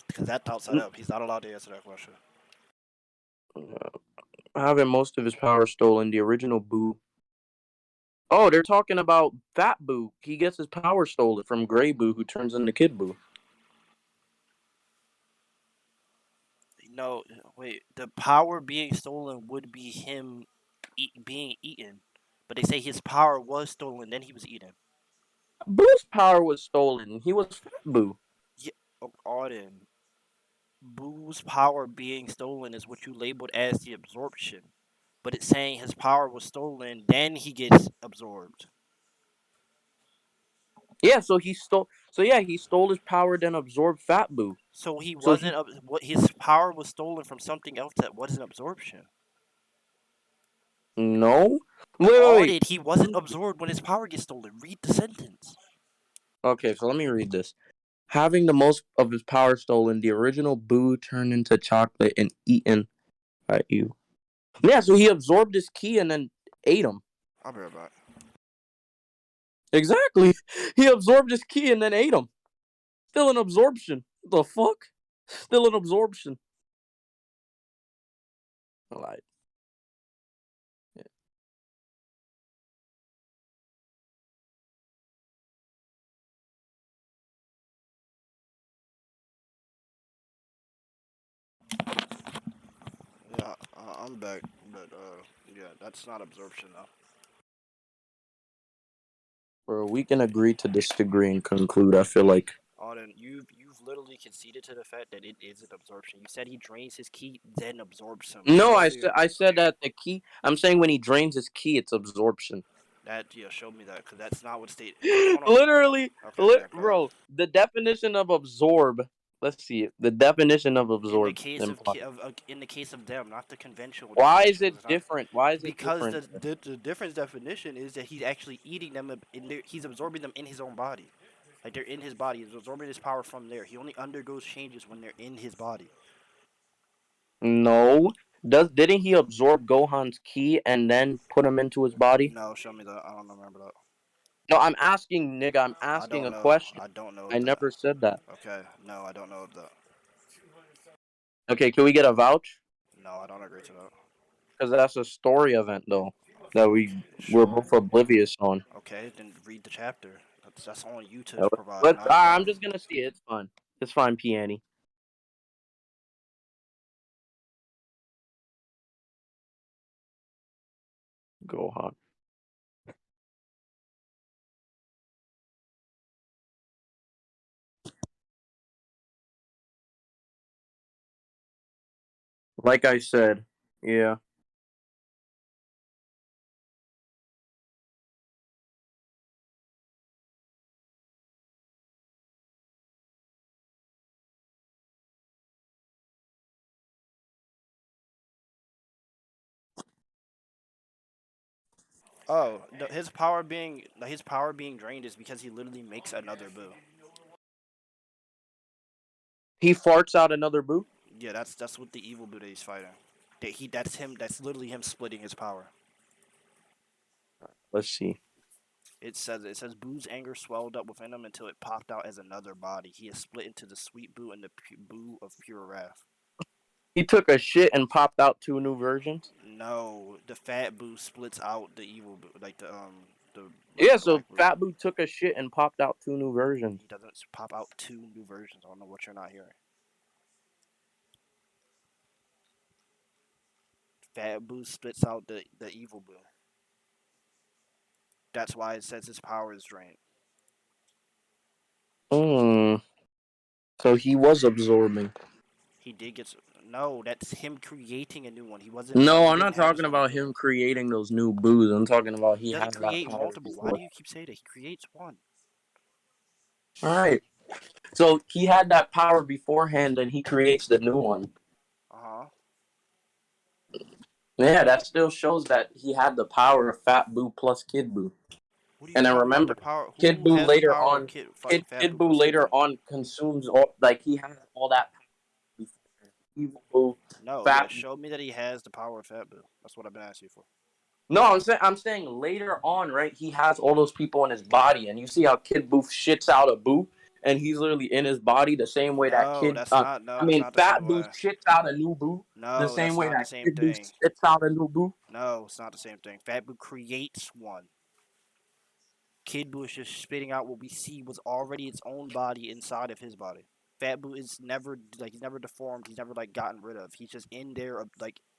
A: Because that's outside up. He's not allowed to answer that question.
B: Having most of his power stolen, the original Boo. Oh, they're talking about Fat Boo. He gets his power stolen from Gray Boo, who turns into Kid Boo.
A: No, wait. The power being stolen would be him being eaten. But they say his power was stolen, then he was eaten.
B: Boo's power was stolen. He was Fat Boo.
A: Yeah, Auden. Boo's power being stolen is what you labeled as the absorption. But it's saying his power was stolen, then he gets absorbed.
B: Yeah, so he stole. So yeah, he stole his power, then absorbed Fat Boo.
A: So he
B: So
A: wasn't. What his power was stolen from something else that wasn't absorption.
B: no. Wait.
A: Audit. He wasn't absorbed when his power gets stolen. Read the sentence.
B: Okay, so let me read this. Having the most of his power stolen, the original Boo turned into chocolate and eaten by you. Yeah, so he absorbed his key and then ate him.
A: I'll be right back.
B: Exactly. He absorbed his key and then ate him. Still an absorption. The fuck? Still an absorption. I lied.
A: Yeah, I'm back. But yeah, that's not absorption though.
B: Bro, we can agree to disagree and conclude. I feel like.
A: Auden, you've literally conceded to the fact that it is an absorption. You said he drains his key, then absorbs him.
B: No,
A: Show
B: I
A: me
B: said that the key. I'm saying when he drains his key, it's absorption.
A: that. Yeah, show me that because that's not what state. Hold on.
B: Literally,
A: Okay, yeah, go ahead.
B: bro. The definition of absorb. Let's see it. The definition of
A: In the
B: absorb.
A: case of, in the case of them, not the conventional.
B: Why is
A: definition,
B: it
A: it's not-
B: different? Why is it
A: Because
B: different?
A: the difference definition is that he's actually eating them. He's absorbing them in his own body. Like they're in his body. He's absorbing his power from there. He only undergoes changes when they're in his body.
B: No. Didn't he absorb Gohan's key and then put him into his body?
A: No, show me that. I don't remember that.
B: No, I'm asking, nigga. I'm
A: I
B: asking
A: don't
B: a
A: know.
B: question.
A: I don't know
B: I
A: that.
B: never said that.
A: Okay, no, I don't know that.
B: Okay, can we get a vouch?
A: No, I don't agree to that.
B: Because that's a story event, though, that we're
A: Sure.
B: both oblivious on.
A: Okay, then read the chapter. That's on you to
B: Uh,
A: provide, not
B: I'm
A: them.
B: just gonna see it. It's fine. It's fine, Piani. Gohan. Like I said, yeah.
A: Oh, his power being drained is because he literally makes another Boo.
B: He farts out another Boo.
A: Yeah, that's what the evil Boo that he's fighting. That's him. That's literally him splitting his power.
B: Let's see.
A: It says Boo's anger swelled up within him until it popped out as another body. He is split into the sweet Boo and the Boo of pure wrath.
B: He took a shit and popped out 2 new versions.
A: No, the fat Boo splits out the evil Boo, like the
B: Yeah, so
A: black Boo.
B: Fat Boo took a shit and popped out 2 new versions.
A: He doesn't pop out 2 new versions. I don't know what you're not hearing. Fat Boo splits out the evil Boo. That's why it says his power is drained.
B: So he was absorbing.
A: He did get no. That's him creating a new one. He wasn't.
B: No,
A: He
B: I'm
A: didn't
B: not
A: have
B: talking
A: this one
B: about
A: before.
B: him creating those new Boos. I'm talking about
A: He
B: he
A: doesn't
B: has that
A: create
B: power
A: multiple. Why
B: before.
A: do you keep saying that? He creates one.
B: All right. So he had that power beforehand, and he creates the new one.
A: Uh-huh.
B: Yeah, that still shows that he had the power of Fat Boo plus Kid Boo.
A: What are you
B: And then
A: talking about? The
B: remember,
A: power.
B: Kid
A: Who
B: Boo
A: has the
B: later
A: power of
B: on,
A: Fat
B: Kid
A: Boo
B: Boo
A: plus Kid
B: later
A: Boo?
B: on consumes all, like he has all that power before Evil Boo,
A: No, yeah.
B: Fat.
A: Show me that he has the power of Fat Boo. That's what I've been asking you for.
B: No, I'm saying later on, right? He has all those people in his body, and you see how Kid Boo shits out a Boo, and he's literally in his body the same way that
A: No,
B: Kid.
A: that's not. No,
B: I
A: that's
B: mean,
A: not the
B: Fat
A: same
B: Boo
A: way.
B: shits out a new Boo the
A: No,
B: same
A: that's
B: way
A: not the
B: that
A: same
B: Kid Boo
A: thing.
B: spits out a new Boo.
A: No, it's not the same thing. Fat Boo creates one. Kid Boo is just spitting out what we see was already its own body inside of his body. Fat Boo is never he's never deformed. He's never gotten rid of. He's just in there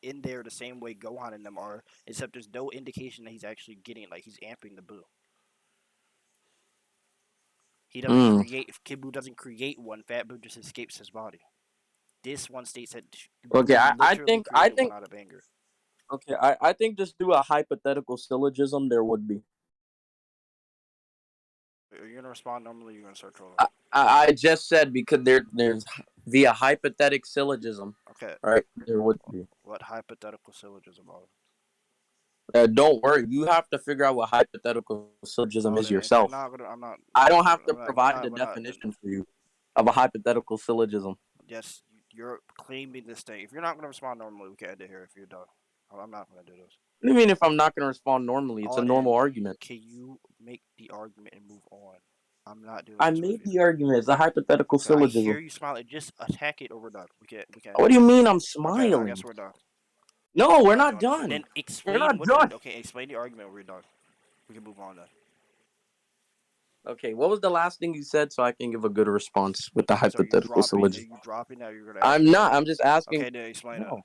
A: in there the same way Gohan and them are. Except there's no indication that he's actually getting he's amping the Boo. He doesn't create. If Kid Boo doesn't create one, Fat Boo just escapes his body. This one states that
B: Okay,
A: Boo
B: I
A: literally
B: think I
A: created one
B: think
A: out of anger.
B: okay, I think just through a hypothetical syllogism there would be.
A: Are you gonna respond normally? Or are you gonna start trolling?
B: I just said because there's via hypothetical syllogism.
A: Okay.
B: Right, there would be.
A: What hypothetical syllogism are?
B: Don't worry, you have to figure out what hypothetical syllogism is
A: Auden, if you're
B: yourself.
A: not gonna, I'm not.
B: I don't have to
A: I'm not. We're
B: provide
A: not.
B: the
A: We're not.
B: definition for you of a hypothetical syllogism.
A: Yes, you're claiming this thing. If you're not gonna respond normally, we can end it here. If you're done, I'm not gonna do this.
B: What do you mean if I'm not going to respond normally? It's a normal argument.
A: Can you make the argument and move on? I'm not doing
B: I
A: this with
B: made
A: you.
B: the argument. It's a hypothetical
A: Okay, I hear
B: syllogism.
A: you smiling. Just attack it or we're done. We can. We can.
B: What do you mean I'm
A: Okay, I guess
B: smiling?
A: we're done.
B: No, we're
A: We're
B: not
A: done.
B: done.
A: Then
B: We're
A: explain
B: not
A: what you're.
B: done.
A: Okay, explain the argument. We're done. We can move on then.
B: Okay, what was the last thing you said so I can give a good response with the
A: So are you
B: hypothetical
A: dropping? Are
B: syllogism?
A: you dropping now? You're gonna ask
B: I'm
A: me
B: not.
A: again.
B: I'm just asking.
A: Okay, then explain it.
B: No,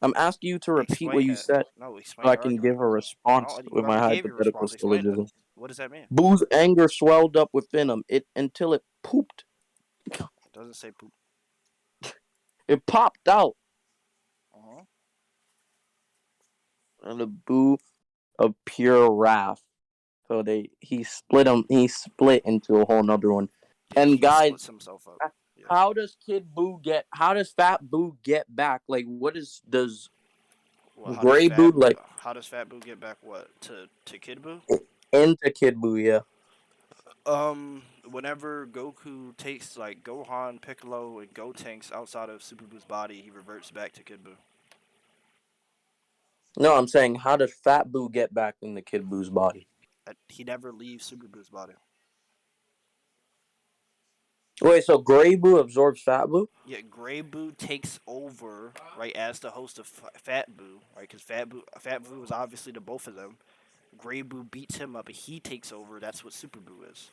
B: I'm asking you to repeat what
A: Explain
B: you
A: it.
B: said
A: No,
B: so
A: explain
B: I
A: your
B: can
A: argument.
B: give a
A: No,
B: response
A: you
B: with my
A: already gave your
B: hypothetical
A: response. Explain it.
B: syllogism.
A: What does that mean?
B: Boo's anger swelled up within him until it pooped.
A: It doesn't say poop.
B: It popped out.
A: Uh-huh.
B: And the Boo of pure wrath. So he split him. He split into a whole nother one.
A: Yeah,
B: And
A: he
B: guys,
A: splits himself up. Yeah.
B: how does Kid Boo get? How does Fat Boo get back? Like, what does
A: Well,
B: Gray Boo like
A: how does Fat Boo get back what to Kid Boo?
B: into Kid Boo? Yeah.
A: Whenever Goku takes Gohan, Piccolo, and Gotenks outside of Super Boo's body, he reverts back to Kid Boo.
B: No, I'm saying how does Fat Boo get back into Kid Boo's body?
A: He never leaves Super Boo's body.
B: Wait, so Gray Boo absorbs Fat Boo?
A: Yeah, Gray Boo takes over as the host of Fat Boo, right? Because Fat Boo is obviously the both of them. Gray Boo beats him up, and he takes over. That's what Super Boo is.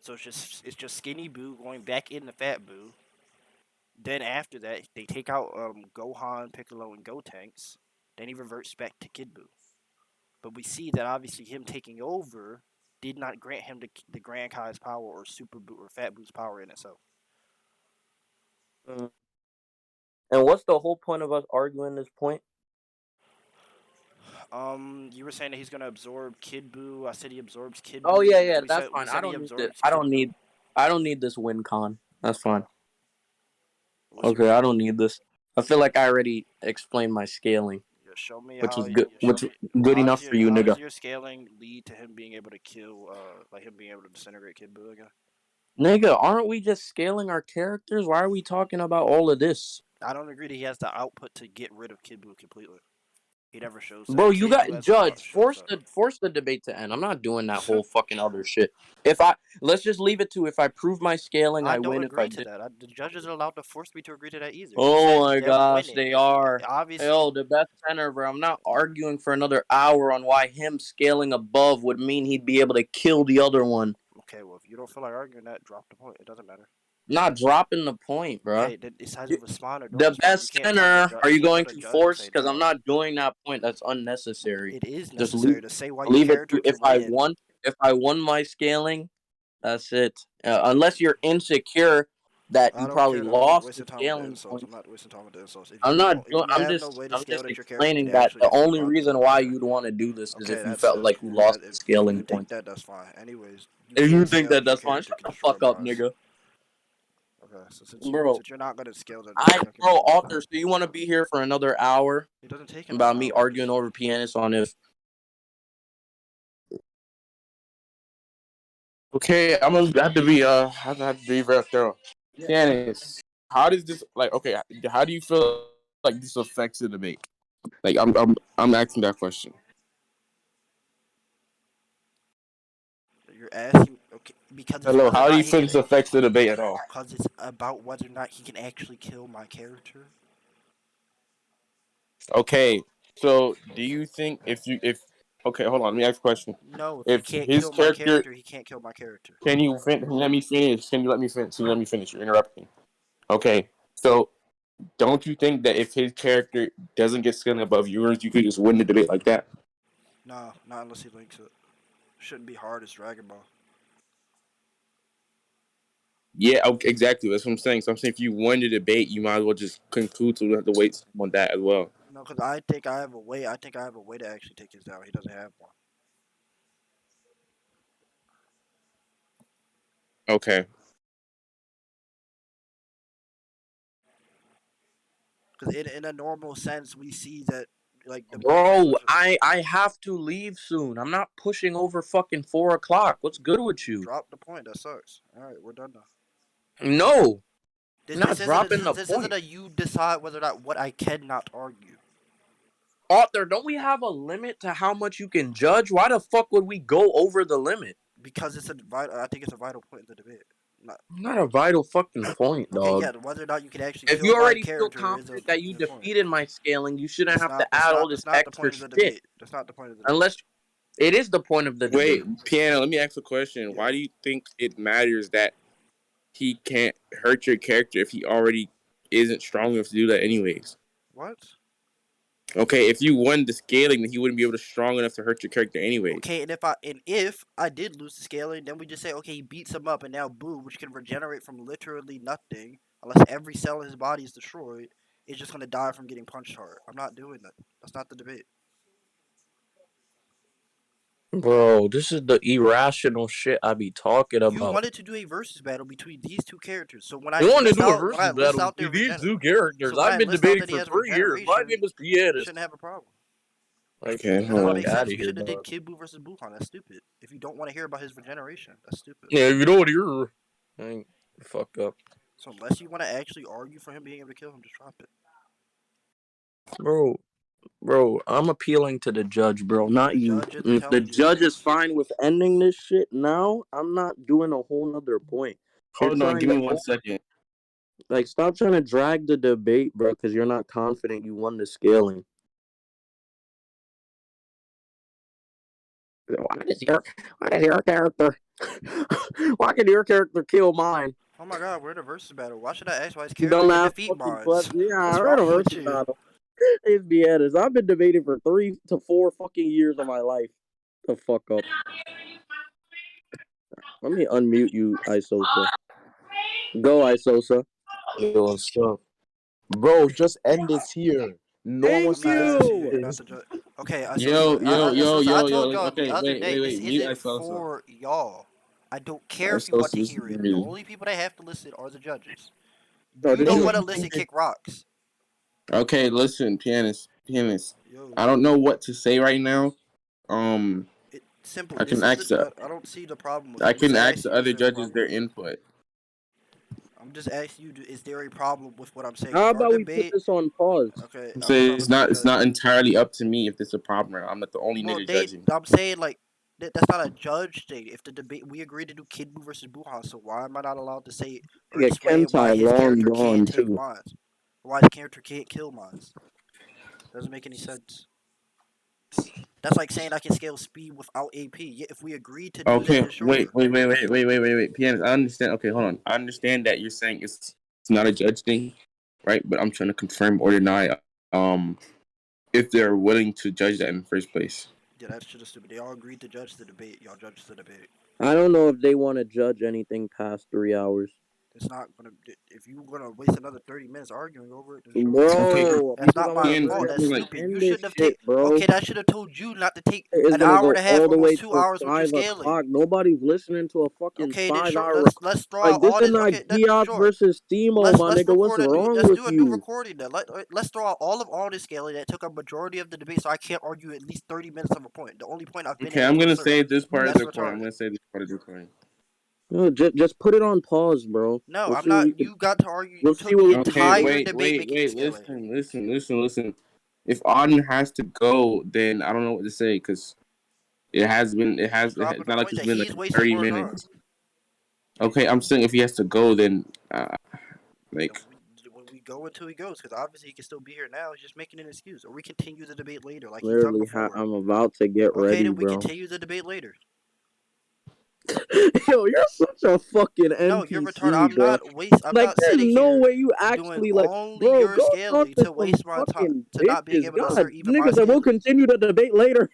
A: So it's just Skinny Boo going back into Fat Boo. Then after that, they take out Gohan, Piccolo, and Gotenks. Then he reverts back to Kid Boo. But we see that obviously him taking over did not grant him the Grand Kai's power or Super Boo or Fat Boo's power in itself.
B: Mm. And what's the whole point of us arguing this point?
A: You were saying that he's gonna absorb Kid Boo. I said he absorbs Kid Boo.
B: Oh yeah, that's
A: We
B: fine.
A: said he absorbs
B: I
A: Kid
B: don't
A: Boo.
B: need. I don't need this win con. That's fine.
A: Okay,
B: I don't need this. I feel like I already explained my scaling,
A: yeah, show me
B: which
A: how.
B: is good.
A: Show
B: Which
A: me
B: good enough for you,
A: how does
B: nigga.
A: your scaling lead to him being able to kill, him being able to disintegrate Kid Boo again?
B: Nigga, aren't we just scaling our characters? Why are we talking about all of this?
A: I don't agree that he has the output to get rid of Kid Buu completely. He never shows that.
B: Bro, you
A: Kid
B: got
A: Buu has the
B: Judge.
A: shows
B: Force the debate to end. I'm not doing that whole fucking other shit. Let's just leave it to if I prove my scaling,
A: I
B: I
A: don't
B: win. If I
A: agree to
B: did,
A: that. The judges are allowed to force me to agree to that either. You
B: oh
A: said
B: my
A: them
B: gosh,
A: winning.
B: they are.
A: Obviously,
B: Yo, the best center, bro. I'm not arguing for another hour on why him scaling above would mean he'd be able to kill the other one.
A: okay. Well, if you don't feel like arguing that, drop the point. It doesn't matter.
B: Not dropping the point, bro.
A: Okay, then decide to respond or don't
B: The
A: respond.
B: best center. Are you going to force? Because I'm
A: no.
B: not doing that point. That's unnecessary.
A: It is
B: Just
A: necessary to say why your
B: leave it
A: character
B: to
A: can win.
B: if I won my scaling, that's it. Unless you're insecure that you probably lost the scaling point.
A: I'm not wasting time with the insults.
B: I'm not doing.
A: You have no way to
B: I'm
A: scale
B: just
A: that your character
B: explaining
A: can
B: that
A: actually
B: the
A: defeat
B: only
A: Rock
B: reason
A: is
B: why
A: okay.
B: you'd want to do this is
A: Okay,
B: if you felt like you
A: cool.
B: lost the
A: If
B: scaling
A: you think
B: point.
A: that, that's fine. Anyways,
B: If you think
A: scale
B: that, that's fine.
A: character
B: Shut the
A: can
B: fuck up,
A: destroy
B: nigga.
A: Okay, so since you're not gonna scale the
B: Author. So you want to be here for another hour
A: it doesn't take
B: about me arguing over Pianist on if.
F: Okay, I'm gonna have to be very thorough. Pianist, how does this okay? How do you feel like this affects the debate? Like I'm asking that question.
A: You're asking, okay, because it's
F: Hello,
A: whether or
F: how do
A: not
F: you feel this affects the debate at all?
A: Because it's about whether or not he can actually kill my character.
F: Okay, so do you think if okay, hold on, let me ask a question.
A: No,
F: If
A: he can't
F: his
A: kill my
F: character,
A: he can't kill my character.
F: let me finish? Can you let me finish? Can you let me finish? You're interrupting. Okay, so don't you think that if his character doesn't get scaling above yours, you could just win the debate like that?
A: No, not unless he links it. Shouldn't be hard as Dragon Ball.
F: Yeah, okay, exactly. That's what I'm saying. So I'm saying if you won the debate, you might as well just conclude. So we have to wait on that as well.
A: No, because I think I have a way. I think I have a way to actually take his down. He doesn't have one.
F: Okay.
A: Because in a normal sense, we see that like the
B: Bro, I have to leave soon. I'm not pushing over fucking 4:00. What's good with you?
A: Drop the point. That sucks. All right, we're done now.
B: No,
A: This
B: point.
A: isn't a you decide whether or not what I cannot argue.
B: Author, don't we have a limit to how much you can judge? Why the fuck would we go over the limit?
A: Because it's a vital. I think it's a vital point in the debate.
B: Not a vital fucking point, dog.
A: Okay, yeah, whether or not you can actually.
B: If you already feel confident that you defeated my scaling, you shouldn't have to add all this extra shit.
A: That's not the point of the debate.
B: Unless it is the point of the debate.
F: Wait, Piano, let me ask a question. Yeah. Why do you think it matters that he can't hurt your character if he already isn't strong enough to do that anyways?
A: What?
F: Okay, if you won the scaling, then he wouldn't be able to strong enough to hurt your character anyways.
A: Okay, and if I did lose the scaling, then we just say, okay, he beats him up, and now Buu, which can regenerate from literally nothing, unless every cell in his body is destroyed, is just gonna die from getting punched hard. I'm not doing that. That's not the debate.
B: Bro, this is the irrational shit I be talking about.
A: You wanted to do a versus battle between these two characters, so when I
B: wanted to do a versus battle between these two characters, I've been debating for 3 years. My name is Pianist.
A: Shouldn't have a problem.
F: Okay,
A: You should have did Kid Buu versus Buuhan. That's stupid. If you don't want to hear about his regeneration, that's stupid.
B: Yeah, if you don't want to hear, fuck up.
A: So unless you want to actually argue for him being able to kill him, just drop it.
B: Bro, I'm appealing to the judge, bro, not you. If the judge is fine with ending this shit now, I'm not doing a whole nother point.
F: Hold on, give me 1 second.
B: Like, stop trying to drag the debate, bro, because you're not confident you won the scaling. Why does your character? Why can your character kill mine?
A: Oh my god, we're in a versus battle. Why should I ask why his character can defeat mine?
B: Yeah, we're in a versus battle. It's Pianist. I've been debating for 3 to 4 fucking years of my life. The fuck up. Let me unmute you, Isosa. Go, Isosa.
G: Yo, what's up? Bro, just end this here. No one
B: Thank you.
A: Okay, I
F: told y'all
A: the other day, this isn't for y'all. I don't care if you want to hear it. The only people that have to listen are the judges. You don't want to listen, kick rocks.
F: Okay, listen, Pianist. I don't know what to say right now.
A: It's simple.
F: I can ask
A: I don't see the problem with
F: I can ask the other judges their input.
A: I'm just asking you, is there a problem with what I'm saying?
B: How
A: Our
B: about we put
A: debate.
B: this on pause?
A: Okay,
F: I'm
A: I'm gonna
F: saying
A: talk about
F: it's not entirely up to me if there's a problem or not. I'm not the only
A: Well,
F: nigga judging.
A: I'm saying like that's not a judge thing. If the debate we agreed to do Kid Buu versus Buuhan, so why am I not allowed to say or
B: Nigga,
A: explain why
B: Kentai
A: his
B: long
A: character can't
B: gone
A: take
B: too.
A: mines, or why his character can't kill mines? Doesn't make any sense. That's like saying I can scale speed without AP. Yeah, if we agreed to do that,
F: Okay,
A: then sure.
F: wait. Pianist, I understand. Okay, hold on. I understand that you're saying it's not a judge thing, right? But I'm trying to confirm or deny if they're willing to judge that in the first place.
A: Yeah, that shit is stupid. They all agreed to judge the debate. Y'all judge the debate.
B: I don't know if they want to judge anything past 3 hours.
A: It's not gonna. If you're gonna waste another 30 minutes arguing over it, then sure.
F: Okay,
B: Bro,
A: That's
B: because
A: not
B: I'm
A: my
B: not
F: Pianist,
B: ready
A: fault.
F: I
A: That's
F: feel
B: to
F: like
A: stupid. You
B: end this
A: shouldn't have
B: shit,
A: taken.
B: bro.
A: Okay, that should have told you not to take
B: It's
A: an
B: gonna
A: hour
B: go
A: and a half,
B: all the way
A: almost two
B: till
A: hours with your
B: 5
A: scaling.
B: o'clock. Nobody's listening to a fucking
A: Okay, then sure.
B: 5 hour.
A: Let's throw
B: Like,
A: out
B: this
A: all
B: is
A: this.
B: not
A: Okay, that
B: Geoff
A: sure.
B: versus Steamo, my
A: Let's
B: nigga. What's
A: record a new.
B: wrong
A: Let's
B: with
A: do a new
B: you?
A: recording. Then let's throw out all this scaling that took a majority of the debate, so I can't argue at least 30 minutes of a point. The only point I've been
F: okay,
A: able
F: I'm
A: to
F: gonna
A: assert.
F: say this part is
A: That's
F: recording. I'm
A: retarded.
F: gonna say this part is recording.
B: No, just put it on pause, bro.
A: No,
B: We'll
A: I'm
B: see what
A: not.
B: we can.
A: You got to argue. You
B: We'll see
A: took
B: what
A: the
B: we can
F: Okay,
B: do.
A: entire debate making
F: wait.
A: scaling.
F: Listen. If Auden has to go, then I don't know what to say because
A: He's
F: it's
A: dropping the
F: not like
A: points
F: it's
A: that
F: been
A: he's
F: like
A: wasting
F: 30
A: more time.
F: minutes. Okay, I'm saying if he has to go, then
A: Then
F: like
A: when we go until he goes, because obviously he can still be here now. He's just making an excuse, or we continue the debate later, like he's done
B: Literally,
A: before.
B: I'm about to get
A: Okay,
B: ready,
A: then we
B: bro.
A: continue the debate later.
B: Yo, you're such a fucking
A: No, you're retarded.
B: NPC, bro.
A: I'm
B: Like,
A: not
B: there's
A: sitting
B: no
A: here
B: way you
A: doing
B: actually, like,
A: only
B: bro,
A: your
B: go talk
A: scaling
B: to
A: to
B: some
A: waste my time
B: fucking
A: to not being
B: bitches.
A: able to
B: God,
A: assert even my
B: niggas that will
A: scaling.
B: continue the debate later.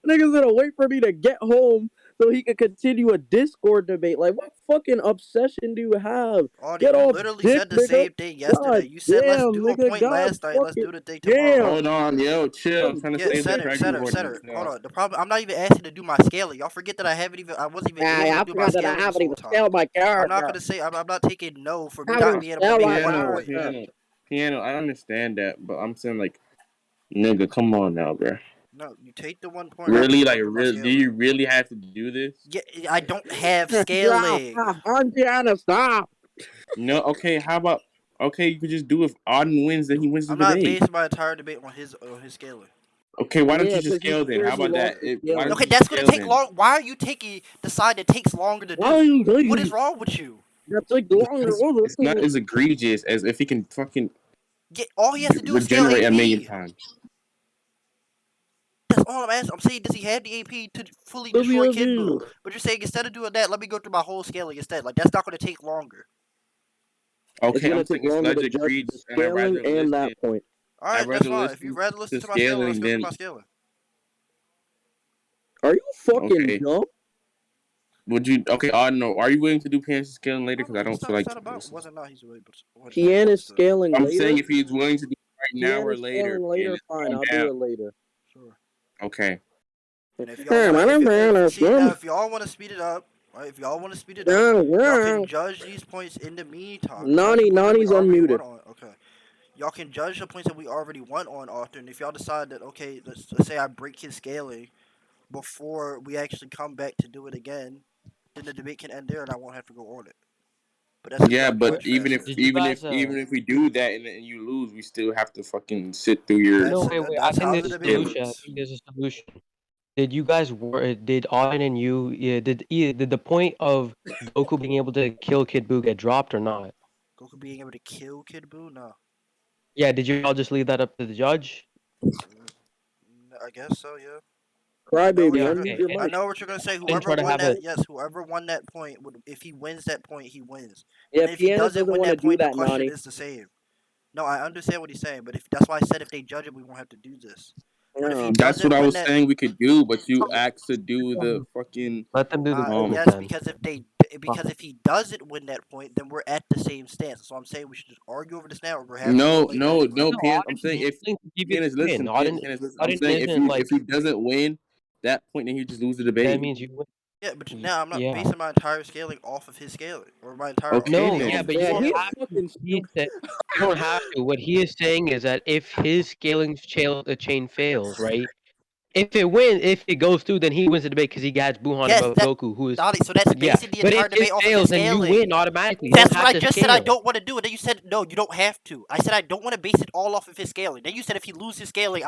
B: Niggas gonna wait for me to get home so he can continue a Discord debate. Like, what fucking obsession do you have?
A: Auden,
B: Get
A: you
B: off
A: literally
B: dick,
A: said the
B: nigga.
A: same thing yesterday.
B: God
A: You said let's
B: damn,
A: do a
B: nigga.
A: point
B: God
A: last night. Let's
B: fucking
A: do the thing tomorrow.
F: hold on, yo, chill. I'm trying to
A: Yeah,
F: save the
A: center,
F: pecking
A: center,
F: order.
A: center. Hold
F: No.
A: on. The problem. I'm not even asking to do my scaling. Y'all forget that I wasn't even able to
B: I
A: do my
B: forgot that I
A: scaling this
B: haven't
A: whole
B: even
A: time.
B: scaled my
A: I'm not
B: character.
A: gonna say. I'm not taking no for me
B: How
A: not
B: to
A: being able to
B: scale
A: make
B: my
A: one
F: Piano,
A: point.
B: character.
F: piano, piano. I understand that, but I'm saying like, nigga, come on now, bro.
A: No, you take the one point. I'm
F: Really,
A: gonna go
F: like,
A: do my
F: do
A: scaling.
F: you really have to do this?
A: Yeah, I don't have
B: Stop.
A: scaling.
B: I'm Pianist. Stop.
F: No. Okay, how about okay? You could just do if Auden wins, then he wins the
A: I'm not
F: debate.
A: basing my entire debate on his scaling.
F: Okay, why don't
B: Yeah,
F: you just
B: because you
F: scale then?
B: scared
F: How
B: he
F: about
B: lost
F: that?
B: the
F: Why
B: scaling.
F: don't
A: Okay,
F: you
A: that's
F: just
A: gonna
F: scale
A: take
F: then?
A: long. Why are you taking the side that takes longer to
B: Why
A: do?
B: are you
A: What
B: taking
A: is wrong with you?
B: that's like longer?
F: Because it's not as egregious as if he can fucking
A: All he has to do is scale
F: regenerate a million
A: AP.
F: times.
A: That's all I'm asking. I'm saying, does he have the AP to fully
B: Does he
A: destroy
B: have
A: Kid Buu?
B: the
A: But you're saying instead of doing that, let me go through my whole scaling instead. Like that's not gonna take longer.
B: It's
F: Okay,
B: gonna
F: I'm
B: take
F: saying it's
B: longer
F: less
B: to judge the
F: egregious, and
B: scaling and that point.
A: All
F: I'd
A: right, that's
F: rather
A: fine. If you'd
F: listen
A: rather listen
F: to
A: to my scaling, let's
F: scaling
A: go through
F: than
A: my scaling.
B: Are you fucking
F: okay.
B: dumb?
F: Would you okay? I don't know. Are you willing to do pianist scaling later?
A: No,
F: Because I
A: no,
F: don't feel
A: it's
F: like
A: not about
F: this.
A: whether or not he's away, but whether or not he wants
B: Pianist
A: to.
B: scaling
F: I'm
B: later?
F: saying if he's willing to do it right now or
B: Pianist
F: later,
B: scaling later,
F: pianist,
B: fine,
F: calm
B: I'll do
F: down.
B: it later.
A: Sure.
F: Okay.
A: And if y'all
B: Hey,
A: want
B: my
A: to,
B: name Pianist.
A: see now, if y'all want to speed it up, right? If y'all want to speed it up, y'all can judge these points in the meantime. Judge the points that we
B: Nani's
A: already won
B: unmuted.
A: on. Okay. Y'all can judge the points that we already won on, Arthur. And if y'all decide that okay, let's say I break his scaling before we actually come back to do it again, then the debate can end there, and I won't have to go on it. But that's if
F: Yeah,
A: y'all
F: but
A: judge fast enough.
I: Did you guys?
F: even if we do that and you lose, we still have to fucking sit through your
I: No, wait. I
A: That's
I: think
A: how
I: there's
A: the
I: a
A: debate
I: solution. I
A: works.
I: think there's a solution. Did you guys did Auden and you did the point of Goku being able to kill Kid Buu get dropped or not?
A: Goku being able to kill Kid Buu? No.
I: Yeah, did you all just leave that up to the judge?
A: I guess so. Yeah.
B: Crybaby,
I: Yeah,
B: unmute
I: okay.
B: your
A: I
B: mic.
A: know what you're gonna say.
I: And
A: Whoever
I: try to
A: won
I: have a
A: that, yes, whoever won that point would. If he wins that point, he wins.
B: Yeah,
A: And if he
B: Pianist
A: doesn't
B: doesn't
A: win
B: want to
A: that
B: do
A: point, the
B: that,
A: question
B: Nani.
A: is the same. No, I understand what he's saying, but if that's why I said if they judge it, we won't have to do this. But if he
F: That's what
A: doesn't
F: I
A: win
F: was
A: that,
F: saying we could do, but you asked to do the fucking
I: let them do the points
A: yes,
I: then.
A: because if he doesn't win that point, then we're at the same stance. So I'm saying we should just argue over this now, or we're having it later anyway.
I: No,
F: pianist. I'm
I: Auden
F: saying
I: is
F: if
I: willing to give you
F: pianist
I: the win.
F: listen, pianist listen. I'm
I: Auden
F: saying
I: isn't like
F: if he doesn't win that point, then he just lose the
I: that
F: debate.
I: means you win.
A: Yeah, but now I'm not
I: Yeah.
A: basing my entire scaling off of his scaling, or my entire
F: Okay
I: No,
A: scaling
F: then.
A: off
I: yeah,
A: of
I: but
A: his
I: you
B: Yeah,
I: don't
B: he's
A: scaling.
I: have to.
B: fucking
I: He is
B: stupid.
I: that you don't have to. What he is saying is that if his scaling chain fails, right, If it goes through, then he wins the debate because he got Buuhan
A: Yes,
I: about
A: that
I: Goku, who is
A: Donnie, so that's
I: yeah.
A: basing the
I: But
A: entire
I: if
A: debate
I: it
A: off of his
I: fails, then you
A: scaling.
I: win automatically. You
A: That's
I: don't
A: what
I: have
A: I
I: to
A: just said I
I: scale.
A: don't want to do. And then you said no, you don't have to. I said I don't want to base it all off of his scaling. Then you said if he loses scaling,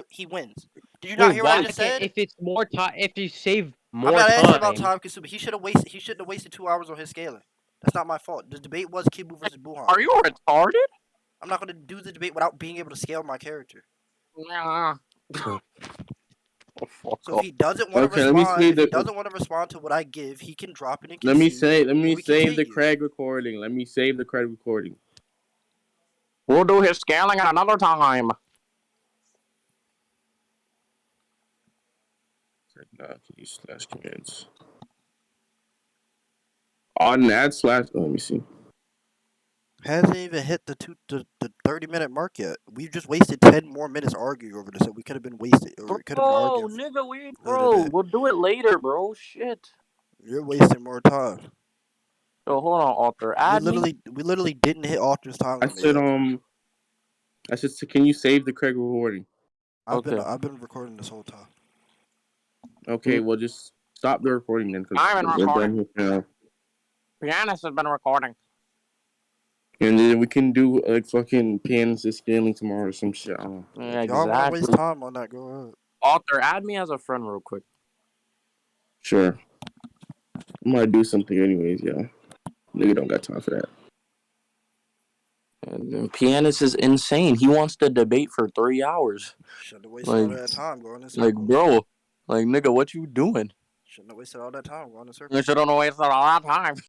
A: he wins. Did you not hear what I just said?
I: If it's more time, if you save more
A: I'm not asking about
I: time,
A: time consuming. He shouldn't have wasted 2 hours on his scaling. That's not my fault. The debate was Kibu versus Buuhan.
B: Are you retarded?
A: I'm not going to do the debate without being able to scale my character.
B: Nah.
A: So if he doesn't want to
F: Okay, let me
A: respond,
F: see
A: if he
F: the.
A: doesn't want to respond to what I give, he can drop it and
F: Let me
A: concede.
F: let me
A: or we
F: save the
A: continue.
F: Craig recording. Let me save the Craig recording.
B: We'll do his scaling at another time.
F: Slash commands. On add slash. Oh, let me see.
A: Hasn't even hit the 30-minute mark yet. We've just wasted 10 more minutes arguing over this, and we could have been wasted. Or we could have been
B: Bro,
A: arguing.
B: nigga, we'll do it later, bro. Shit.
A: You're wasting more time.
B: Yo, hold on, author.
A: We literally didn't hit author's time
F: I
A: limit
F: said
A: yet.
F: I said, can you save the Craig recording?
A: I've been recording this whole time.
F: Okay, well just stop the recording then.
B: I've been
F: we're
B: recording.
F: done here now.
B: Pianist has been recording.
F: And then we can do like fucking Pianist scaling tomorrow or some shit.
A: Yeah, if y'all want to waste time on that, go ahead.
B: Author, add me as a friend real quick.
F: Sure. I might do something anyways, yeah. Nigga don't got time for that.
B: And Pianist is insane. He wants to debate for 3 hours.
A: Shouldn't have wasted all that time going in circles.
B: Like, bro, like, nigga, what you doing?
A: Shouldn't have wasted all that time going in circles.
B: You shouldn't have wasted all that time.